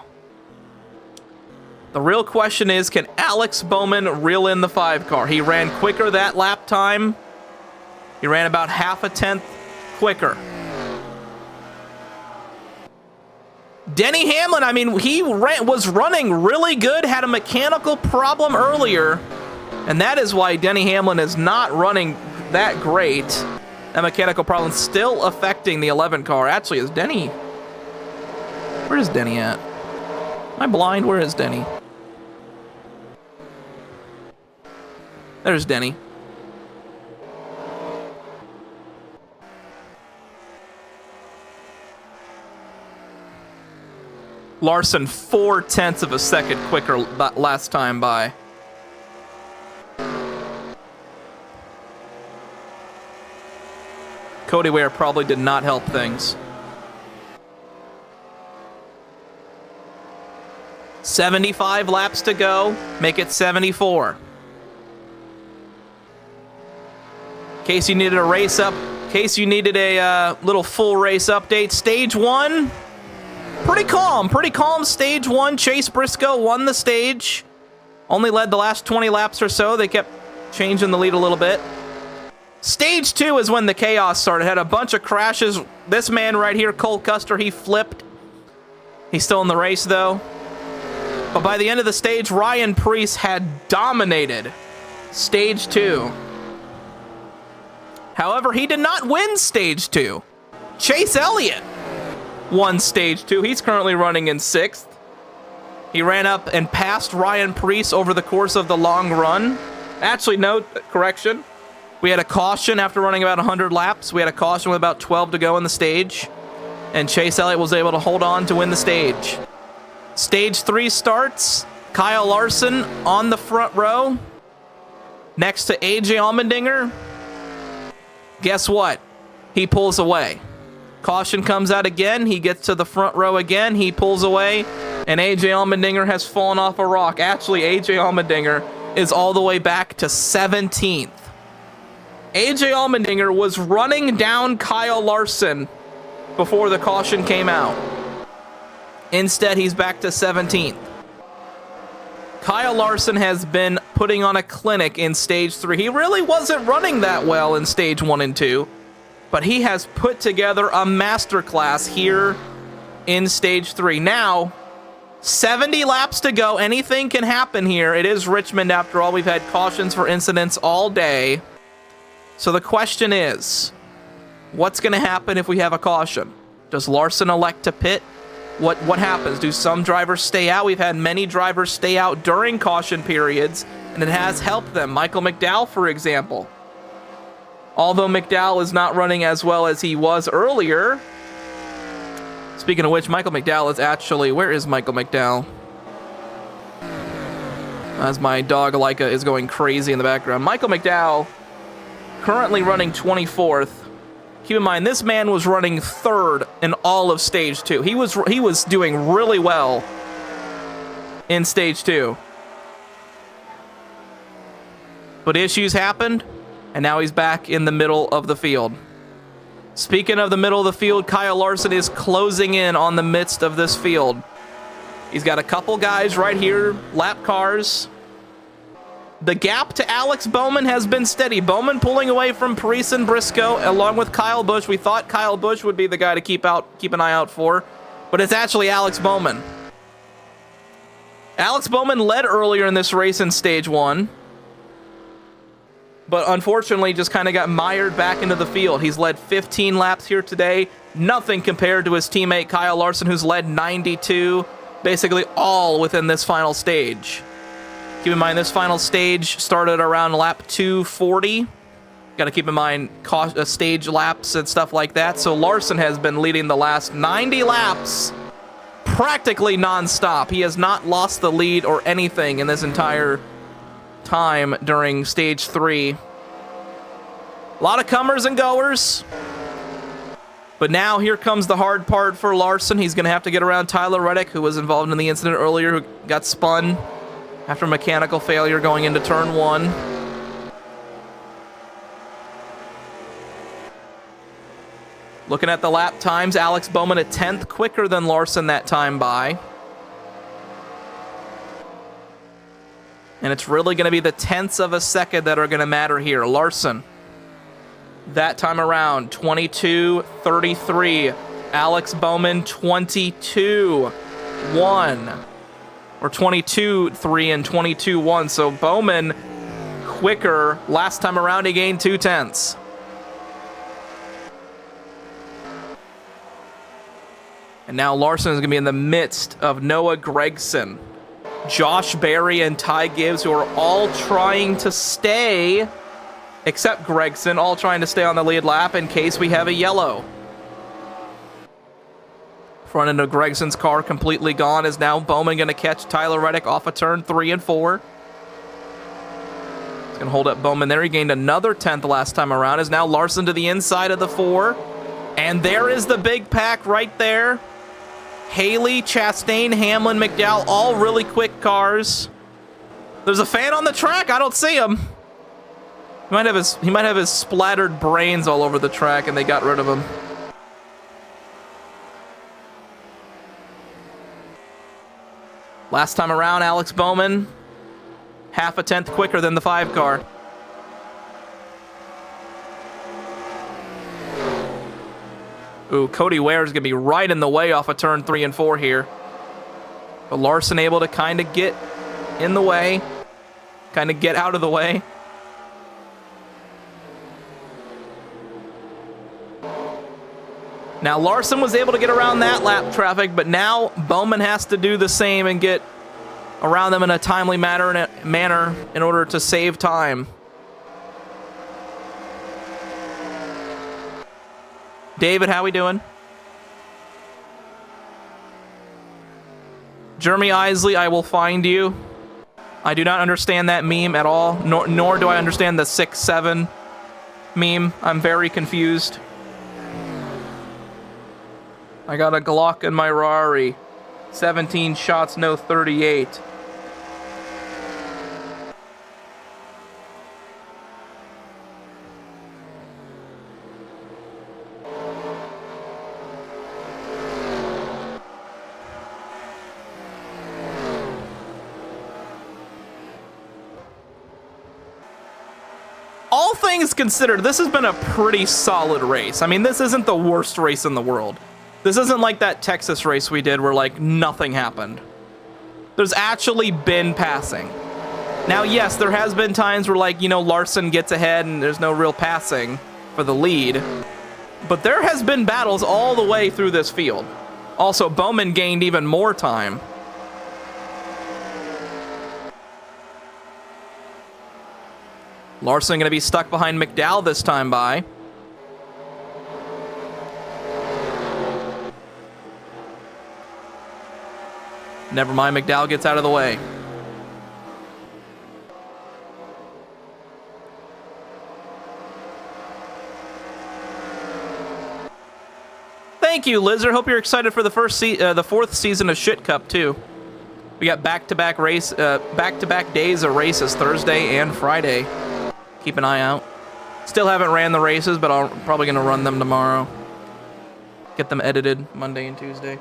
the real question is, can Alex Bowman reel in the 5 car? He ran quicker that lap time. He ran about half a tenth quicker. Denny Hamlin, I mean, he was running really good, had a mechanical problem earlier, and that is why Denny Hamlin is not running that great. That mechanical problem still affecting the 11 car. Actually, is Denny... Where is Denny at? Am I blind? Where is Denny? There's Denny. Larson 0.4 of a second quicker last time by. Cody Ware probably did not help things. 75 laps to go. Make it 74. In case you needed a race up, in case you needed a little full race update, stage 1, pretty calm stage 1. Chase Briscoe won the stage. Only led the last 20 laps or so. They kept changing the lead a little bit. Stage 2 is when the chaos started. Had a bunch of crashes. This man right here, Cole Custer, he flipped. He's still in the race though. But by the end of the stage, Ryan Preece had dominated stage 2. However, he did not win stage 2. Chase Elliott won stage 2. He's currently running in 6th. He ran up and passed Ryan Preece over the course of the long run. Actually, no, correction. We had a caution after running about 100 laps. We had a caution with about 12 to go in the stage. And Chase Elliott was able to hold on to win the stage. Stage 3 starts. Kyle Larson on the front row next to AJ Allmendinger. Guess what? He pulls away. Caution comes out again. He gets to the front row again. He pulls away. And AJ Allmendinger has fallen off a rock. Actually, AJ Allmendinger is all the way back to 17th. AJ Allmendinger was running down Kyle Larson before the caution came out. Instead, he's back to 17th. Kyle Larson has been putting on a clinic in Stage 3. He really wasn't running that well in Stage 1 and 2, but he has put together a masterclass here in Stage 3. Now, 70 laps to go. Anything can happen here. It is Richmond, after all. We've had cautions for incidents all day. So the question is, what's going to happen if we have a caution? Does Larson elect to pit? What happens? Do some drivers stay out? We've had many drivers stay out during caution periods, and it has helped them. Michael McDowell, for example. Although McDowell is not running as well as he was earlier. Speaking of which, Michael McDowell is actually... Where is Michael McDowell? As my dog Leica is going crazy in the background. Michael McDowell currently running 24th. Keep in mind, this man was running 3rd in all of Stage 2. He was doing really well in Stage 2. But issues happened, and now he's back in the middle of the field. Speaking of the middle of the field, Kyle Larson is closing in on the midst of this field. He's got a couple guys right here, lap cars. The gap to Alex Bowman has been steady. Bowman pulling away from Parise and Briscoe, along with Kyle Busch. We thought Kyle Busch would be the guy to keep an eye out for, but it's actually Alex Bowman. Alex Bowman led earlier in this race in Stage 1, but unfortunately just kind of got mired back into the field. He's led 15 laps here today. Nothing compared to his teammate Kyle Larson, who's led 92, basically all within this final stage. Keep in mind, this final stage started around lap 240. Got to keep in mind stage laps and stuff like that. So Larson has been leading the last 90 laps practically non-stop. He has not lost the lead or anything in this entire time during Stage 3. A lot of comers and goers. But now here comes the hard part for Larson. He's going to have to get around Tyler Reddick, who was involved in the incident earlier, who got spun after mechanical failure going into turn 1. Looking at the lap times, Alex Bowman a 10th quicker than Larson that time by. And it's really going to be the tenths of a second that are going to matter here. Larson, that time around, 22:33. Alex Bowman, 22:1. Or 22:3 and 22:1. So Bowman quicker. Last time around, he gained 2 tenths. And now Larson is going to be in the midst of Noah Gragson, Josh Berry, and Ty Gibbs, who are all trying to stay, except Gragson, all trying to stay on the lead lap in case we have a yellow. Front end of Gregson's car completely gone. Is now Bowman going to catch Tyler Reddick off of turn 3 and 4. He's going to hold up Bowman there. He gained another 10th last time around. Is now Larson to the inside of the 4. And there is the big pack right there. Haley, Chastain, Hamlin, McDowell, all really quick cars. There's a fan on the track. I don't see him. He might have his splattered brains all over the track, and they got rid of him. Last time around, Alex Bowman, half a tenth quicker than the 5 car. Ooh, Cody Ware's going to be right in the way off of turn 3 and 4 here. But Larson able to kind of get in the way, kind of get out of the way. Now, Larson was able to get around that lap traffic, but now Bowman has to do the same and get around them in a timely manner in order to save time. David, how we doing? Jeremy Isley, I will find you. I do not understand that meme at all, nor do I understand the 6-7 meme. I'm very confused. I got a Glock in my Rari. 17 shots, no 38. things considered, this has been a pretty solid race. I mean, this isn't the worst race in the world. This isn't like that Texas race we did where, like, nothing happened. There's actually been passing. Now, yes, there has been times where, like, you know, Larson gets ahead and there's no real passing for the lead. But there has been battles all the way through this field. Also, Bowman gained even more time. Larson going to be stuck behind McDowell this time by. Never mind, McDowell gets out of the way. Thank you, Lizard. Hope you're excited for the fourth season of Shit Cup too. We got back-to-back days of races, Thursday and Friday. Keep an eye out. Still haven't ran the races, but I'm probably gonna run them tomorrow. Get them edited Monday and Tuesday.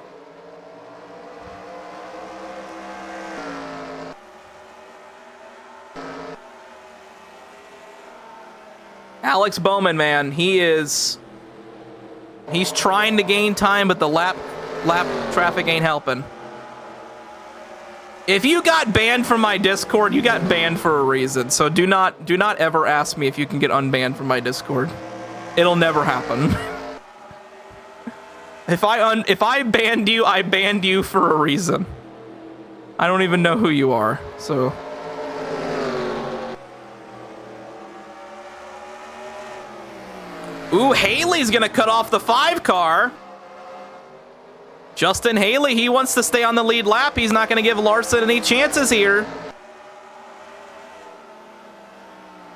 Alex Bowman, man, he's trying to gain time, but the lap traffic ain't helping. If you got banned from my Discord, you got banned for a reason. So do not ever ask me if you can get unbanned from my Discord. It'll never happen. If I banned you, I banned you for a reason. I don't even know who you are. So ooh, Haley's gonna cut off the 5 car. Justin Haley, he wants to stay on the lead lap. He's not gonna give Larson any chances here.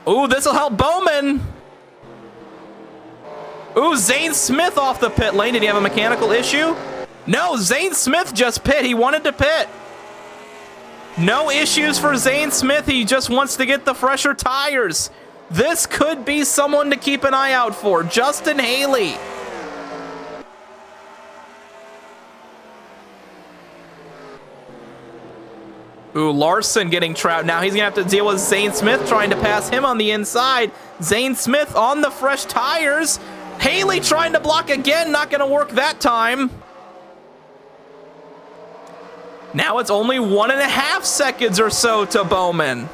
Ooh, this'll help Bowman. Ooh, Zane Smith off the pit lane. Did he have a mechanical issue? No, Zane Smith just pit. He wanted to pit. No issues for Zane Smith. He just wants to get the fresher tires. This could be someone to keep an eye out for. Justin Haley. Ooh, Larson getting trapped. Now he's going to have to deal with Zane Smith trying to pass him on the inside. Zane Smith on the fresh tires. Haley trying to block again. Not going to work that time. Now it's only 1.5 seconds or so to Bowman.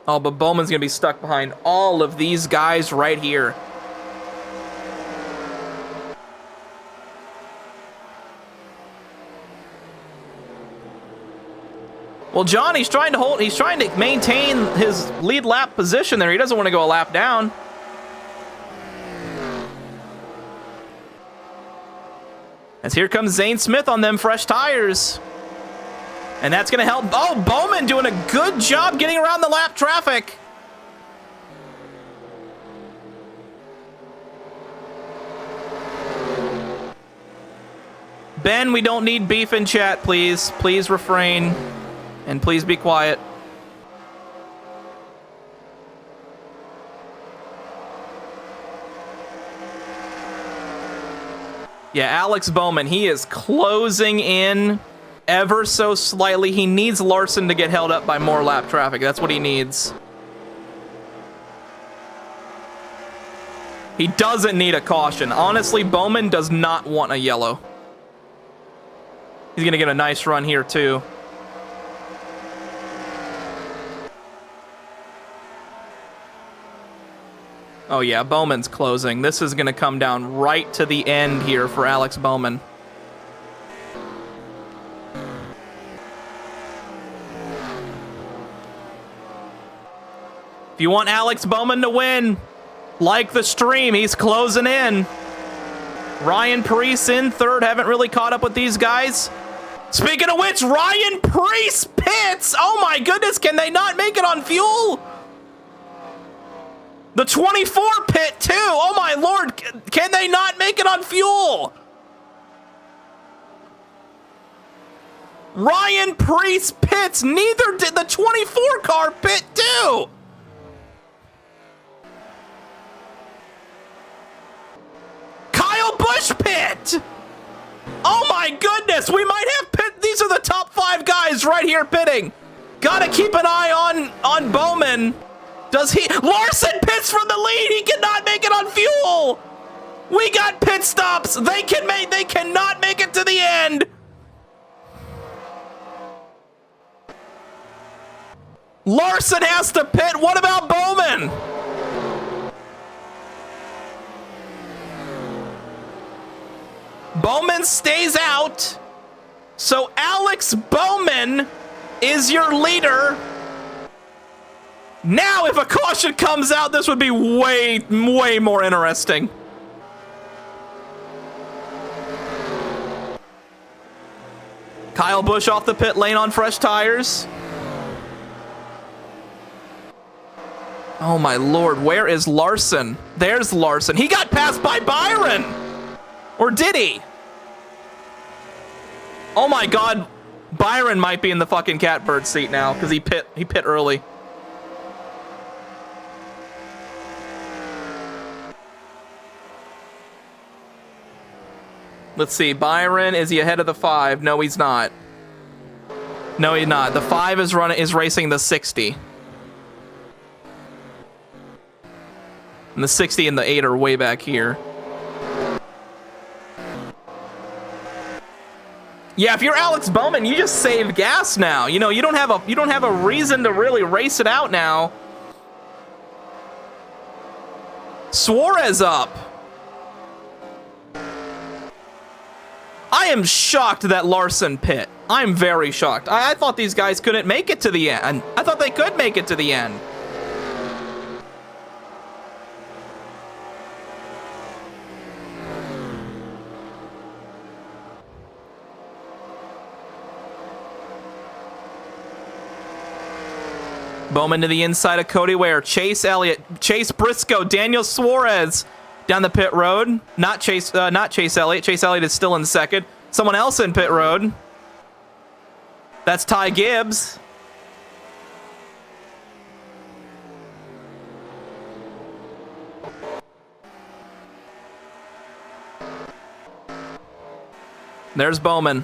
Oh, but Bowman's going to be stuck behind all of these guys right here. Well, John, he's trying to maintain his lead lap position there. He doesn't want to go a lap down. As here comes Zane Smith on them fresh tires. And that's going to help. Oh, Bowman doing a good job getting around the lap traffic. Ben, we don't need beef in chat, please. Please refrain. And please be quiet. Yeah, Alex Bowman, he is closing in ever so slightly. He needs Larson to get held up by more lap traffic. That's what he needs. He doesn't need a caution. Honestly, Bowman does not want a yellow. He's going to get a nice run here, too. Oh, yeah, Bowman's closing. This is going to come down right to the end here for Alex Bowman. If you want Alex Bowman to win, like the stream, he's closing in. Ryan Preece in third. Haven't really caught up with these guys. Speaking of which, Ryan Preece pits. Oh my goodness, can they not make it on fuel? The 24 pit too. Oh my lord, can they not make it on fuel? Ryan Preece pits. Neither did the 24 car pit too. my goodness, we might have pit. These are the top 5 guys right here pitting. Gotta keep an eye on Bowman. Does he? Larson pits from the lead. He cannot make it on fuel. We got pit stops. They cannot make it to the end. Larson has to pit. What about Bowman? Bowman stays out. So Alex Bowman is your leader. Now, if a caution comes out, this would be way, way more interesting. Kyle Busch off the pit lane on fresh tires. Oh my lord, where is Larson? There's Larson. He got passed by Byron! Or did he? Oh my god, Byron might be in the fucking catbird seat now because he pit early. Let's see, Byron, is he ahead of the 5? No, he's not. No, he's not. The 5 is racing the 60. And the 60 and the 8 are way back here. Yeah, if you're Alex Bowman, you just save gas now. You know, you don't have a reason to really race it out now. Suarez up. I am shocked that Larson pit. I'm very shocked. I thought these guys couldn't make it to the end. I thought they could make it to the end. Bowman to the inside of Cody Ware. Chase Elliott, Chase Briscoe, Daniel Suarez down the pit road. Not Chase Elliott. Chase Elliott is still in second. Someone else in pit road. That's Ty Gibbs. There's Bowman.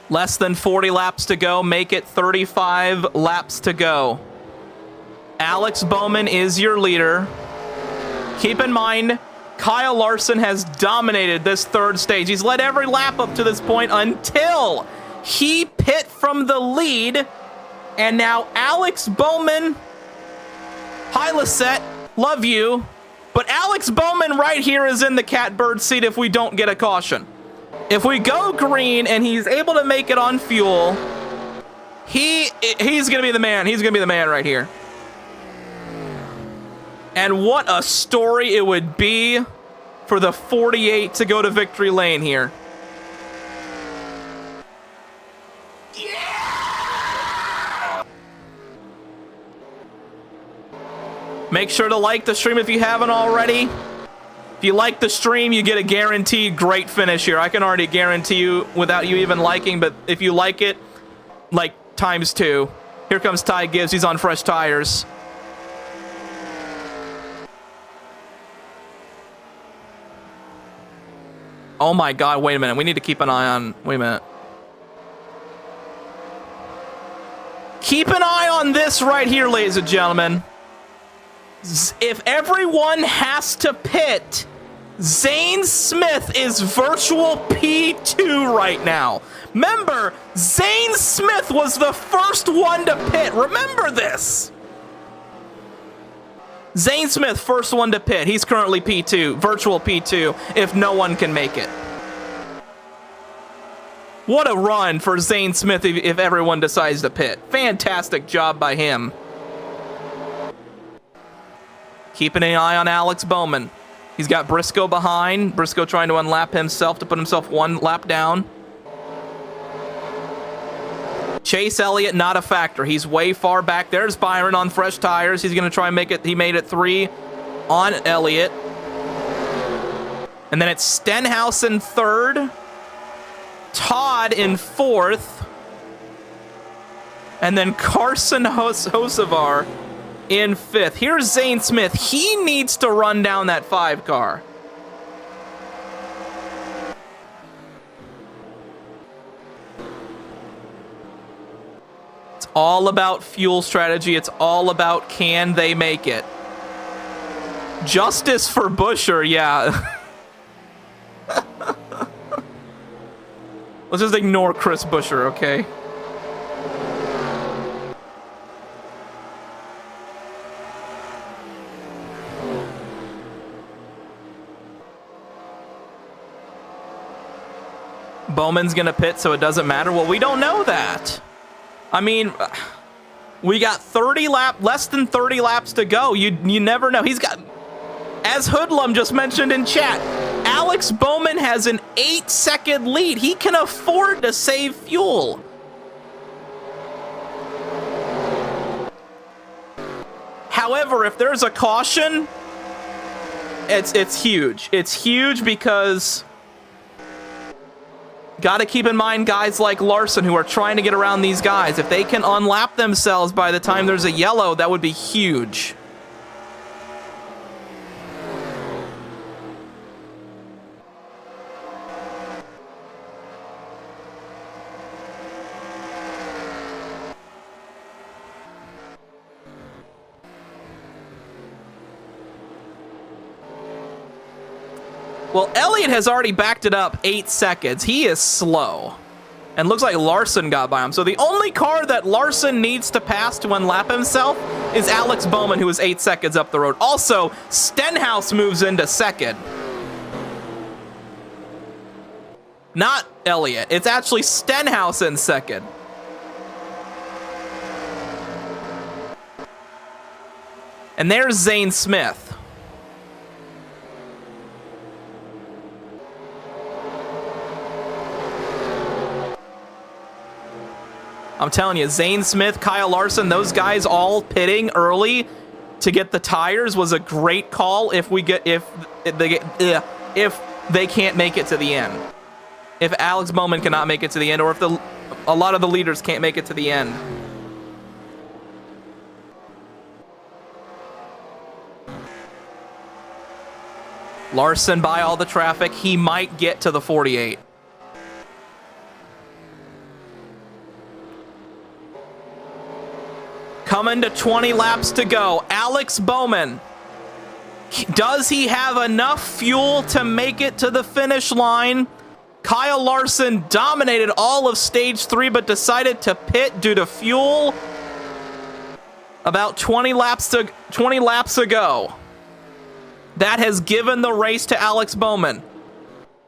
Less than 40 laps to go. Make it 35 laps to go. Alex Bowman is your leader. Keep in mind, Kyle Larson has dominated this third stage. He's led every lap up to this point until he pit from the lead. And now Alex Bowman, hi Lisette, love you. But Alex Bowman right here is in the catbird seat if we don't get a caution. If we go green and he's able to make it on fuel, he's going to be the man. He's going to be the man right here. And what a story it would be for the 48 to go to victory lane here. Make sure to like the stream if you haven't already. If you like the stream, you get a guaranteed great finish here. I can already guarantee you without you even liking, but if you like it, like ×2. Here comes Ty Gibbs. He's on fresh tires. Oh my God, wait a minute. We need to keep an eye on, wait a minute. Keep an eye on this right here, ladies and gentlemen. If everyone has to pit, Zane Smith is virtual P2 right now. Remember, Zane Smith was the first one to pit. Remember this. Zane Smith, first one to pit. He's currently P2, virtual P2, if no one can make it. What a run for Zane Smith if everyone decides to pit. Fantastic job by him. Keeping an eye on Alex Bowman. He's got Briscoe behind. Briscoe trying to unlap himself to put himself one lap down. Chase Elliott, not a factor. He's way far back. There's Byron on fresh tires. He's going to try and make it. He made it 3. on Elliott. And then it's Stenhouse in third, Todd in fourth, and then Carson Hocevar in fifth. Here's Zane Smith. He needs to run down that 5 car. It's all about fuel strategy. It's all about can they make it. Justice for Buescher, yeah. Let's just ignore Chris Buescher, okay? Bowman's gonna pit, so it doesn't matter. Well, we don't know that. I mean, we got less than 30 laps to go. You never know. He's got, as Hoodlum just mentioned in chat, Alex Bowman has an 8-second lead. He can afford to save fuel. However, if there's a caution, it's huge. It's huge because got to keep in mind guys like Larson who are trying to get around these guys. If they can unlap themselves by the time there's a yellow, that would be huge. Well, Elliott has already backed it up 8 seconds. He is slow. And looks like Larson got by him. So the only car that Larson needs to pass to unlap himself is Alex Bowman, who is 8 seconds up the road. Also, Stenhouse moves into second. Not Elliott. It's actually Stenhouse in second. And there's Zane Smith. I'm telling you, Zane Smith, Kyle Larson, those guys all pitting early to get the tires was a great call if they can't make it to the end. If Alex Bowman cannot make it to the end, or if a lot of the leaders can't make it to the end. Larson by all the traffic, he might get to the 48. Coming to 20 laps to go. Alex Bowman. Does he have enough fuel to make it to the finish line? Kyle Larson dominated all of stage 3, but decided to pit due to fuel. About 20 laps ago. That has given the race to Alex Bowman.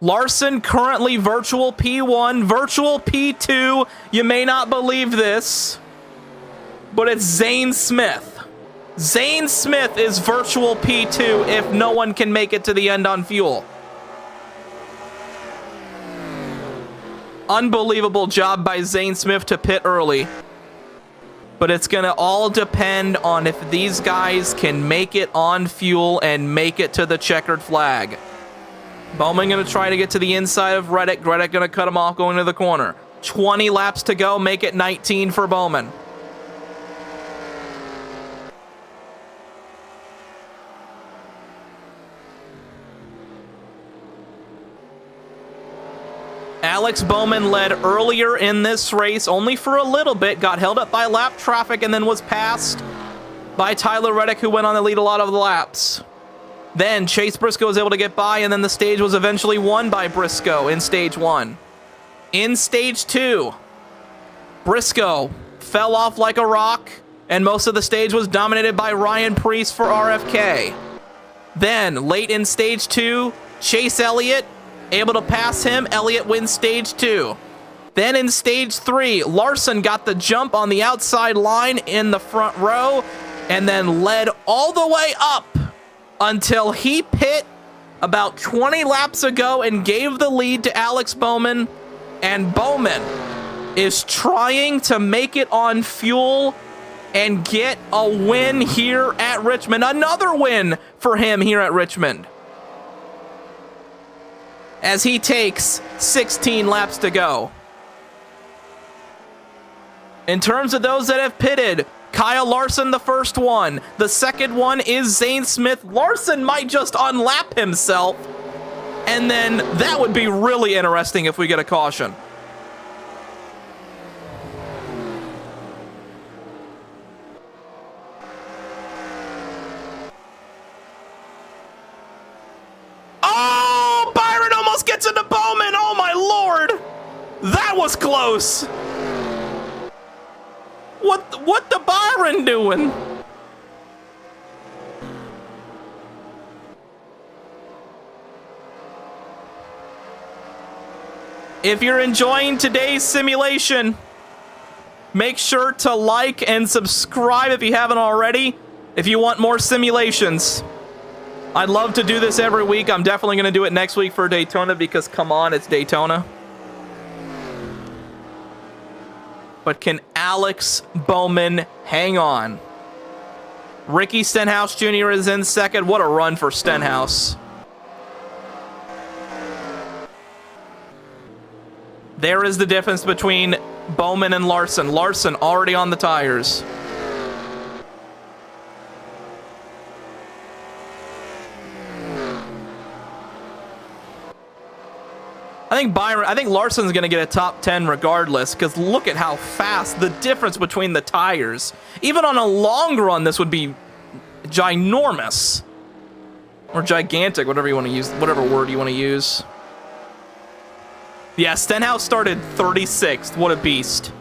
Larson currently virtual P1, virtual P2. You may not believe this, but it's Zane Smith. Zane Smith is virtual P2 if no one can make it to the end on fuel. Unbelievable job by Zane Smith to pit early. But it's going to all depend on if these guys can make it on fuel and make it to the checkered flag. Bowman going to try to get to the inside of Reddick. Reddick going to cut him off going to the corner. 20 laps to go. Make it 19 for Bowman. Alex Bowman led earlier in this race, only for a little bit, got held up by lap traffic, and then was passed by Tyler Reddick, who went on to lead a lot of the laps. Then Chase Briscoe was able to get by, and then the stage was eventually won by Briscoe in stage 1. In stage 2, Briscoe fell off like a rock, and most of the stage was dominated by Ryan Preece for RFK. Then, late in stage 2, Chase Elliott able to pass him. Elliott wins stage 2. Then in stage 3, Larson got the jump on the outside line in the front row and then led all the way up until he pit about 20 laps ago and gave the lead to Alex Bowman. And Bowman is trying to make it on fuel and get a win here at Richmond. Another win for him here at Richmond, as he takes 16 laps to go. In terms of those that have pitted, Kyle Larson, the first one. The second one is Zane Smith. Larson might just unlap himself, and then that would be really interesting if we get a caution. Oh, Byron almost gets into Bowman. Oh my Lord. That was close. What the Byron doing? If you're enjoying today's simulation, make sure to like and subscribe if you haven't already, if you want more simulations. I'd love to do this every week. I'm definitely going to do it next week for Daytona because, come on, it's Daytona. But can Alex Bowman hang on? Ricky Stenhouse Jr. is in second. What a run for Stenhouse. There is the difference between Bowman and Larson. Larson already on the tires. I think Larson's going to get a top 10 regardless, because look at how fast the difference between the tires. Even on a long run, this would be ginormous. Or gigantic, whatever you want to use, whatever word you want to use. Yeah, Stenhouse started 36th. What a beast.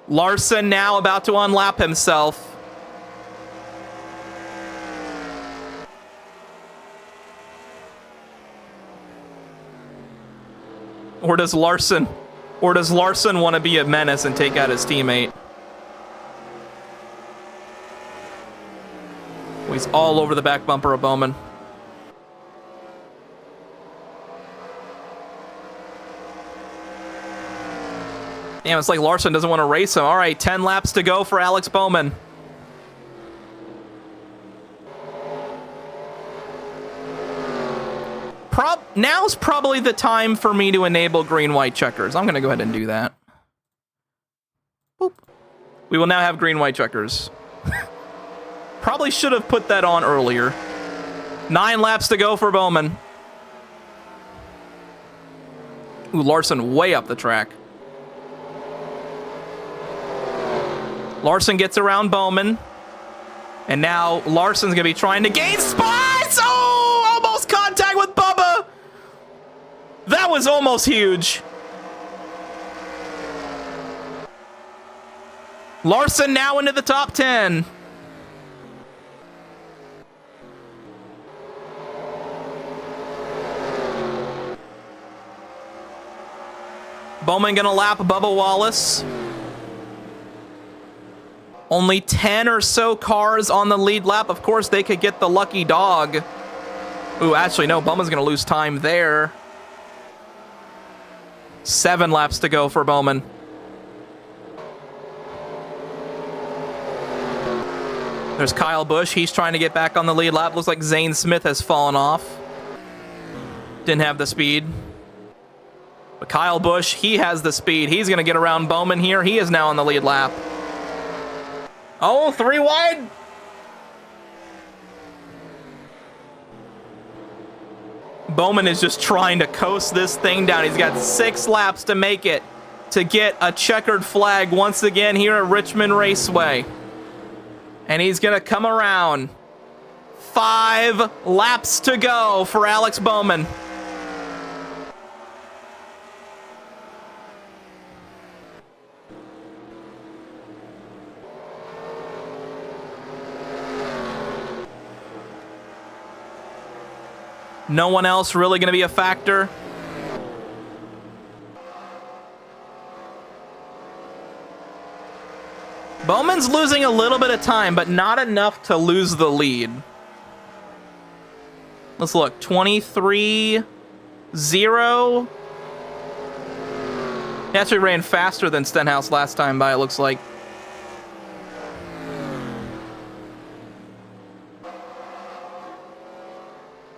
Larson now about to unlap himself. Or does Larson want to be a menace and take out his teammate? Oh, he's all over the back bumper of Bowman. Damn, it's like Larson doesn't want to race him. All right, 10 laps to go for Alex Bowman. Now's probably the time for me to enable green-white checkers. I'm going to go ahead and do that. Boop. We will now have green-white checkers. Probably should have put that on earlier. 9 laps to go for Bowman. Ooh, Larson way up the track. Larson gets around Bowman. And now Larson's going to be trying to gain spots. Oh, almost contact with Bubba. That was almost huge. Larson now into the top 10. Bowman gonna lap Bubba Wallace. Only 10 or so cars on the lead lap. Of course, they could get the lucky dog. Ooh, actually, no, Bowman's gonna lose time there. 7 laps to go for Bowman. There's Kyle Busch. He's trying to get back on the lead lap. Looks like Zane Smith has fallen off. Didn't have the speed. But Kyle Busch, he has the speed. He's going to get around Bowman here. He is now on the lead lap. Oh, 3 wide. Bowman is just trying to coast this thing down. He's got 6 laps to make it to get a checkered flag once again here at Richmond Raceway. And he's going to come around. 5 laps to go for Alex Bowman. No one else really going to be a factor. Bowman's losing a little bit of time, but not enough to lose the lead. Let's look. 23-0. He actually ran faster than Stenhouse last time by, it looks like.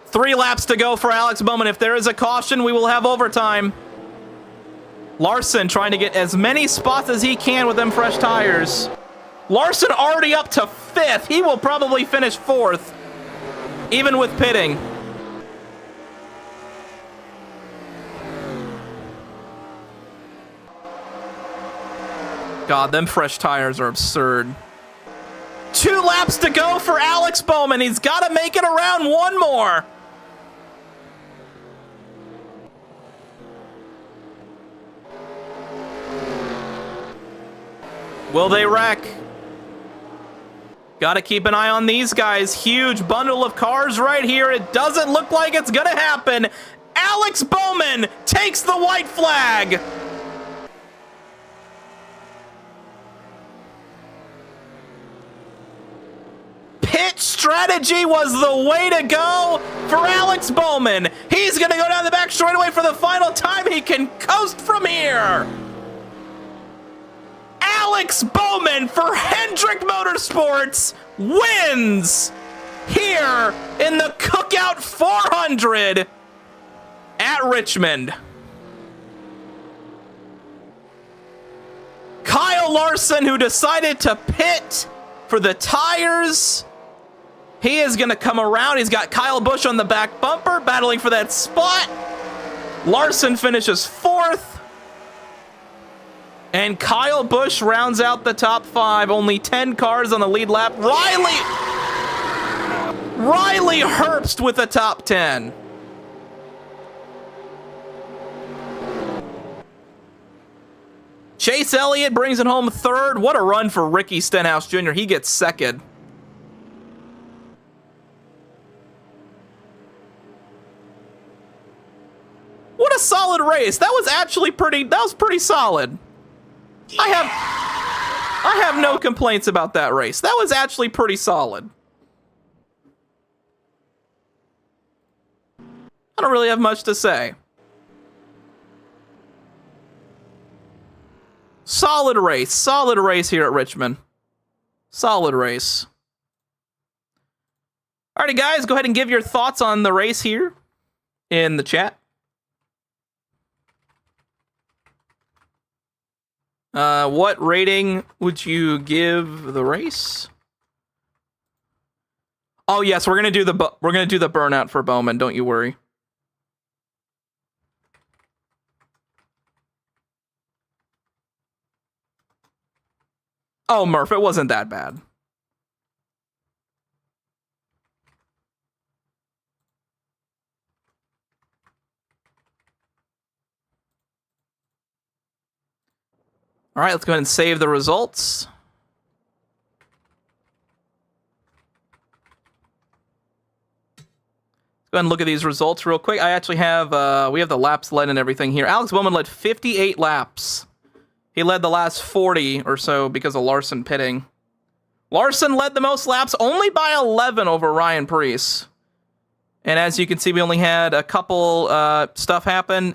Three laps to go for Alex Bowman. If there is a caution, we will have overtime. Larson trying to get as many spots as he can with them fresh tires. Larson already up to 5th. He will probably finish 4th, even with pitting. God, them fresh tires are absurd. 2 laps to go for Alex Bowman. He's got to make it around one more. Will they wreck? Got to keep an eye on these guys. Huge bundle of cars right here. It doesn't look like it's going to happen. Alex Bowman takes the white flag. Pit strategy was the way to go for Alex Bowman. He's going to go down the back straightaway for the final time. He can coast from here. Alex Bowman for Hendrick Motorsports wins here in the Cookout 400 at Richmond. Kyle Larson, who decided to pit for the tires, he is going to come around. He's got Kyle Busch on the back bumper, battling for that spot. Larson finishes 4th. And Kyle Busch rounds out the top 5. Only 10 cars on the lead lap. Riley Herbst with the top 10. Chase Elliott brings it home 3rd. What a run for Ricky Stenhouse Jr. He gets 2nd. What a solid race. That was pretty solid. I have no complaints about that race. That was actually pretty solid. I don't really have much to say. Solid race here at Richmond. Solid race. Alrighty, guys, go ahead and give your thoughts on the race here in the chat. What rating would you give the race? Oh yes, we're gonna do the burnout for Bowman. Don't you worry. Oh, Murph, it wasn't that bad. All right, let's go ahead and save the results. Let's go ahead and look at these results real quick. I actually have, we have the laps led and everything here. Alex Bowman led 58 laps. He led the last 40 or so because of Larson pitting. Larson led the most laps, only by 11 over Ryan Preece. And as you can see, we only had a couple stuff happen.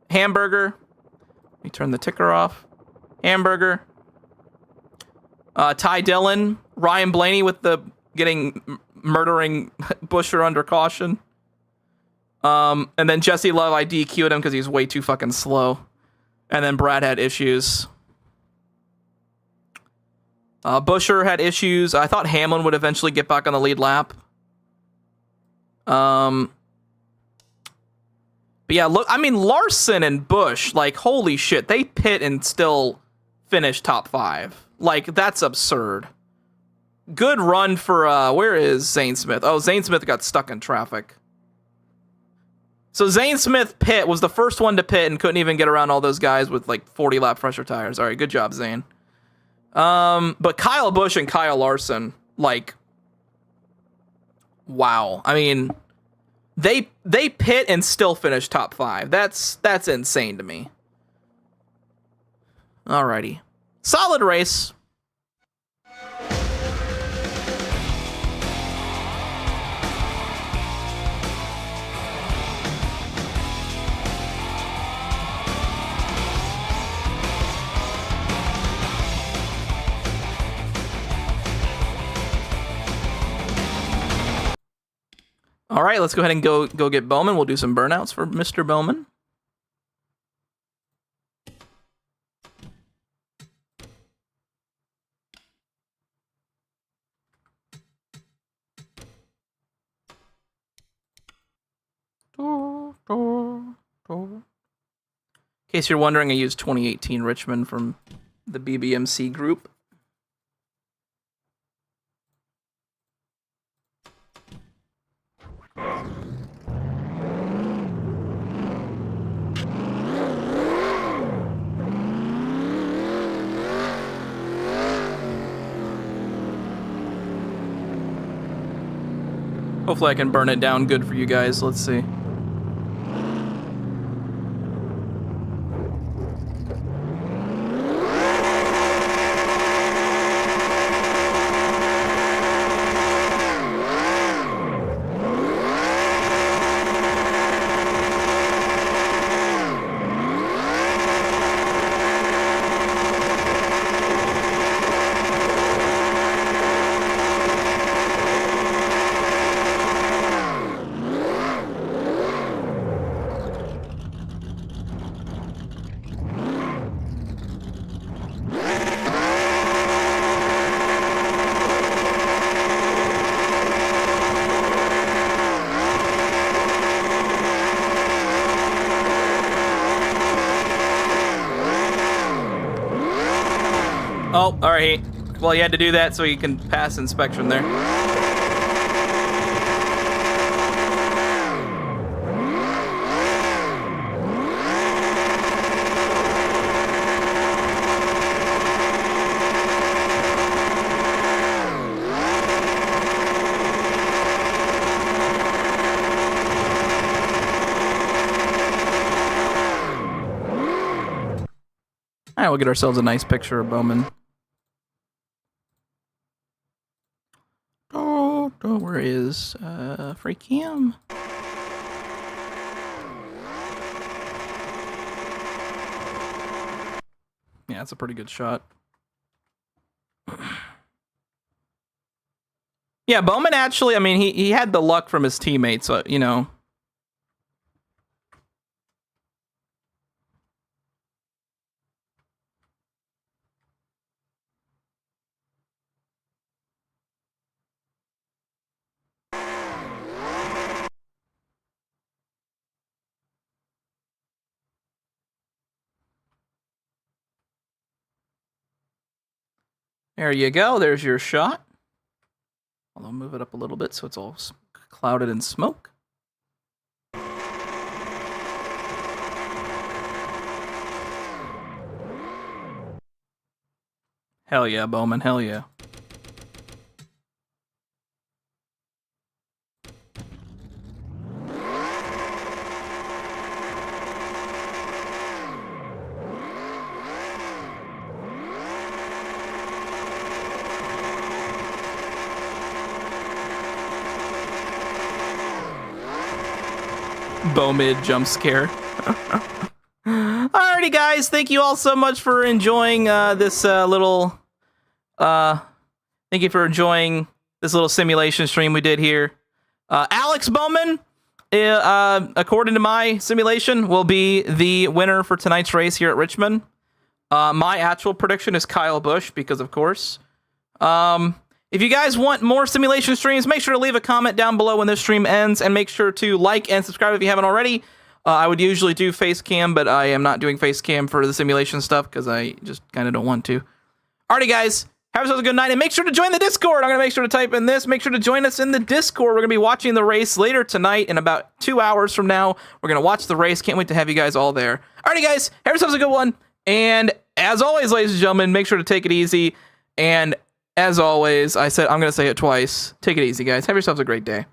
Hamburger. Let me turn the ticker off. Hamburger. Ty Dillon. Ryan Blaney with the murdering Busher under caution. And then Jesse Love, I DQ'd him because he's way too fucking slow. And then Brad had issues. Busher had issues. I thought Hamlin would eventually get back on the lead lap. But yeah, look, I mean, Larson and Busch, like, holy shit, they pit and still finish top 5. Like, that's absurd. Good run for, where is Zane Smith? Oh, Zane Smith got stuck in traffic. So Zane Smith was the first one to pit and couldn't even get around all those guys with, like, 40 lap fresher tires. All right, good job, Zane. But Kyle Busch and Kyle Larson, like, wow. I mean, they pit and still finish top 5. That's insane to me. Alrighty. Solid race. All right, let's go ahead and go get Bowman. We'll do some burnouts for Mr. Bowman. In case you're wondering, I used 2018 Richmond from the BBMC group. Hopefully I can burn it down good for you guys. Let's see. Oh, all right. Well, you had to do that so you can pass inspection there. All right, we'll get ourselves a nice picture of Bowman. Oh, where is free cam? Yeah, that's a pretty good shot. Yeah, Bowman actually, I mean, he had the luck from his teammates, so, you know. There you go. There's your shot. I'll move it up a little bit so it's all clouded in smoke. Hell yeah, Bowman. Hell yeah. Bowmid jump scare. Alrighty, guys. Thank you all so much for enjoying this little. Thank you for enjoying this little simulation stream we did here. Alex Bowman, according to my simulation, will be the winner for tonight's race here at Richmond. My actual prediction is Kyle Busch, because of course. If you guys want more simulation streams, make sure to leave a comment down below when this stream ends, and make sure to like and subscribe if you haven't already. I would usually do face cam, but I am not doing face cam for the simulation stuff because I just kind of don't want to. Alrighty, guys, have yourselves a good night, and make sure to join the Discord. I'm going to make sure to type in this. Make sure to join us in the Discord. We're going to be watching the race later tonight in about 2 hours from now. We're going to watch the race. Can't wait to have you guys all there. Alrighty, guys, have yourselves a good one. And as always, ladies and gentlemen, make sure to take it easy. And as always, I said I'm going to say it twice. Take it easy, guys. Have yourselves a great day.